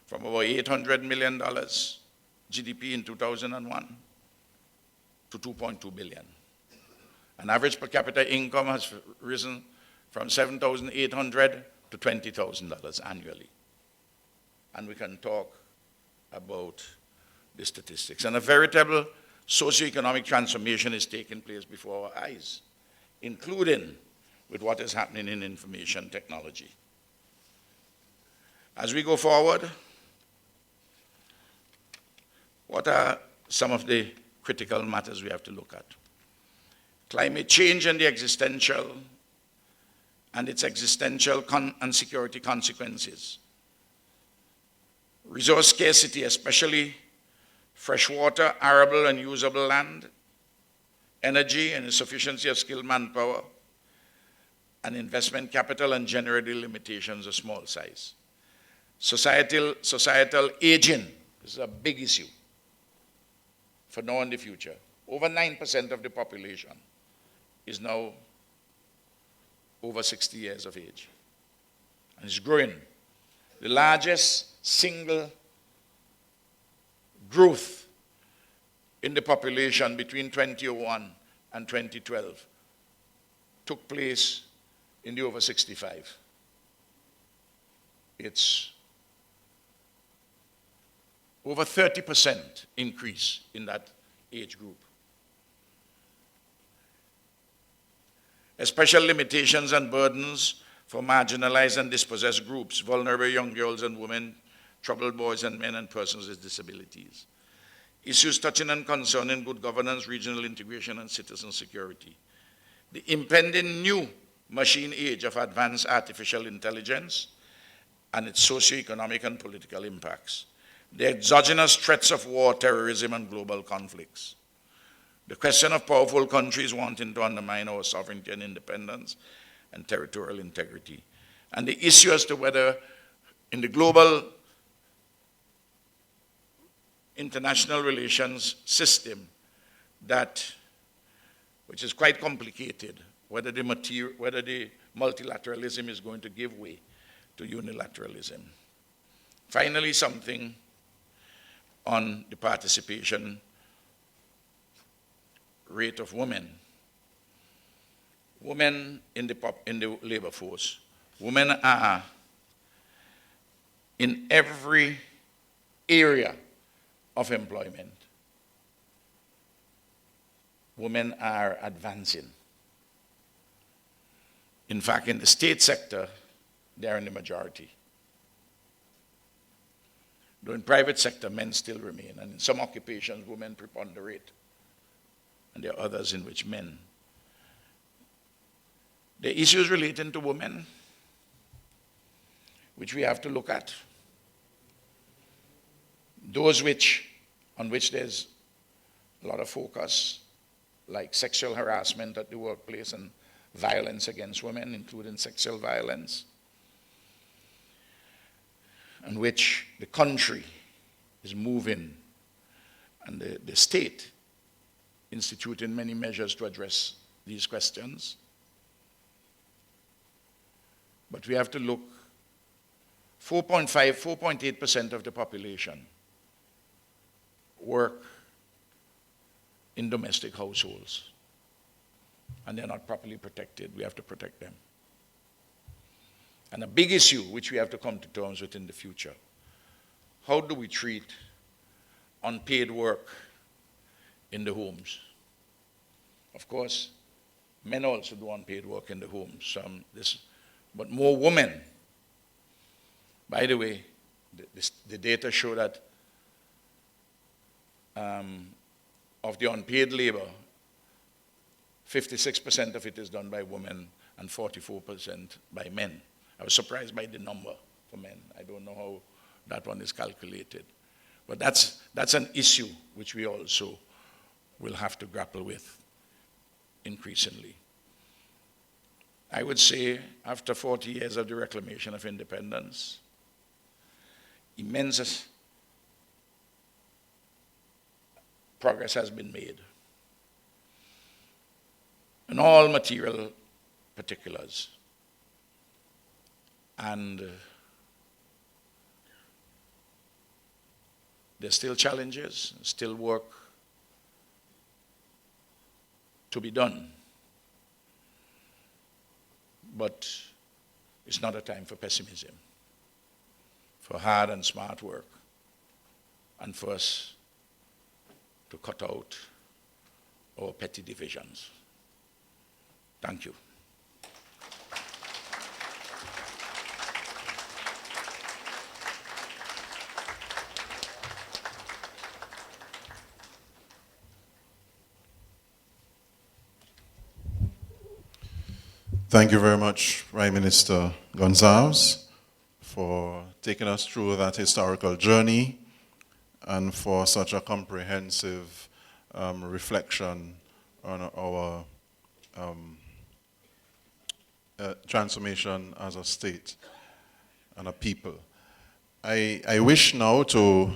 from about $800 million GDP in 2001 to $2.2 billion. An average per capita income has risen from $7,800 to $20,000 annually. And we can talk about the statistics. And a veritable socioeconomic transformation is taking place before our eyes, including with what is happening in information technology. As we go forward, what are some of the critical matters we have to look at? Climate change and the existential and its existential and security consequences. Resource scarcity, especially freshwater, arable and usable land, energy and insufficiency of skilled manpower, and investment capital and generative limitations of small size. Societal aging, this is a big issue for now and the future. Over 9% of the population is now over 60 years of age, and it's growing. The largest single growth in the population between 2001 and 2012 took place in the over 65. It's over 30% increase in that age group. Special limitations and burdens for marginalized and dispossessed groups, vulnerable young girls and women, troubled boys and men, and persons with disabilities. Issues touching and concerning good governance, regional integration, and citizen security. The impending new machine age of advanced artificial intelligence and its socio-economic and political impacts. The exogenous threats of war, terrorism, and global conflicts. The question of powerful countries wanting to undermine our sovereignty and independence and territorial integrity. And the issue as to whether in the global international relations system which is quite complicated, whether the multilateralism is going to give way to unilateralism. Finally, something on the participation rate of women. women in the labor force. Women are in every area of employment. Women are advancing. In fact, in the state sector, they are in the majority. Though in private sector, men still remain, and in some occupations, women preponderate, and there are others in which men. The issues relating to women, which we have to look at, those on which there's a lot of focus, like sexual harassment at the workplace and violence against women, including sexual violence, and which the country is moving, and the state instituting many measures to address these questions. But we have to look, 4.8% of the population work in domestic households, and they're not properly protected. We have to protect them. And a big issue which we have to come to terms with in the future, how do we treat unpaid work in the homes? Of course, men also do unpaid work in the homes, but more women. By the way, the data show that of the unpaid labor, 56% of it is done by women and 44% by men. I was surprised by the number for men. I don't know how that one is calculated. But that's an issue which we also will have to grapple with increasingly. I would say after 40 years of the reclamation of independence, immense progress has been made in all material particulars. And there's still challenges, still work to be done. But it's not a time for pessimism, for hard and smart work, and for us to cut out our petty divisions. Thank you. Thank you very much, Prime Minister Gonzalez, for taking us through that historical journey and for such a comprehensive reflection on our transformation as a state and a people. I wish now to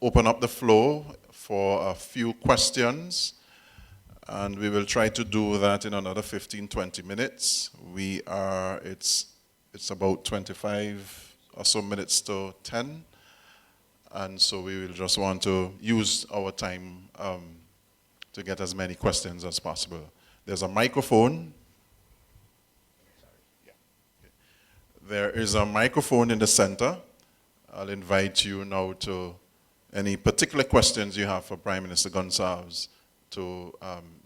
open up the floor for a few questions, and we will try to do that in another 15-20 minutes. It's about 25 or so minutes to 10, and so we will just want to use our time to get as many questions as possible. There's a microphone. There is a microphone in the center. I'll invite you now to any particular questions you have for Prime Minister Gonzalez to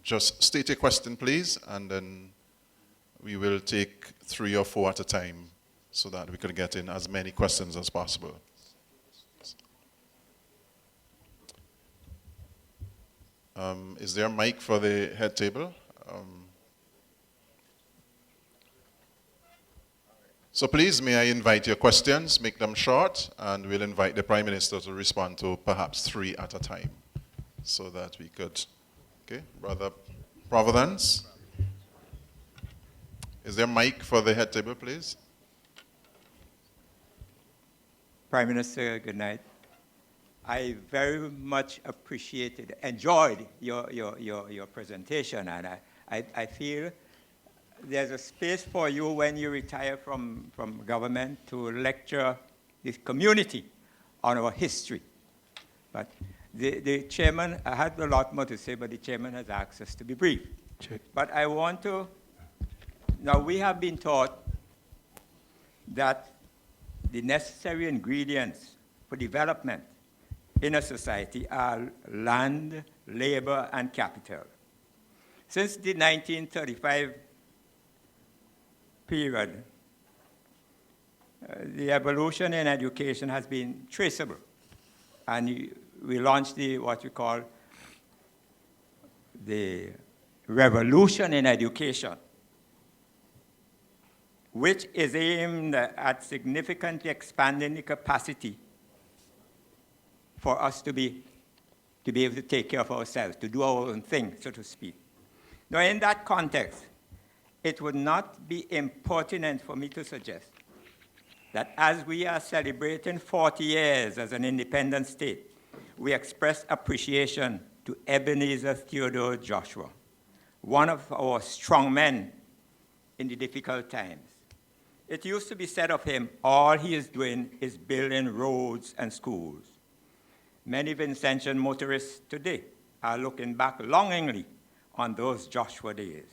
just state your question, please, and then we will take 3 or 4 at a time so that we can get in as many questions as possible. Is there a mic for the head table? So please, may I invite your questions, make them short, and we'll invite the Prime Minister to respond to perhaps 3 at a time so that we could. Okay, Brother Providence. Is there a mic for the head table, please? Prime Minister, good night. I very much enjoyed your presentation, and I feel there's a space for you when you retire from government to lecture the community on our history. But the chairman, I had a lot more to say, but the chairman has asked us to be brief. But I want to, now we have been taught that the necessary ingredients for development in a society are land, labor, and capital. Since the 1935 period, the evolution in education has been traceable. And we launched what we call the revolution in education, which is aimed at significantly expanding the capacity for us to be able to take care of ourselves, to do our own thing, so to speak. Now, in that context, it would not be impertinent for me to suggest that as we are celebrating 40 years as an independent state, we express appreciation to Ebenezer Theodore Joshua, one of our strong men in the difficult times. It used to be said of him, all he is doing is building roads and schools. Many Vincentian motorists today are looking back longingly on those Joshua days.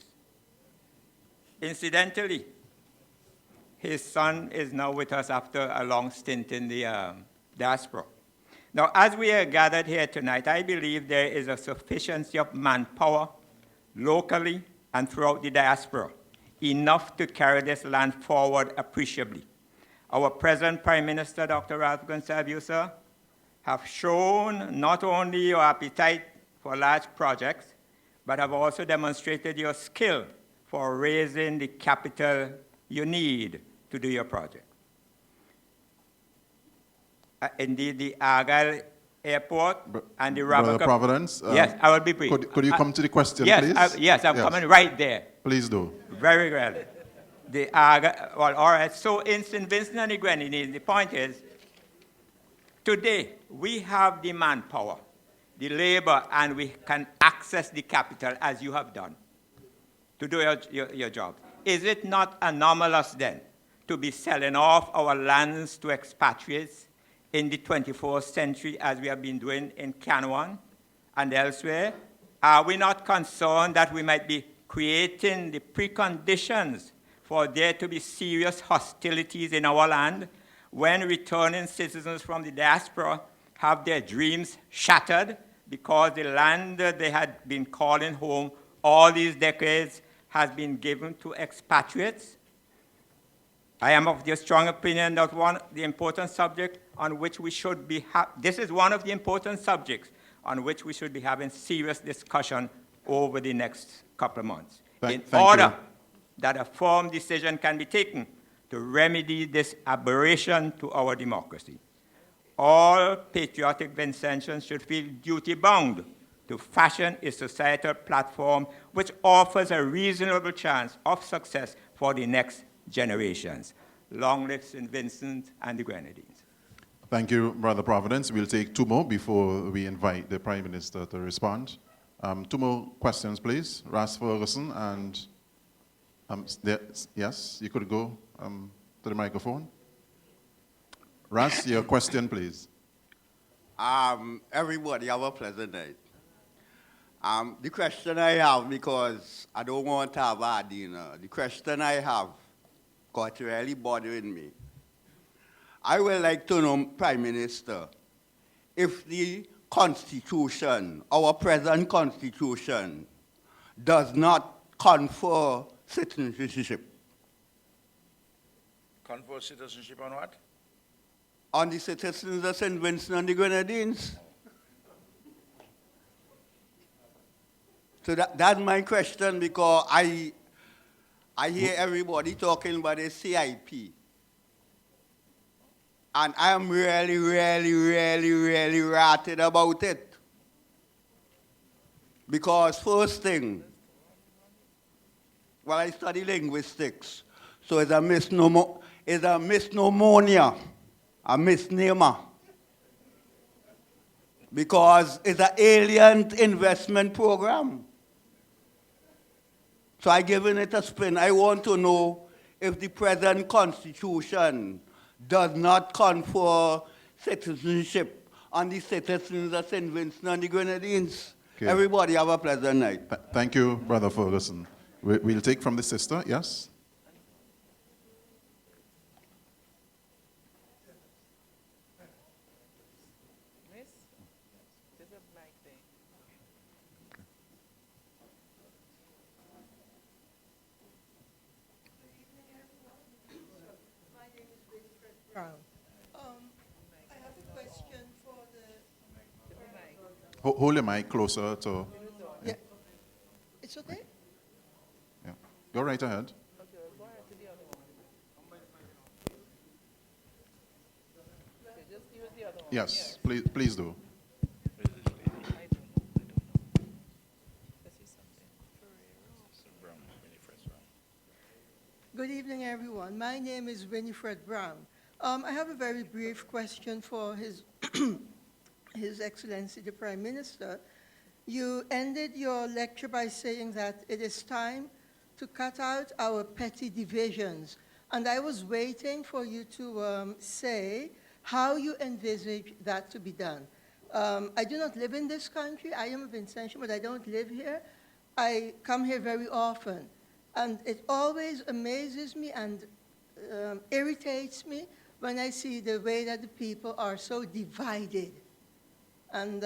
Incidentally, his son is now with us after a long stint in the diaspora. Now, as we are gathered here tonight, I believe there is a sufficiency of manpower locally and throughout the diaspora, enough to carry this land forward appreciably. Our present Prime Minister, Dr. Ralph Gonsalves, sir, have shown not only your appetite for large projects, but have also demonstrated your skill for raising the capital you need to do your project. Indeed, the Argyle Airport and the Brother Providence, yes, I will be brief. Could you come to the question, yes, please? Yes, I'm coming right there. Please do. Very well. The Argyle, well, all right, so in St. Vincent and the Grenadines, the point is, today, we have the manpower, the labor, and we can access the capital as you have done to do your job. Is it not anomalous then to be selling off our lands to expatriates in the 24th century as we have been doing in Canouan and elsewhere? Are we not concerned that we might be creating the preconditions for there to be serious hostilities in our land when returning citizens from the diaspora have their dreams shattered because the land they had been calling home all these decades has been given to expatriates? I am of the strong opinion that the important subject on which we should be, this is one of the important subjects on which we should be having serious discussion over the next couple of months. In order that a firm decision can be taken to remedy this aberration to our democracy. All patriotic Vincentians should feel duty-bound to fashion a societal platform which offers a reasonable chance of success for the next generations. Long live St. Vincent and the Grenadines. Thank you, Brother Providence. We'll take two more before we invite the Prime Minister to respond. Two more questions, please. Ras Ferguson and, yes, you could go to the microphone. Ras, your question, please. Everybody have a pleasant night. The question I have, because I don't want to have a dinner, the question I have, because it's really bothering me. I would like to know, Prime Minister, if the Constitution, our present Constitution, does not confer citizenship. Confer citizenship on what? On the citizens of St. Vincent and the Grenadines. So that's my question, because I hear everybody talking about the CIP. And I am really, really, really, really rattled about it. Because first thing, well, I study linguistics, so it's a misnomer, a misnomer. Because it's an alien investment program. So I given it a spin. I want to know if the present Constitution does not confer citizenship on the citizens of St. Vincent and the Grenadines. Okay. Everybody have a pleasant night. Thank you, Brother Ferguson. We'll take from the sister, yes? Brown. I have a question for the. Hold your mic closer to... Yeah. It's okay? Yeah. Go right ahead. Yes, please do. Good evening, everyone. My name is Winifred Brown. I have a very brief question for His, His Excellency, the Prime Minister. You ended your lecture by saying that it is time to cut out our petty divisions. And I was waiting for you to say how you envisage that to be done. I do not live in this country. I am a Vincentian, but I don't live here. I come here very often. And it always amazes me and irritates me when I see the way that the people are so divided. And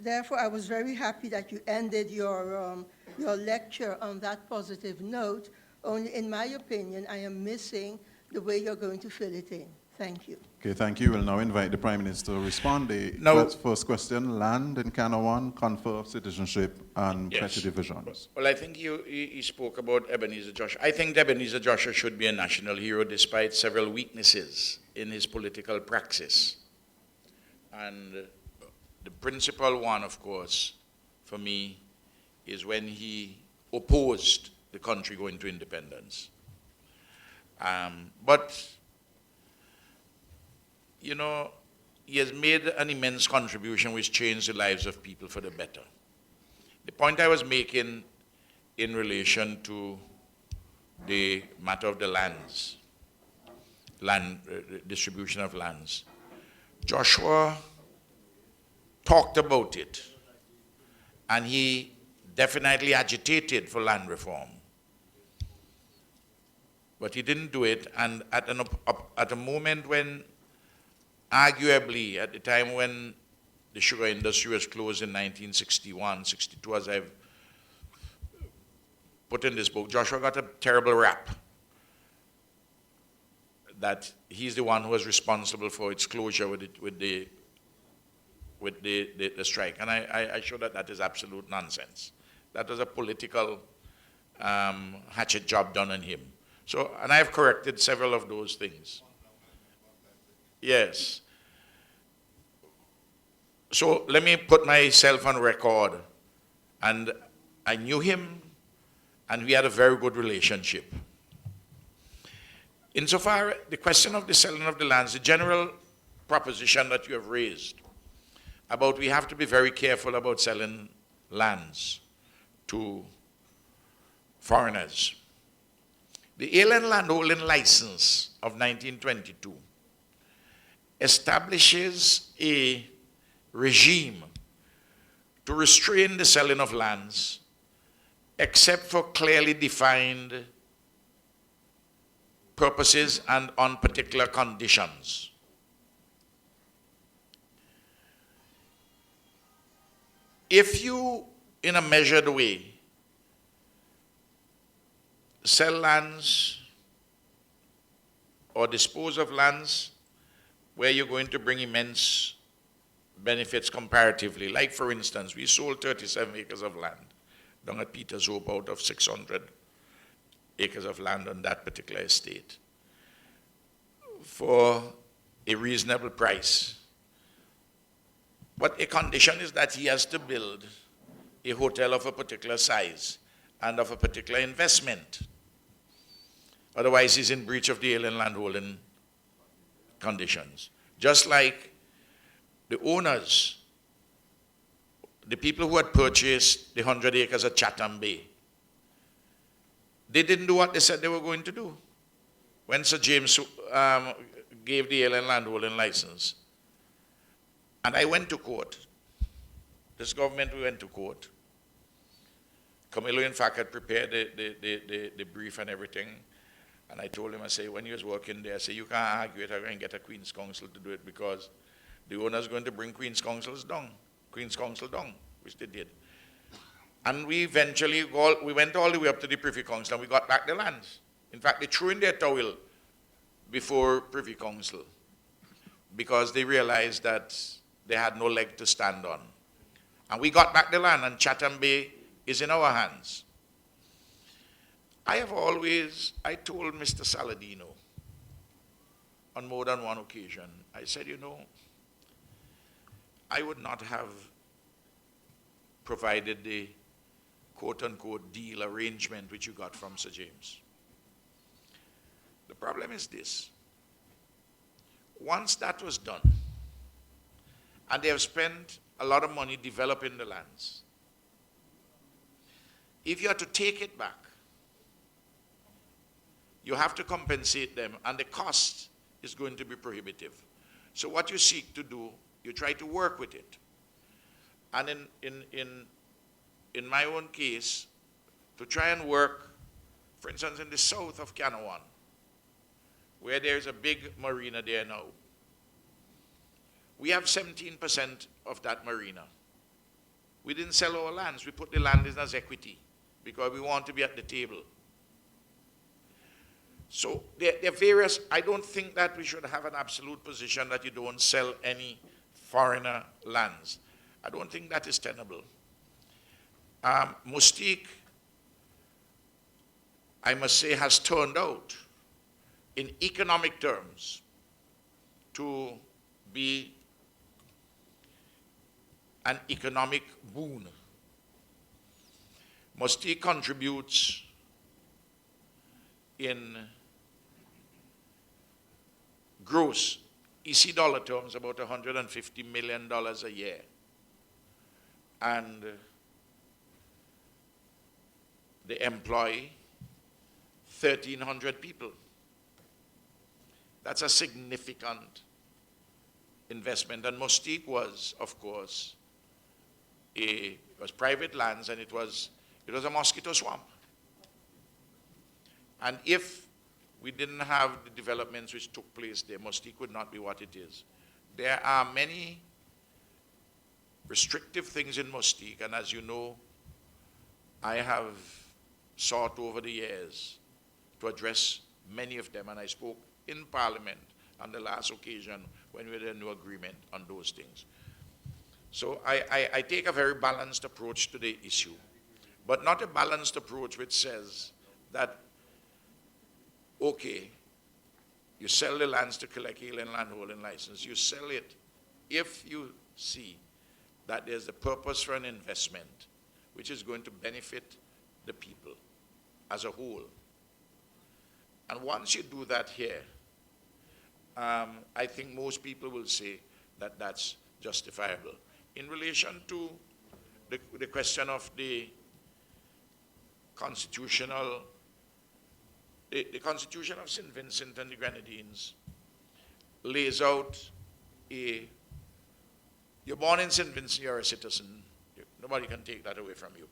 therefore, I was very happy that you ended your lecture on that positive note. Only, in my opinion, I am missing the way you're going to fill it in. Thank you. Okay, thank you. We'll now invite the Prime Minister to respond. The first question, land in Canada, confer citizenship and petty divisions. Well, I think he spoke about Ebenezer Joshua. I think Ebenezer Joshua should be a national hero despite several weaknesses in his political praxis. And the principal one, of course, for me, is when he opposed the country going to independence. But you know, he has made an immense contribution which changed the lives of people for the better. The point I was making in relation to the matter of the lands, distribution of lands, Joshua talked about it, and he definitely agitated for land reform. But he didn't do it, and at a moment when arguably, at the time when the sugar industry was closed in 1961, 62, as I've put in this book, Joshua got a terrible rap that he's the one who was responsible for its closure with the strike. And I show that that is absolute nonsense. That was a political hatchet job done on him. So, and I've corrected several of those things. Yes. So let me put myself on record. And I knew him, and we had a very good relationship. Insofar, the question of the selling of the lands, the general proposition that you have raised about we have to be very careful about selling lands to foreigners. The Alien Landholding License of 1922 establishes a regime to restrain the selling of lands except for clearly defined purposes and on particular conditions. If you, in a measured way, sell lands or dispose of lands where you're going to bring immense benefits comparatively. Like, for instance, we sold 37 acres of land down at Peter's Hope out of 600 acres of land on that particular estate for a reasonable price. But a condition is that he has to build a hotel of a particular size and of a particular investment. Otherwise, he's in breach of the alien landholding conditions. Just like the owners, the people who had purchased the 100 acres at Chatham Bay, they didn't do what they said they were going to do. When Sir James gave the alien landholding license, and I went to court This government, we went to court. Camilo, in fact, had prepared the brief and everything. And I told him, I say, when he was working there, I say, you can't argue it, I'm going to get a Queen's Counsel to do it because the owner's going to bring Queen's Counsel down, which they did. And we eventually, we went all the way up to the Privy Council and we got back the lands. In fact, they threw in their towel before Privy Council because they realized that they had no leg to stand on. And we got back the land and Chatham Bay is in our hands. I told Mr. Saladino on more than one occasion, I said, you know, I would not have provided the quote-unquote deal arrangement which you got from Sir James. The problem is this. Once that was done, and they have spent a lot of money developing the lands, if you are to take it back, you have to compensate them, and the cost is going to be prohibitive. So what you seek to do, you try to work with it. And in my own case, to try and work, for instance, in the south of Canawan, where there's a big marina there now, we have 17% of that marina. We didn't sell our lands, we put the land in as equity because we want to be at the table. So there are various, I don't think that we should have an absolute position that you don't sell any foreigner lands. I don't think that is tenable. Mustique, I must say, has turned out in economic terms to be an economic boon. Mustique contributes in gross EC dollar terms about $150 million a year. And they employ 1,300 people. That's a significant investment. And Mustique was, of course, it was private lands, and it was a mosquito swamp. And if we didn't have the developments which took place there, Mustique would not be what it is. There are many restrictive things in Mustique, and as you know, I have sought over the years to address many of them, and I spoke in Parliament on the last occasion when we had a new agreement on those things. So I take a very balanced approach to the issue, but not a balanced approach which says that, okay, you sell the lands to collect alien landholding license. You sell it if you see that there's a purpose for an investment which is going to benefit the people as a whole. And once you do that here, I think most people will say that that's justifiable. In relation to the question of the constitutional, the Constitution of St. Vincent and the Grenadines lays out you're born in St. Vincent, you're a citizen. Nobody can take that away from you.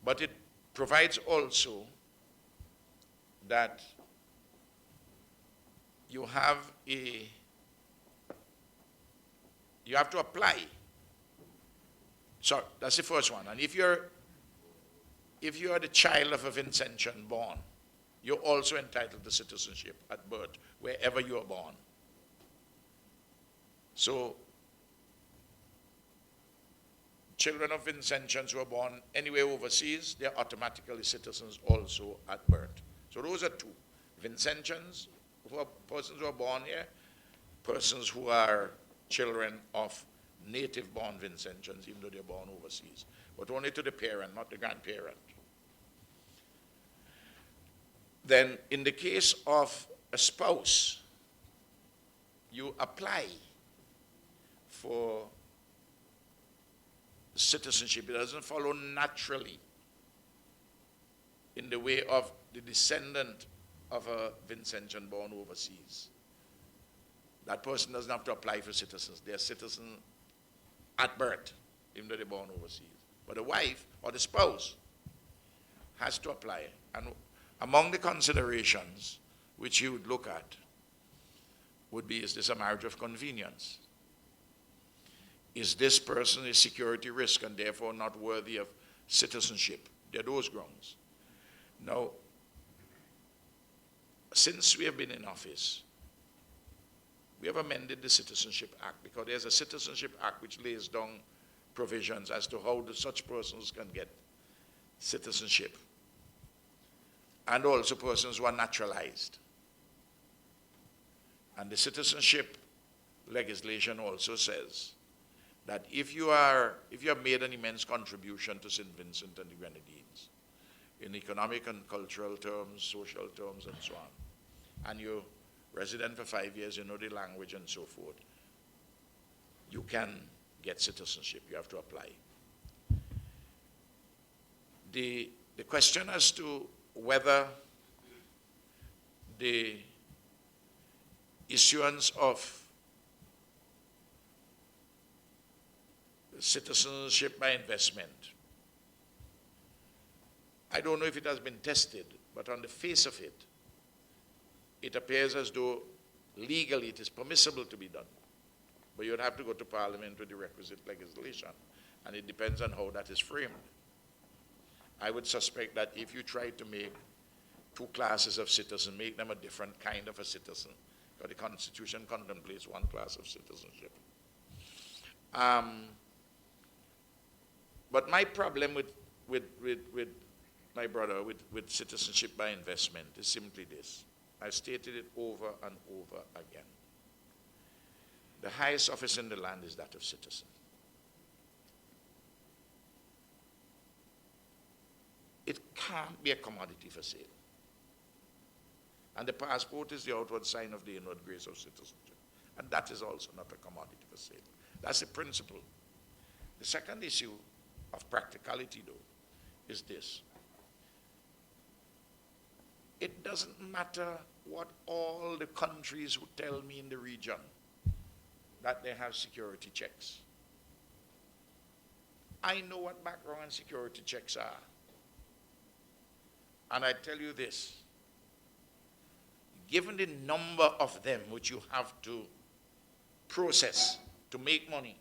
But it provides also that you have to apply. So that's the first one. And if you're the child of a Vincentian born, you're also entitled to citizenship at birth, wherever you are born. So children of Vincentians who are born anywhere overseas, they're automatically citizens also at birth. So those are two. Vincentians, persons who are born here, persons who are children of native-born Vincentians, even though they're born overseas, but only to the parent, not the grandparent. Then, in the case of a spouse, you apply for citizenship. It doesn't follow naturally in the way of the descendant of a Vincentian born overseas. That person doesn't have to apply for citizens. They're citizen at birth, even though they're born overseas. But the wife or the spouse has to apply. And among the considerations which you would look at would be, is this a marriage of convenience? Is this person a security risk and therefore not worthy of citizenship? There are those grounds. Now, since we have been in office, we have amended the Citizenship Act because there's a Citizenship Act which lays down provisions as to how such persons can get citizenship, and also persons who are naturalized. And the citizenship legislation also says that if you have made an immense contribution to St. Vincent and the Grenadines in economic and cultural terms, social terms, and so on, and you're resident for 5 years, you know the language and so forth, you can get citizenship. You have to apply. The question as to whether the issuance of citizenship by investment, I don't know if it has been tested, but on the face of it, it appears as though legally it is permissible to be done. But you'd have to go to Parliament with the requisite legislation, and it depends on how that is framed. I would suspect that if you try to make two classes of citizens, make them a different kind of a citizen, because the Constitution contemplates one class of citizenship. But my problem with my brother, with citizenship by investment is simply this. I've stated it over and over again. The highest office in the land is that of citizen. It can't be a commodity for sale. And the passport is the outward sign of the inward grace of citizenship. And that is also not a commodity for sale. That's the principle. The second issue of practicality, though, is this. It doesn't matter what all the countries who tell me in the region that they have security checks. I know what background and security checks are. And I tell you this, given the number of them which you have to process to make money,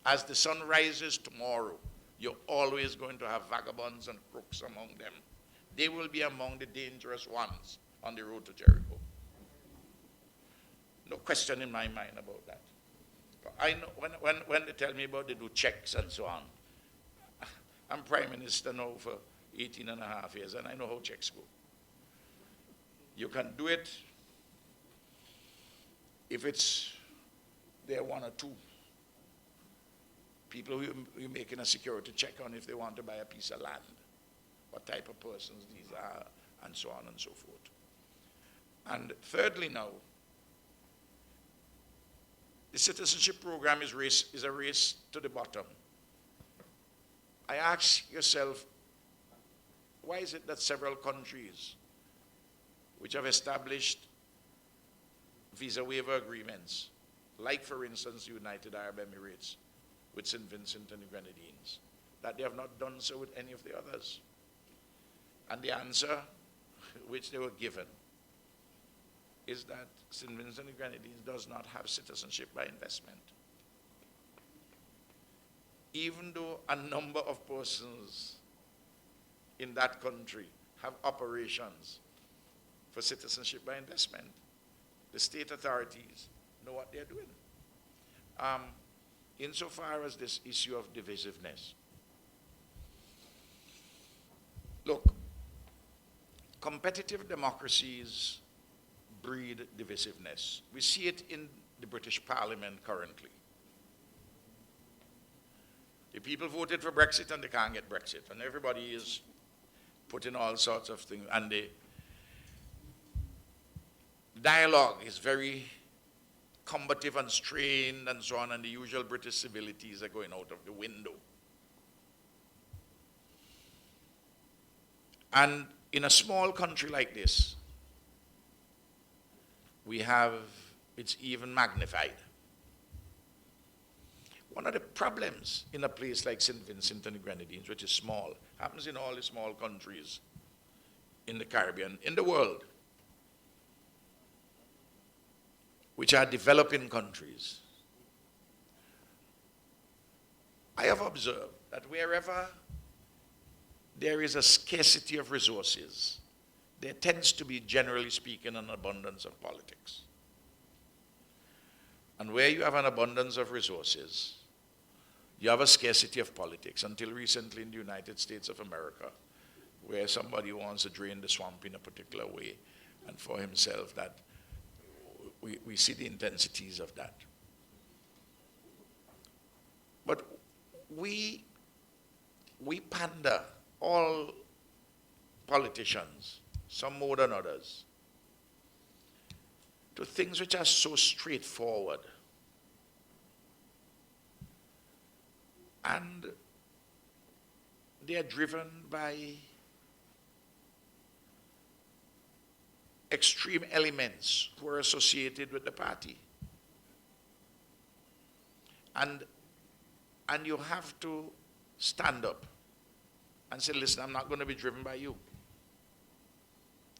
as the sun rises tomorrow, you're always going to have vagabonds and crooks among them. They will be among the dangerous ones on the road to Jericho. No question in my mind about that. I know when they tell me about they do checks and so on, I'm Prime Minister now for 18 and a half years, and I know how checks go. You can do it if it's there one or two people who you're making a security check on if they want to buy a piece of land, what type of persons these are, and so on and so forth. And thirdly now, the citizenship program is a race to the bottom. I ask yourself, why is it that several countries which have established visa waiver agreements, like for instance the United Arab Emirates with St. Vincent and the Grenadines, that they have not done so with any of the others? And the answer which they were given is that St. Vincent and the Grenadines does not have citizenship by investment. Even though a number of persons in that country have operations for citizenship by investment, the state authorities know what they're doing. Insofar as this issue of divisiveness, look, competitive democracies breed divisiveness. We see it in the British Parliament currently. The people voted for Brexit and they can't get Brexit, and everybody is putting all sorts of things, and the dialogue is very combative and strained and so on, and the usual British civilities are going out of the window. And in a small country like this, it's even magnified. One of the problems in a place like St. Vincent and the Grenadines, which is small, happens in all the small countries in the Caribbean, in the world, which are developing countries. I have observed that wherever there is a scarcity of resources, there tends to be, generally speaking, an abundance of politics. And where you have an abundance of resources, you have a scarcity of politics. Until recently in the United States of America, where somebody wants to drain the swamp in a particular way, and for himself, that we see the intensities of that. But we pander, all politicians, some more than others, to things which are so straightforward. And they are driven by extreme elements who are associated with the party. And you have to stand up and say, listen, I'm not going to be driven by you.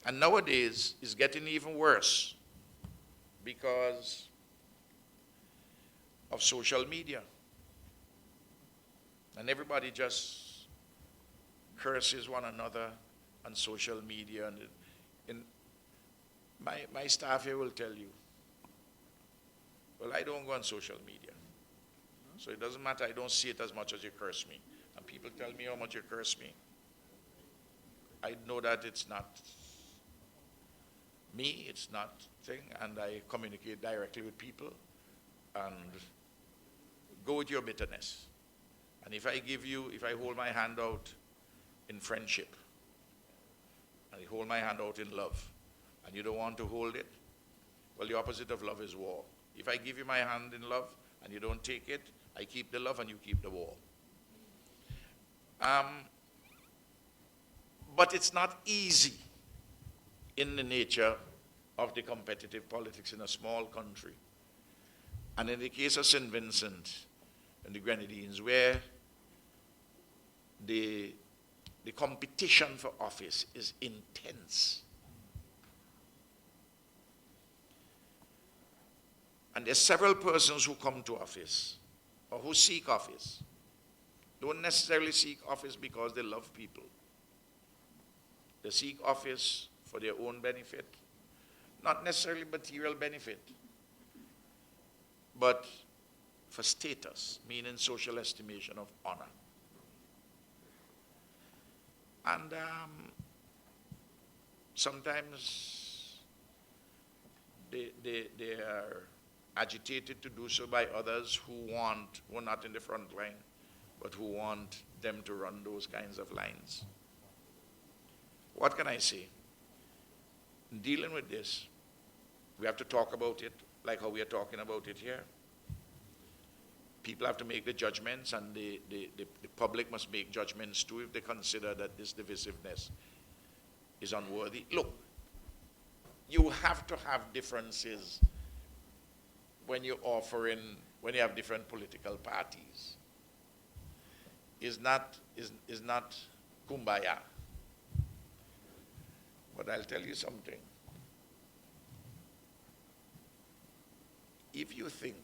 And nowadays, it's getting even worse because of social media. And everybody just curses one another on social media. And my staff here will tell you, well, I don't go on social media. So it doesn't matter, I don't see it as much as you curse me. And people tell me how much you curse me. I know that it's not me, it's not thing, and I communicate directly with people and go with your bitterness. And if I hold my hand out in friendship, and I hold my hand out in love, and you don't want to hold it, well, the opposite of love is war. If I give you my hand in love, and you don't take it, I keep the love and you keep the war. But it's not easy in the nature of the competitive politics in a small country. And in the case of St. Vincent and the Grenadines, where the competition for office is intense. And there's several persons who come to office or who seek office. Don't necessarily seek office because they love people. They seek office for their own benefit, not necessarily material benefit, but for status, meaning social estimation of honor. And sometimes they are agitated to do so by others who are not in the front line, but who want them to run those kinds of lines. What can I say? In dealing with this, we have to talk about it like how we are talking about it here. People have to make the judgments, and the public must make judgments too if they consider that this divisiveness is unworthy. Look, you have to have differences when you have different political parties. Is not kumbaya. But I'll tell you something. If you think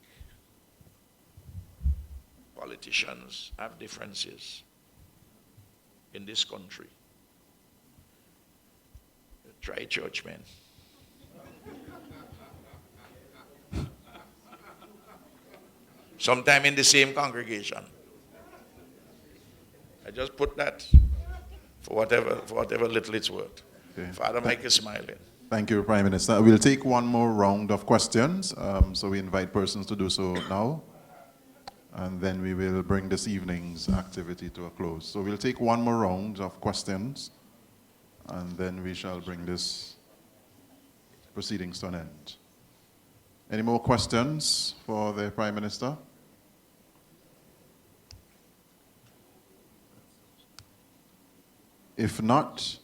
politicians have differences in this country, try church, man. Sometime in the same congregation. I just put that for whatever little it's worth. Okay. Father Mike is smiling. Thank you, Prime Minister. We'll take one more round of questions. So we invite persons to do so now. And then we will bring this evening's activity to a close. So we'll take one more round of questions, and then we shall bring this proceedings to an end. Any more questions for the Prime Minister? If not,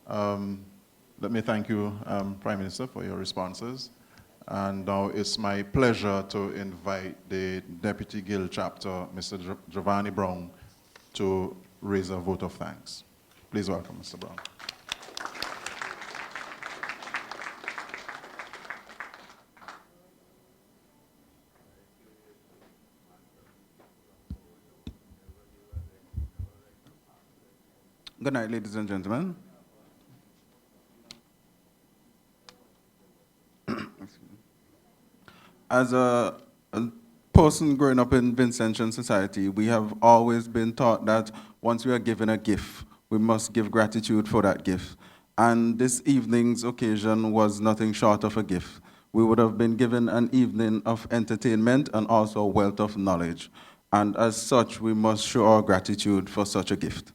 let me thank you, Prime Minister, for your responses. And now it's my pleasure to invite the Deputy Guild Chapter, Mr. Giovanni Brown, to raise a vote of thanks. Please welcome Mr. Brown. Good night, ladies and gentlemen. As a person growing up in Vincentian society, we have always been taught that once we are given a gift, we must give gratitude for that gift. And this evening's occasion was nothing short of a gift. We would have been given an evening of entertainment and also a wealth of knowledge. And as such, we must show our gratitude for such a gift.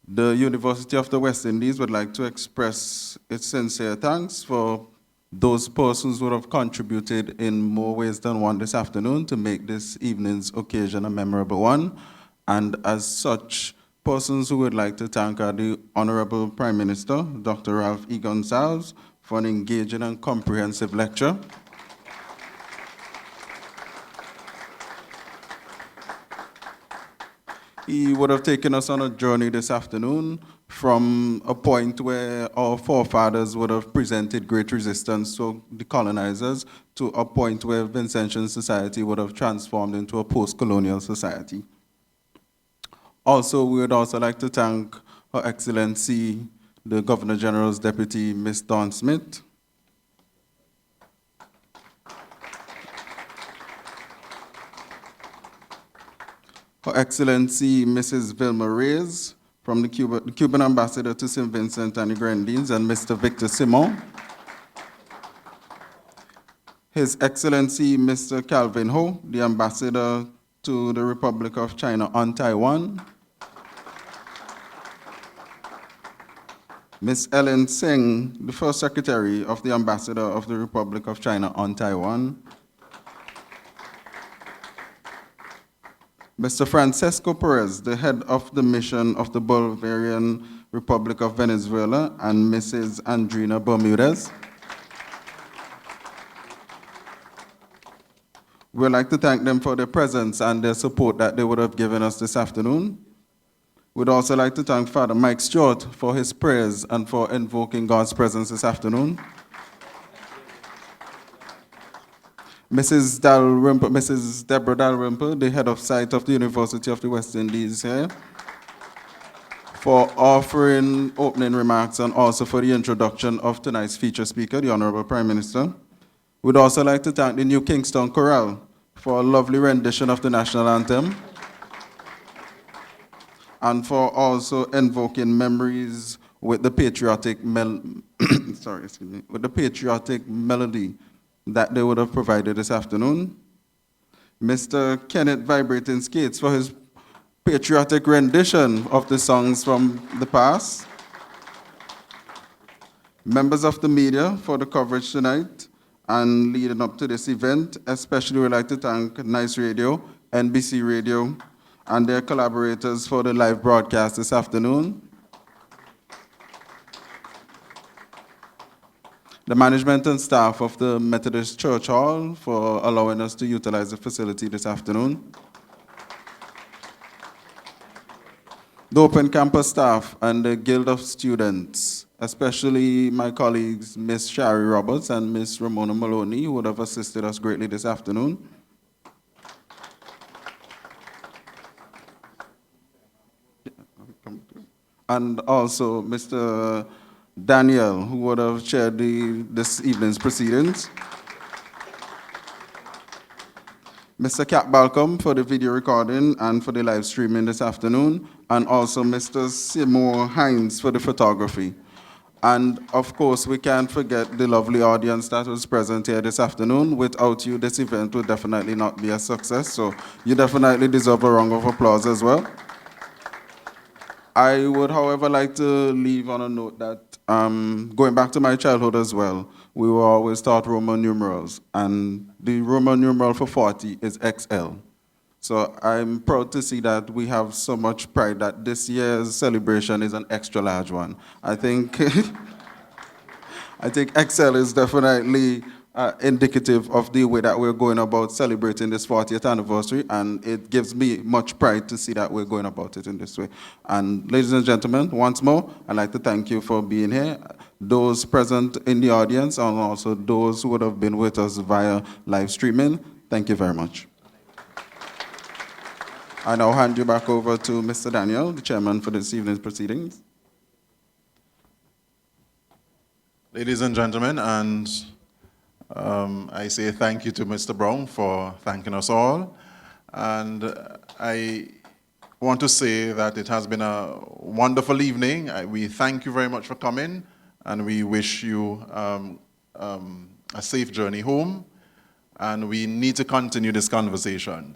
The University of the West Indies would like to express its sincere thanks for those persons who have contributed in more ways than one this afternoon to make this evening's occasion a memorable one. And as such, persons who would like to thank are the Honorable Prime Minister, Dr. Ralph E. Gonsalves, for an engaging and comprehensive lecture. He would have taken us on a journey this afternoon from a point where our forefathers would have presented great resistance to the colonizers to a point where Vincentian society would have transformed into a post-colonial society. Also, we would also like to thank Her Excellency, the Governor General's Deputy, Ms. Dawn Smith. Her Excellency, Mrs. Vilma Reyes, from the Cuban Ambassador to St. Vincent and the Grenadines, and Mr. Victor Simon. His Excellency, Mr. Calvin Ho, the Ambassador to the Republic of China on Taiwan. Ms. Ellen Singh, the First Secretary of the Ambassador of the Republic of China on Taiwan. Mr. Francesco Perez, the head of the mission of the Bolivarian Republic of Venezuela, and Mrs. Andrina Bermudez. We'd like to thank them for their presence and their support that they would have given us this afternoon. We'd also like to thank Father Mike Stewart for his prayers and for invoking God's presence this afternoon. Mrs. Deborah Dalrymple, the head of site of the University of the West Indies here, for offering opening remarks and also for the introduction of tonight's feature speaker, the Honorable Prime Minister. We'd also like to thank the New Kingston Chorale for a lovely rendition of the national anthem and for also invoking memories with the patriotic melody that they would have provided this afternoon. Mr. Kenneth Vibrating Skates for his patriotic rendition of the songs from the past. Members of the media for the coverage tonight and leading up to this event. Especially we'd like to thank Nice Radio, NBC Radio, and their collaborators for the live broadcast this afternoon. The management and staff of the Methodist Church Hall for allowing us to utilize the facility this afternoon. The Open Campus staff and the Guild of Students, especially my colleagues, Ms. Shari Roberts and Ms. Ramona Maloney, who would have assisted us greatly this afternoon. And also Mr. Daniel, who would have chaired this evening's proceedings. Mr. Cap Balcom for the video recording and for the live streaming this afternoon, and also Mr. Seymour Hines for the photography. And of course, we can't forget the lovely audience that was present here this afternoon. Without you, this event would definitely not be a success, so you definitely deserve a round of applause as well. I would, however, like to leave on a note that going back to my childhood as well, we were always taught Roman numerals, and the Roman numeral for 40 is XL. So I'm proud to see that we have so much pride that this year's celebration is an extra large one. I think I think Excel is definitely indicative of the way that we're going about celebrating this 40th anniversary, and it gives me much pride to see that we're going about it in this way. And ladies and gentlemen, once more, I'd like to thank you for being here, those present in the audience, and also those who would have been with us via live streaming. Thank you very much. I now hand you back over to Mr. Daniel, the chairman for this evening's proceedings. Ladies and gentlemen, and I say thank you to Mr. Brown for thanking us all. And I want to say that it has been a wonderful evening. We thank you very much for coming, and we wish you a safe journey home. And we need to continue this conversation.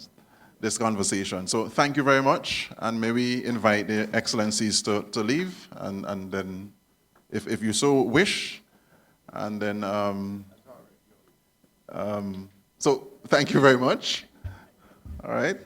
So thank you very much, and may we invite the excellencies to leave, and then, if you so wish, and then, so thank you very much. All right.